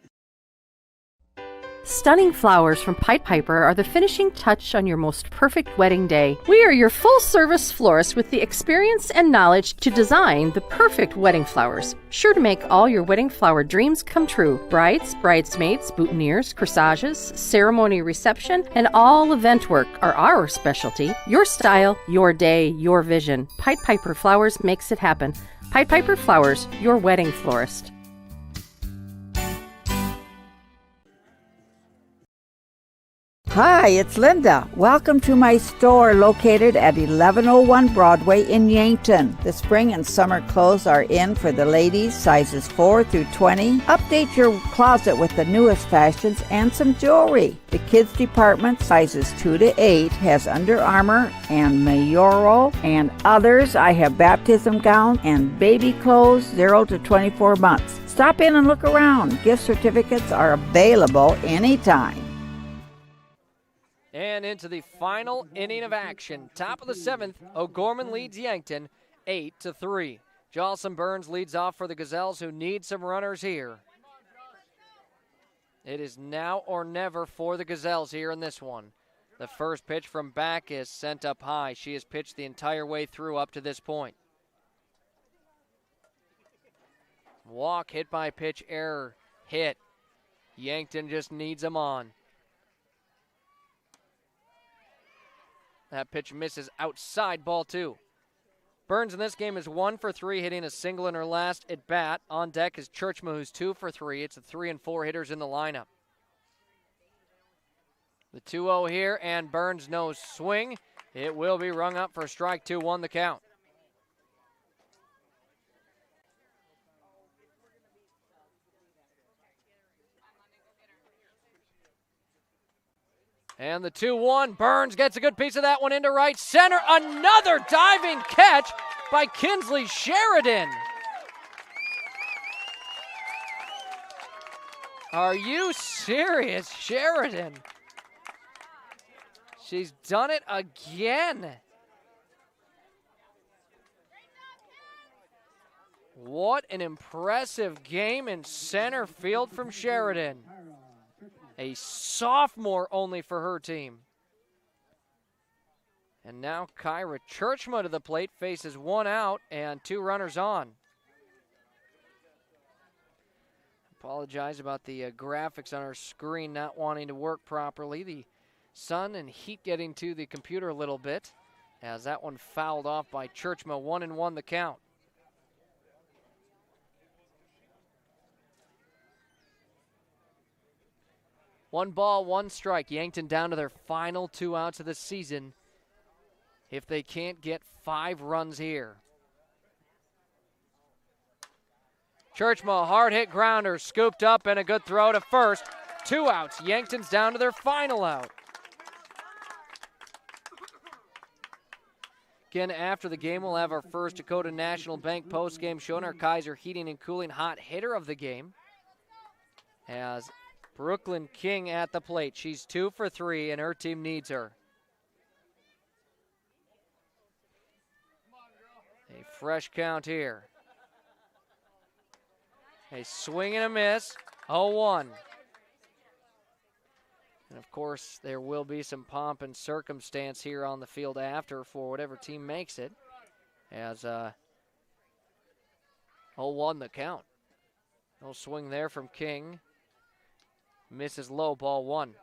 Stunning flowers from Pied Piper are the finishing touch on your most perfect wedding day. We are your full-service florist with the experience and knowledge to design the perfect wedding flowers, sure to make all your wedding flower dreams come true. Brides, bridesmaids, boutonnieres, corsages, ceremony reception, and all event work are our specialty. Your style, your day, your vision. Pied Piper Flowers makes it happen. Pied Piper Flowers, your wedding florist. Hi, it's Linda. Welcome to my store located at 1101 Broadway in Yankton. The spring and summer clothes are in for the ladies, sizes 4 through 20. Update your closet with the newest fashions and some jewelry. The kids department, sizes 2 to 8, has Under Armour and Mayoro and others. I have baptism gowns and baby clothes 0 to 24 months. Stop in and look around. Gift certificates are available anytime. And into the final inning of action. Top of the 7th, O'Gorman leads Yankton 8-3. Jocelyn Burns leads off for the Gazelles, who need some runners here. It is now or never for the Gazelles here in this one. The first pitch from back is sent up high. She has pitched the entire way through up to this point. Walk, hit by pitch, error, hit. Yankton just needs them on. That pitch misses outside, ball 2. Burns in this game is 1 for 3, hitting a single in her last at bat. On deck is Churchma, who's 2 for 3. It's the 3 and 4 hitters in the lineup. The 2-0 here, and Burns no swing. It will be rung up for strike 2, 1 the count. And the 2-1, Burns gets a good piece of that one into right center. Another diving catch by Kinsley Sheridan. Are you serious, Sheridan? She's done it again. What an impressive game in center field from Sheridan. A sophomore only for her team. And now Kyra Churchma to the plate, faces 1 out and 2 runners on. Apologize about the graphics on our screen not wanting to work properly. The sun and heat getting to the computer a little bit, as that one fouled off by Churchma. 1-1 the count. One ball, 1 strike. Yankton down to their final 2 outs of the season if they can't get 5 runs here. Churchma, hard hit grounder, scooped up and a good throw to first. 2 outs. Yankton's down to their final out. Again, after the game, we'll have our First Dakota National Bank postgame show and our Kaiser Heating and Cooling hot hitter of the game, as Brooklyn King at the plate. She's 2 for 3, and her team needs her. A fresh count here. A swing and a miss, 0-1. And, of course, there will be some pomp and circumstance here on the field after for whatever team makes it, as 0-1 the count. No swing there from King. Misses low, ball 1.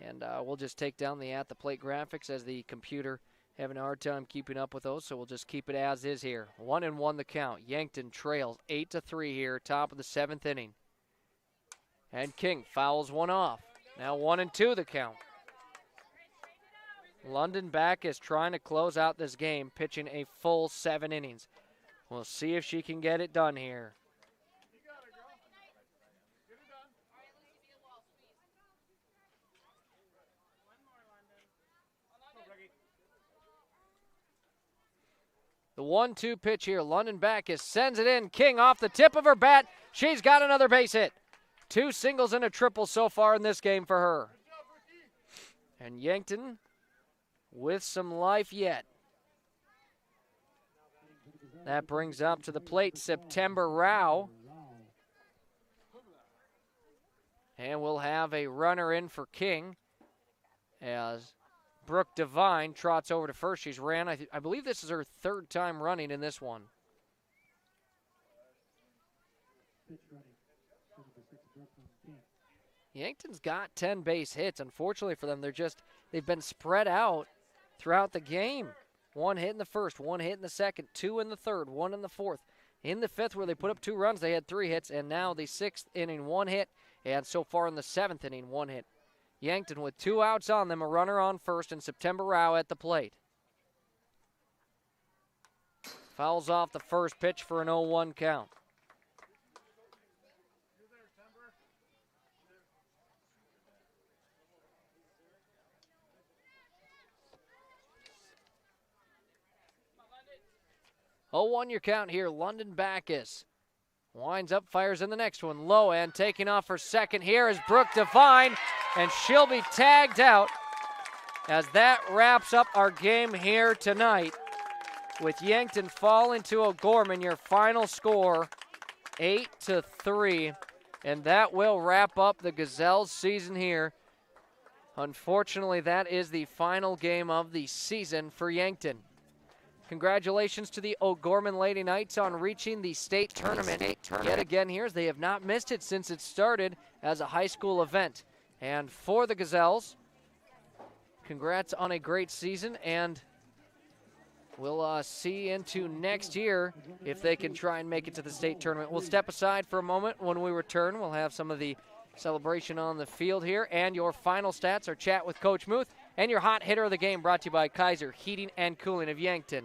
And we'll just take down the at-the-plate graphics as the computer having a hard time keeping up with those, so we'll just keep it as is here. 1-1 the count. Yankton trails 8-3 here, top of the 7th inning. And King fouls one off. Now 1-2 the count. London back is trying to close out this game, pitching a full 7 innings. We'll see if she can get it done here. The 1-2 pitch here. London Backus sends it in. King off the tip of her bat. She's got another base hit. 2 singles and a triple so far in this game for her. And Yankton with some life yet. That brings up to the plate September Rao. And we'll have a runner in for King as Brooke Devine trots over to first. She's ran, I believe this is her 3rd time running in this one. Yankton's got 10 base hits. Unfortunately for them, they've been spread out throughout the game. 1 hit in the first, 1 hit in the second, 2 in the third, 1 in the fourth. In the 5th, where they put up 2 runs, they had 3 hits, and now the 6th inning, 1 hit, and so far in the 7th inning, 1 hit. Yankton with 2 outs on them, a runner on first, and September Rao at the plate. Fouls off the first pitch for an 0-1 count. Oh, your count here. London Backus winds up, fires in the next one. Low and taking off for second here is Brooke Devine, and she'll be tagged out as that wraps up our game here tonight with Yankton falling to O'Gorman. Your final score, 8-3, and that will wrap up the Gazelles season here. Unfortunately, that is the final game of the season for Yankton. Congratulations to the O'Gorman Lady Knights on reaching the state tournament. Yet again here, as they have not missed it since it started as a high school event. And for the Gazelles, congrats on a great season, and we'll see into next year if they can try and make it to the state tournament. We'll step aside for a moment. When we return, we'll have some of the celebration on the field here, and your final stats, our chat with Coach Muth, and your hot hitter of the game brought to you by Kaiser Heating and Cooling of Yankton.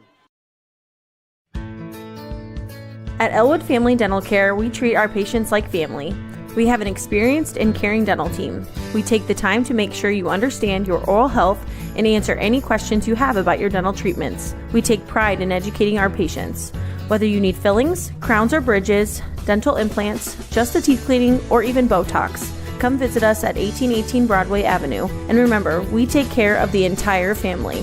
At Elwood Family Dental Care, we treat our patients like family. We have an experienced and caring dental team. We take the time to make sure you understand your oral health and answer any questions you have about your dental treatments. We take pride in educating our patients. Whether you need fillings, crowns or bridges, dental implants, just a teeth cleaning, or even Botox, come visit us at 1818 Broadway Avenue. And remember, we take care of the entire family.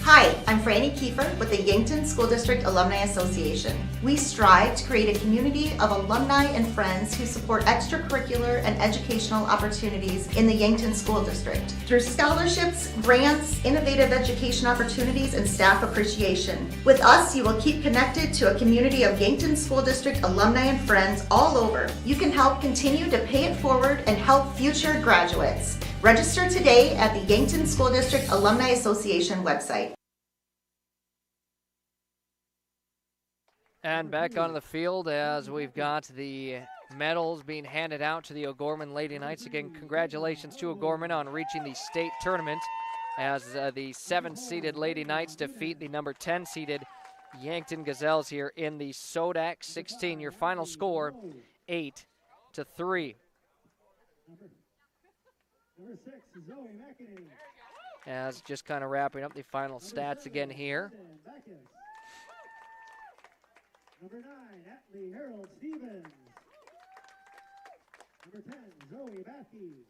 Hi, I'm Franny Kiefer with the Yankton School District Alumni Association. We strive to create a community of alumni and friends who support extracurricular and educational opportunities in the Yankton School District. Through scholarships, grants, innovative education opportunities, and staff appreciation. With us, you will keep connected to a community of Yankton School District alumni and friends all over. You can help continue to pay it forward and help future graduates. Register today at the Yankton School District Alumni Association website. And back onto the field as we've got the medals being handed out to the O'Gorman Lady Knights. Again, congratulations to O'Gorman on reaching the state tournament as the 7-seeded Lady Knights defeat the number 10-seeded Yankton Gazelles here in the SoDak 16. Your final score, 8-3. Number 6, Zoe McInerney. As just kind of wrapping up the final stats again here. Number 9, Atlee Harold Stevens. Number 10, Zoe Baffey.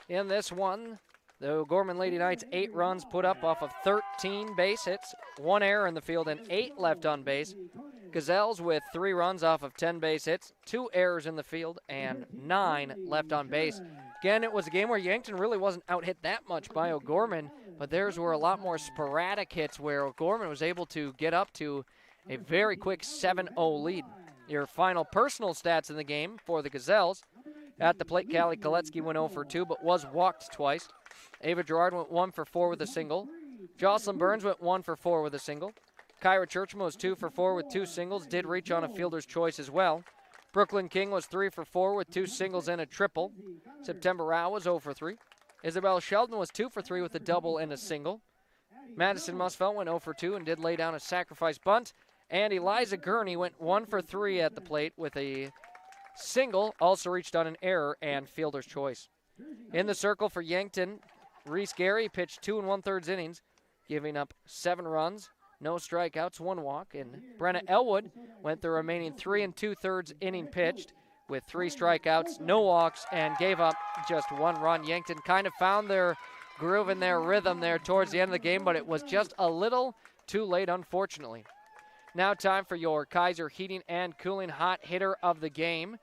In this one, the O'Gorman Lady Knights, 8 runs put up off of 13 base hits, 1 error in the field, and 8 left on base. Gazelles with 3 runs off of 10 base hits, 2 errors in the field, and 9 left on base. Again, it was a game where Yankton really wasn't out-hit that much by O'Gorman, but theirs were a lot more sporadic hits where O'Gorman was able to get up to a very quick 7-0 lead. Your final personal stats in the game for the Gazelles. At the plate, Callie Koletsky went 0 for 2, but was walked twice. Ava Gerard went 1 for 4 with a single. Jocelyn Burns went 1 for 4 with a single. Kyra Churchman was 2 for 4 with 2 singles, did reach on a fielder's choice as well. Brooklyn King was 3 for 4 with 2 singles and a triple. September Rao was 0 for 3. Isabel Sheldon was 2 for 3 with a double and a single. Madison Musfelt went 0 for 2 and did lay down a sacrifice bunt. And Eliza Gurney went 1 for 3 at the plate with a single, also reached on an error and fielder's choice. In the circle for Yankton, Reese Gary pitched 2 1/3 innings, giving up 7 runs, no strikeouts, 1 walk. And Brenna Elwood went the remaining 3 2/3 inning pitched with 3 strikeouts, no walks, and gave up just 1 run. Yankton kind of found their groove and their rhythm there towards the end of the game, but it was just a little too late, unfortunately. Now time for your Kaiser Heating and Cooling hot hitter of the game.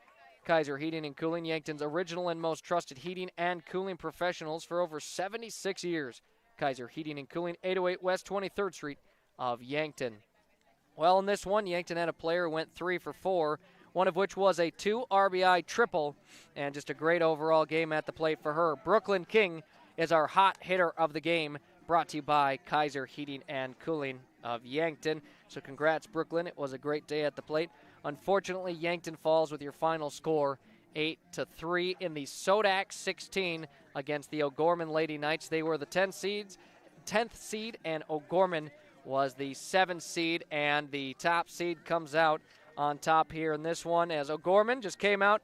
Kaiser Heating and Cooling, Yankton's original and most trusted heating and cooling professionals for over 76 years. Kaiser Heating and Cooling, 808 West 23rd Street of Yankton. Well, in this one, Yankton had a player who went 3 for 4, one of which was a 2 RBI triple, and just a great overall game at the plate for her. Brooklyn King is our hot hitter of the game, brought to you by Kaiser Heating and Cooling of Yankton. So congrats, Brooklyn. It was a great day at the plate. Unfortunately, Yankton falls with your final score, 8-3 in the SoDak 16 against the O'Gorman Lady Knights. They were the 10th seed, and O'Gorman was the 7th seed, and the top seed comes out on top here in this one as O'Gorman just came out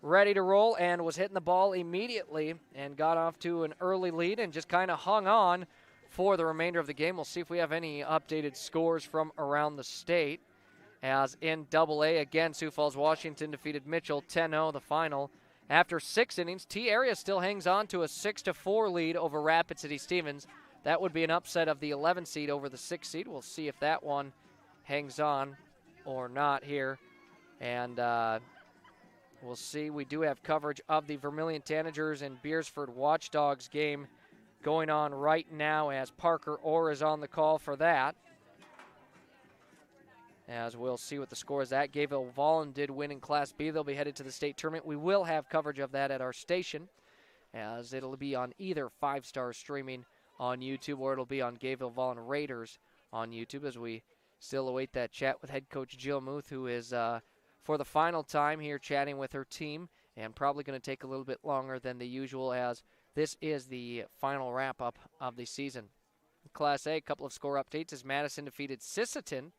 ready to roll and was hitting the ball immediately and got off to an early lead and just kind of hung on for the remainder of the game. We'll see if we have any updated scores from around the state. As in AA, again, Sioux Falls, Washington defeated Mitchell 10-0, the final. After 6 innings, T-Area still hangs on to a 6-4 lead over Rapid City Stevens. That would be an upset of the 11th seed over the 6th seed. We'll see if that one hangs on or not here. And we'll see. We do have coverage of the Vermilion Tanagers and Beersford Watchdogs game going on right now as Parker Orr is on the call for that. As we'll see what the score is at. Gayville Vollen did win in Class B. They'll be headed to the state tournament. We will have coverage of that at our station, as it'll be on either 5-star streaming on YouTube or it'll be on Gayville Vollen Raiders on YouTube, as we still await that chat with head coach Jill Muth, who is for the final time here chatting with her team, and probably going to take a little bit longer than the usual, as this is the final wrap-up of the season. Class A, a couple of score updates as Madison defeated Sisseton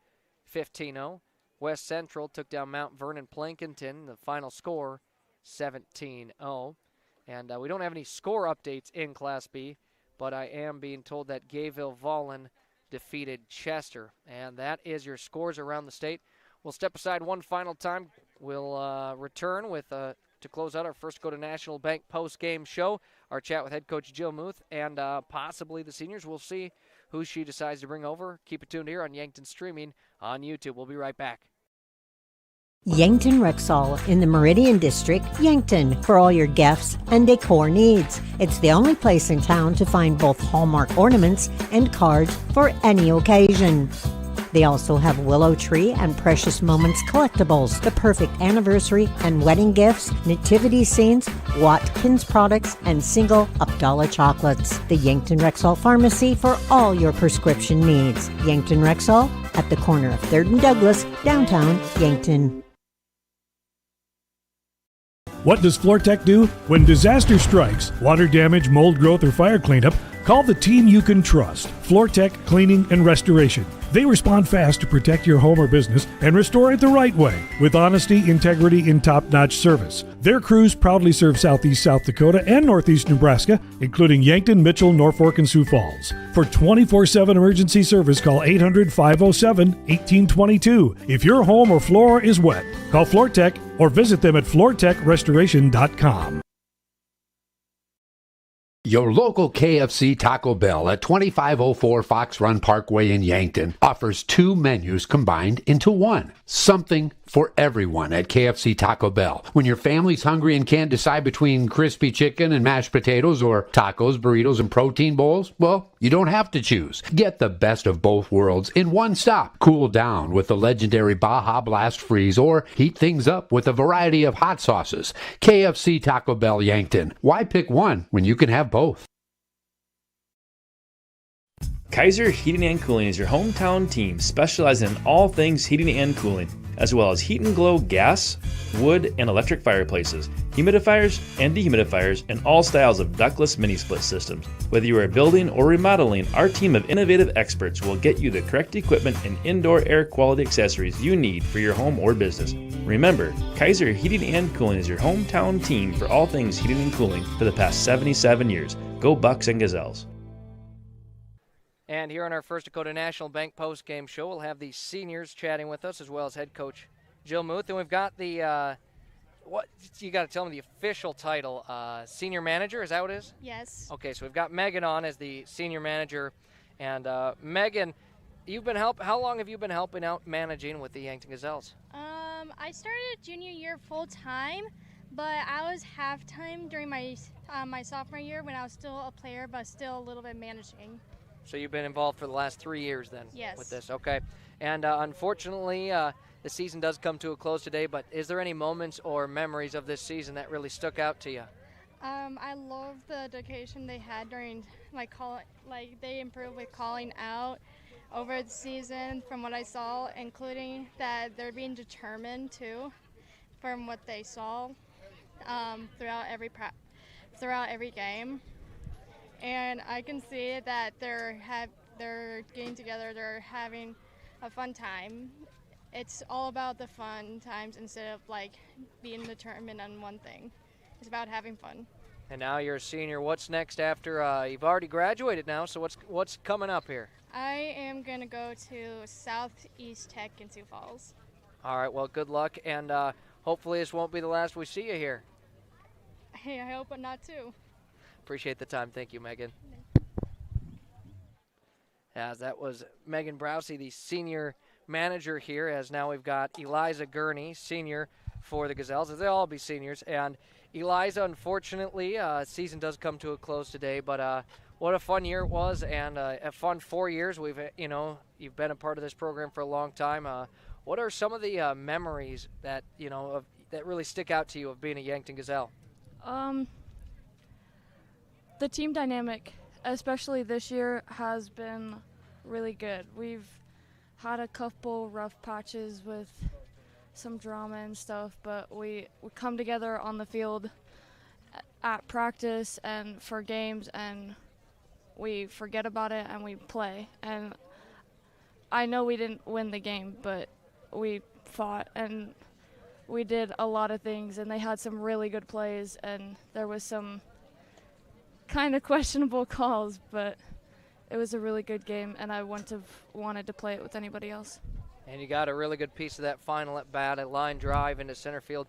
15-0. West Central took down Mount Vernon Plankinton. The final score, 17-0. And we don't have any score updates in Class B, but I am being told that Gayville Vollen defeated Chester. And that is your scores around the state. We'll step aside one final time. We'll return with to close out our First Go to National Bank post-game show, our chat with head coach Jill Muth and possibly the seniors. We'll see who she decides to bring over. Keep it tuned here on Yankton Streaming on YouTube. We'll be right back. Yankton Rexall in the Meridian District, Yankton, for all your gifts and decor needs. It's the only place in town to find both Hallmark ornaments and cards for any occasion. They also have Willow Tree and Precious Moments collectibles, the perfect anniversary and wedding gifts, nativity scenes, Watkins products, and single Abdallah chocolates. The Yankton Rexall Pharmacy for all your prescription needs. Yankton Rexall at the corner of 3rd and Douglas, downtown Yankton. What does FloorTech do? When disaster strikes, water damage, mold growth, or fire cleanup, call the team you can trust. FloorTech Cleaning and Restoration. They respond fast to protect your home or business and restore it the right way with honesty, integrity, and top-notch service. Their crews proudly serve Southeast South Dakota and Northeast Nebraska, including Yankton, Mitchell, Norfolk, and Sioux Falls. For 24/7 emergency service, call 800-507-1822. If your home or floor is wet, call FloorTech or visit them at floortechrestoration.com. Your local KFC Taco Bell at 2504 Fox Run Parkway in Yankton offers 2 menus combined into one. Something for everyone at KFC Taco Bell. When your family's hungry and can't decide between crispy chicken and mashed potatoes or tacos, burritos, and protein bowls, well, you don't have to choose. Get the best of both worlds in one stop. Cool down with the legendary Baja Blast Freeze or heat things up with a variety of hot sauces. KFC Taco Bell Yankton. Why pick one when you can have both? Kaiser Heating and Cooling is your hometown team specializing in all things heating and cooling, as well as heat and glow gas, wood, and electric fireplaces, humidifiers and dehumidifiers, and all styles of ductless mini-split systems. Whether you are building or remodeling, our team of innovative experts will get you the correct equipment and indoor air quality accessories you need for your home or business. Remember, Kaiser Heating and Cooling is your hometown team for all things heating and cooling for the past 77 years. Go Bucks and Gazelles. And here on our First Dakota National Bank post-game show, we'll have the seniors chatting with us, as well as head coach Jill Muth. And we've got the, what you got to tell me the official title, senior manager, is that what it is? Yes. Okay, so we've got Megan on as the senior manager. And Megan, you've been how long have you been helping out managing with the Yankton Gazelles? I started junior year full-time, but I was half-time during my sophomore year when I was still a player, but still a little bit managing. So you've been involved for the last 3 years then? Yes. With this, okay. And unfortunately, the season does come to a close today, but is there any moments or memories of this season that really stuck out to you? I love the dedication they had during they improved with calling out over the season from what I saw, including that they're being determined too from what they saw throughout every game. And I can see that they're getting together, they're having a fun time. It's all about the fun times instead of being determined on one thing. It's about having fun. And now you're a senior. What's next after you've already graduated now? So what's coming up here? I am gonna go to Southeast Tech in Sioux Falls. All right. Well, good luck, and hopefully this won't be the last we see you here. Hey, I hope not too. Appreciate the time. Thank you, Megan. As that was Megan Browsey, the senior manager here, as now we've got Eliza Gurney, senior for the Gazelles, as they'll all be seniors. And Eliza, unfortunately, season does come to a close today, but what a fun year it was, and a fun 4 years. You've been a part of this program for a long time. What are some of the memories that, that really stick out to you of being a Yankton Gazelle? The team dynamic, especially this year, has been really good. We've had a couple rough patches with some drama and stuff, but we come together on the field at practice and for games, and we forget about it and we play. And I know we didn't win the game, but we fought and we did a lot of things, and they had some really good plays, and there was some kind of questionable calls, but it was a really good game, and I wouldn't have wanted to play it with anybody else. And you got a really good piece of that final at bat, a line drive into center field.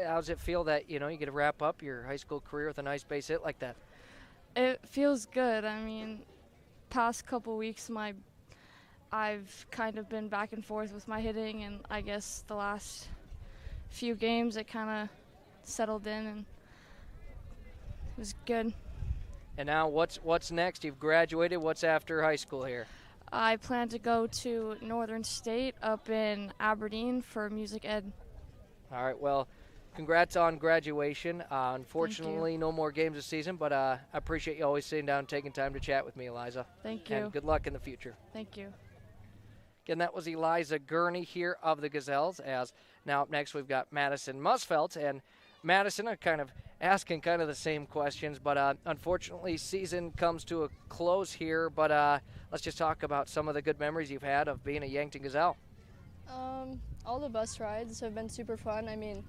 How does it feel that, you get to wrap up your high school career with a nice base hit like that? It feels good. I mean, past couple weeks, I've kind of been back and forth with my hitting, and I guess the last few games it kind of settled in, and it was good. And now what's next? You've graduated. What's after high school here? I plan to go to Northern State up in Aberdeen for music ed. All right, well, congrats on graduation. Unfortunately, no more games this season, but I appreciate you always sitting down and taking time to chat with me, Eliza. Thank you. And good luck in the future. Thank you. Again, that was Eliza Gurney here of the Gazelles. As now up next, we've got Madison Musfelt. And Madison, I'm kind of asking kind of the same questions, but unfortunately, season comes to a close here. But let's just talk about some of the good memories you've had of being a Yankton Gazelle. All the bus rides have been super fun. I mean,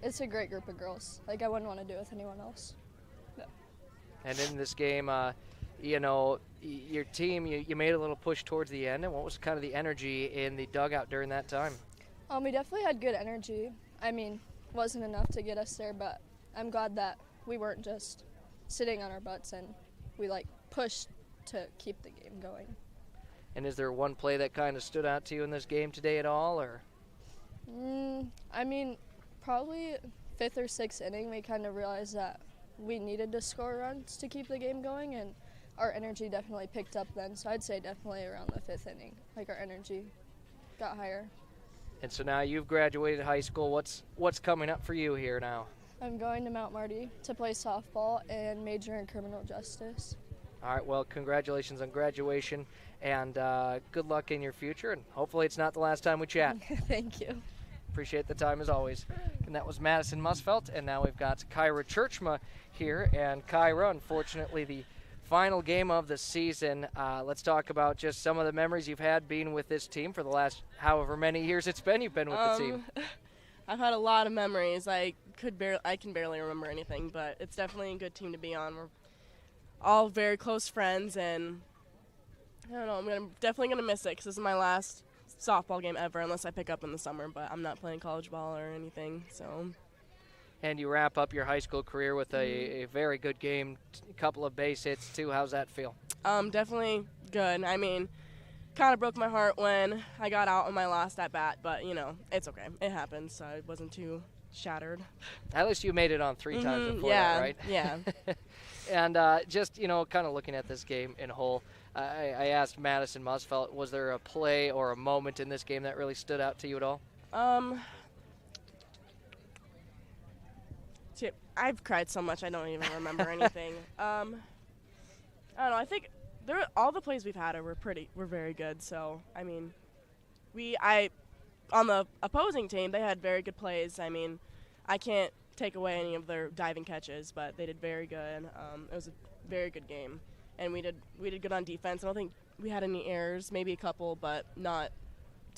it's a great group of girls. I wouldn't want to do it with anyone else. Yeah. And in this game, your team, you made a little push towards the end. And what was kind of the energy in the dugout during that time? We definitely had good energy. I mean, wasn't enough to get us there, but I'm glad that we weren't just sitting on our butts, and we pushed to keep the game going. And is there one play that kind of stood out to you in this game today at all, or? I mean, probably 5th or 6th inning, we kind of realized that we needed to score runs to keep the game going, and our energy definitely picked up then. So I'd say definitely around the 5th inning, our energy got higher. And so now you've graduated high school. What's coming up for you here now? I'm going to Mount Marty to play softball and major in criminal justice. All right, well, congratulations on graduation, and good luck in your future, and hopefully it's not the last time we chat. Thank you. Appreciate the time as always. And that was Madison Musfelt, and now we've got Kyra Churchma here. And Kyra, unfortunately, the final game of the season. Let's talk about just some of the memories you've had being with this team for the last however many years it's been you've been with the team. I've had a lot of memories. I can barely remember anything, but it's definitely a good team to be on. all very close friends, and I don't know, I'm definitely going to miss it because this is my last softball game ever unless I pick up in the summer, but I'm not playing college ball or anything, so. And you wrap up your high school career with a very good game, a couple of base hits too. How's that feel? Definitely good. I mean, kind of broke my heart when I got out on my last at bat, but it's okay. It happens, so I wasn't too shattered. At least you made it on 3 times before yeah, that, right? Yeah. And just, kind of looking at this game in whole, I asked Madison Musfelt, was there a play or a moment in this game that really stood out to you at all? I've cried so much I don't even remember anything. I don't know. I think all the plays we've had were very good. So I mean, on the opposing team they had very good plays. I mean, I can't take away any of their diving catches, but they did very good. It was a very good game, and we did good on defense. I don't think we had any errors, maybe a couple, but not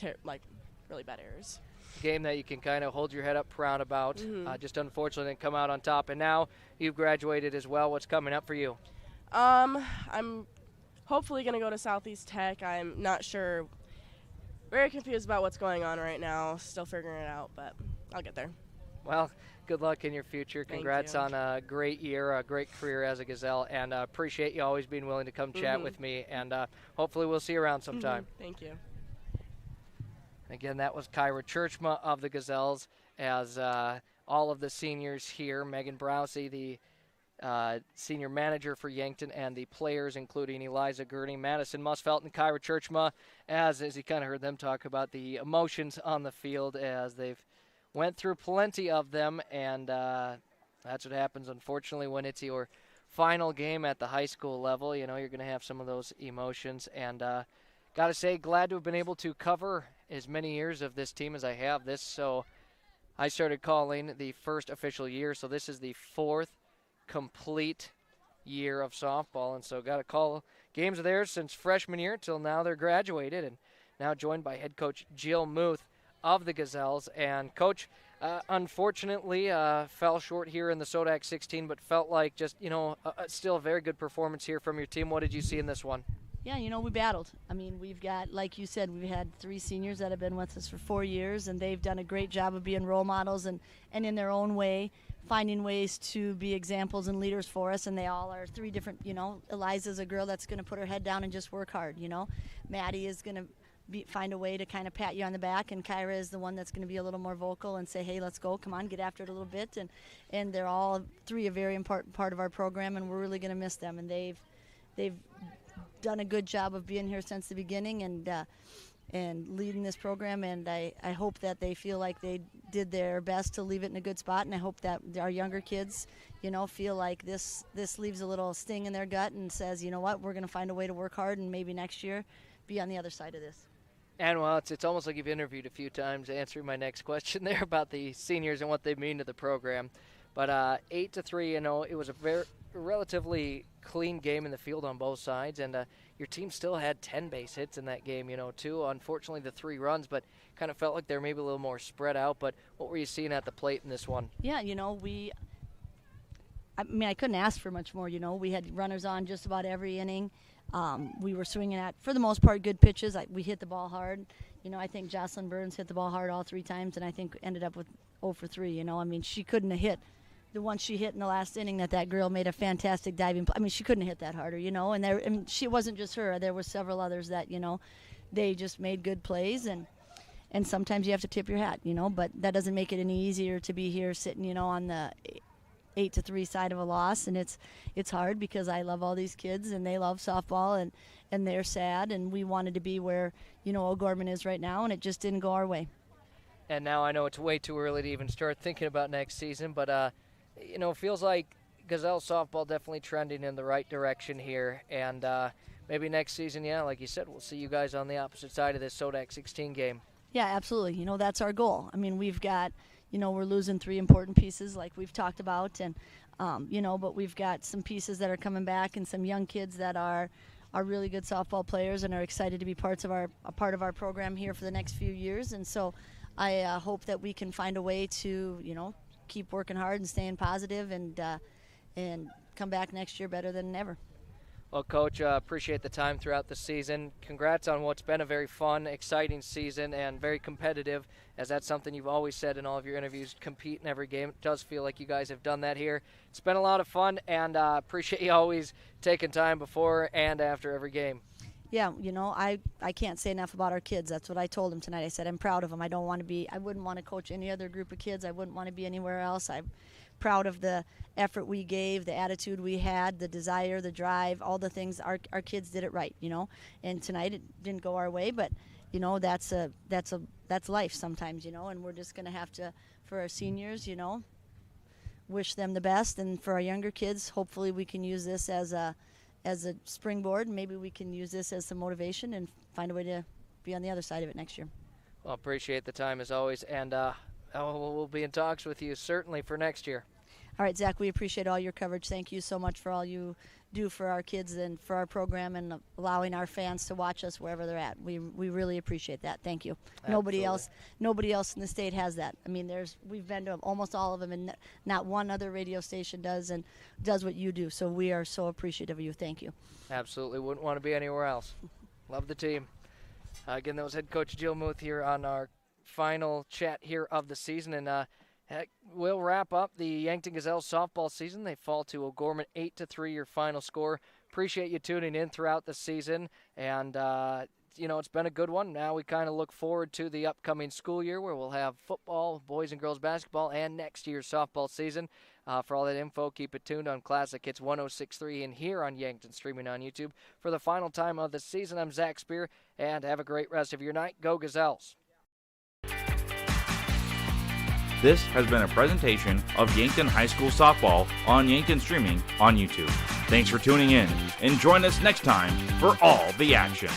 really bad errors. Game that you can kind of hold your head up proud about. Just unfortunately didn't come out on top. And now you've graduated as well. What's coming up for you? I'm hopefully going to go to Southeast Tech. I'm not sure. Very confused about what's going on right now. Still figuring it out, but I'll get there. Well, good luck in your future. Congrats Thank you. on a great year, a great career as a Gazelle, and appreciate you always being willing to come chat with me. And hopefully we'll see you around sometime. Thank you. Again, that was Kyra Churchma of the Gazelles, as all of the seniors here, Megan Browsey, the senior manager for Yankton, and the players, including Eliza Gurney, Madison Musfelt, and Kyra Churchma, as you kind of heard them talk about the emotions on the field as they've went through plenty of them, and that's what happens, unfortunately, when it's your final game at the high school level. You're going to have some of those emotions, and got to say, glad to have been able to cover as many years of this team as I have. So I started calling the first official year, so this is the 4th complete year of softball, and so got to call games of theirs since freshman year till now they're graduated, and now joined by head coach Jill Muth of the Gazelles. And Coach, unfortunately fell short here in the SoDak 16, but felt like just, still a very good performance here from your team. What did you see in this one? Yeah, we battled. I mean, we've got, like you said, we've had 3 seniors that have been with us for 4 years, and they've done a great job of being role models and in their own way, finding ways to be examples and leaders for us. And they all are 3 different, Eliza's a girl that's going to put her head down and just work hard, Maddie is going to find a way to kind of pat you on the back, and Kyra is the one that's going to be a little more vocal and say, hey, let's go, come on, get after it a little bit. And they're all 3 a very important part of our program, and we're really going to miss them. And they've done a good job of being here since the beginning and leading this program, and I hope that they feel like they did their best to leave it in a good spot, and I hope that our younger kids, feel like this leaves a little sting in their gut and says, you know what, we're going to find a way to work hard and maybe next year be on the other side of this. And well, it's almost like you've interviewed a few times answering my next question there about the seniors and what they mean to the program. But 8-3, it was a relatively clean game in the field on both sides, and your team still had 10 base hits in that game, too. Unfortunately, the 3 runs, but kind of felt like they were maybe a little more spread out. But what were you seeing at the plate in this one? Yeah, I couldn't ask for much more. We had runners on just about every inning. We were swinging at, for the most part, good pitches. We hit the ball hard. I think Jocelyn Burns hit the ball hard all 3 times, and I think ended up with 0 for 3. She couldn't have hit the one she hit in the last inning that girl made a fantastic diving. She couldn't have hit that harder, and she wasn't just her. There were several others that, they just made good plays, and sometimes you have to tip your hat, but that doesn't make it any easier to be here sitting, on the 8-3 side of a loss. And it's hard because I love all these kids and they love softball and they're sad, and we wanted to be where, O'Gorman is right now, and it just didn't go our way. And now I know it's way too early to even start thinking about next season, but feels like Gazelle softball definitely trending in the right direction here. And maybe next season, like you said, we'll see you guys on the opposite side of this SoDak 16 game. Yeah, absolutely. That's our goal. We've got, we're losing 3 important pieces like we've talked about. And, but we've got some pieces that are coming back and some young kids that are really good softball players and are excited to be part of our program here for the next few years. And so I hope that we can find a way to, keep working hard and staying positive and come back next year better than ever. Well, Coach, appreciate the time throughout the season. Congrats on what's been a very fun, exciting season and very competitive, as that's something you've always said in all of your interviews, compete in every game. It does feel like you guys have done that here. It's been a lot of fun, and appreciate you always taking time before and after every game. Yeah, I can't say enough about our kids. That's what I told them tonight. I said I'm proud of them. I wouldn't want to coach any other group of kids. I wouldn't want to be anywhere else. I'm proud of the effort we gave, the attitude we had, the desire, the drive, all the things. Our kids did it right, And tonight it didn't go our way, but that's life sometimes, And we're just gonna have to, for our seniors, wish them the best, and for our younger kids, hopefully we can use this as a springboard. Maybe we can use this as some motivation and find a way to be on the other side of it next year. Well, appreciate the time as always, and we'll be in talks with you certainly for next year. All right, Zach, we appreciate all your coverage. Thank you so much for all you do for our kids and for our program and allowing our fans to watch us wherever they're at. We really appreciate that. Thank you. Absolutely. Nobody else in the state has that. I mean, we've been to almost all of them, and not one other radio station does what you do. So we are so appreciative of you. Thank you. Absolutely. Wouldn't want to be anywhere else. Love the team. Again, that was head coach Jill Muth here on our final chat here of the season, and we'll wrap up the Yankton Gazelles softball season. They fall to O'Gorman 8-3, your final score. Appreciate you tuning in throughout the season, and it's been a good one. Now we kind of look forward to the upcoming school year where we'll have football, boys and girls basketball, and next year's softball season. For all that info, keep it tuned on Classic Hits 106.3 and here on Yankton, streaming on YouTube. For the final time of the season, I'm Zach Spear, and have a great rest of your night. Go Gazelles! This has been a presentation of Yankton High School Softball on Yankton Streaming on YouTube. Thanks for tuning in, and join us next time for all the action.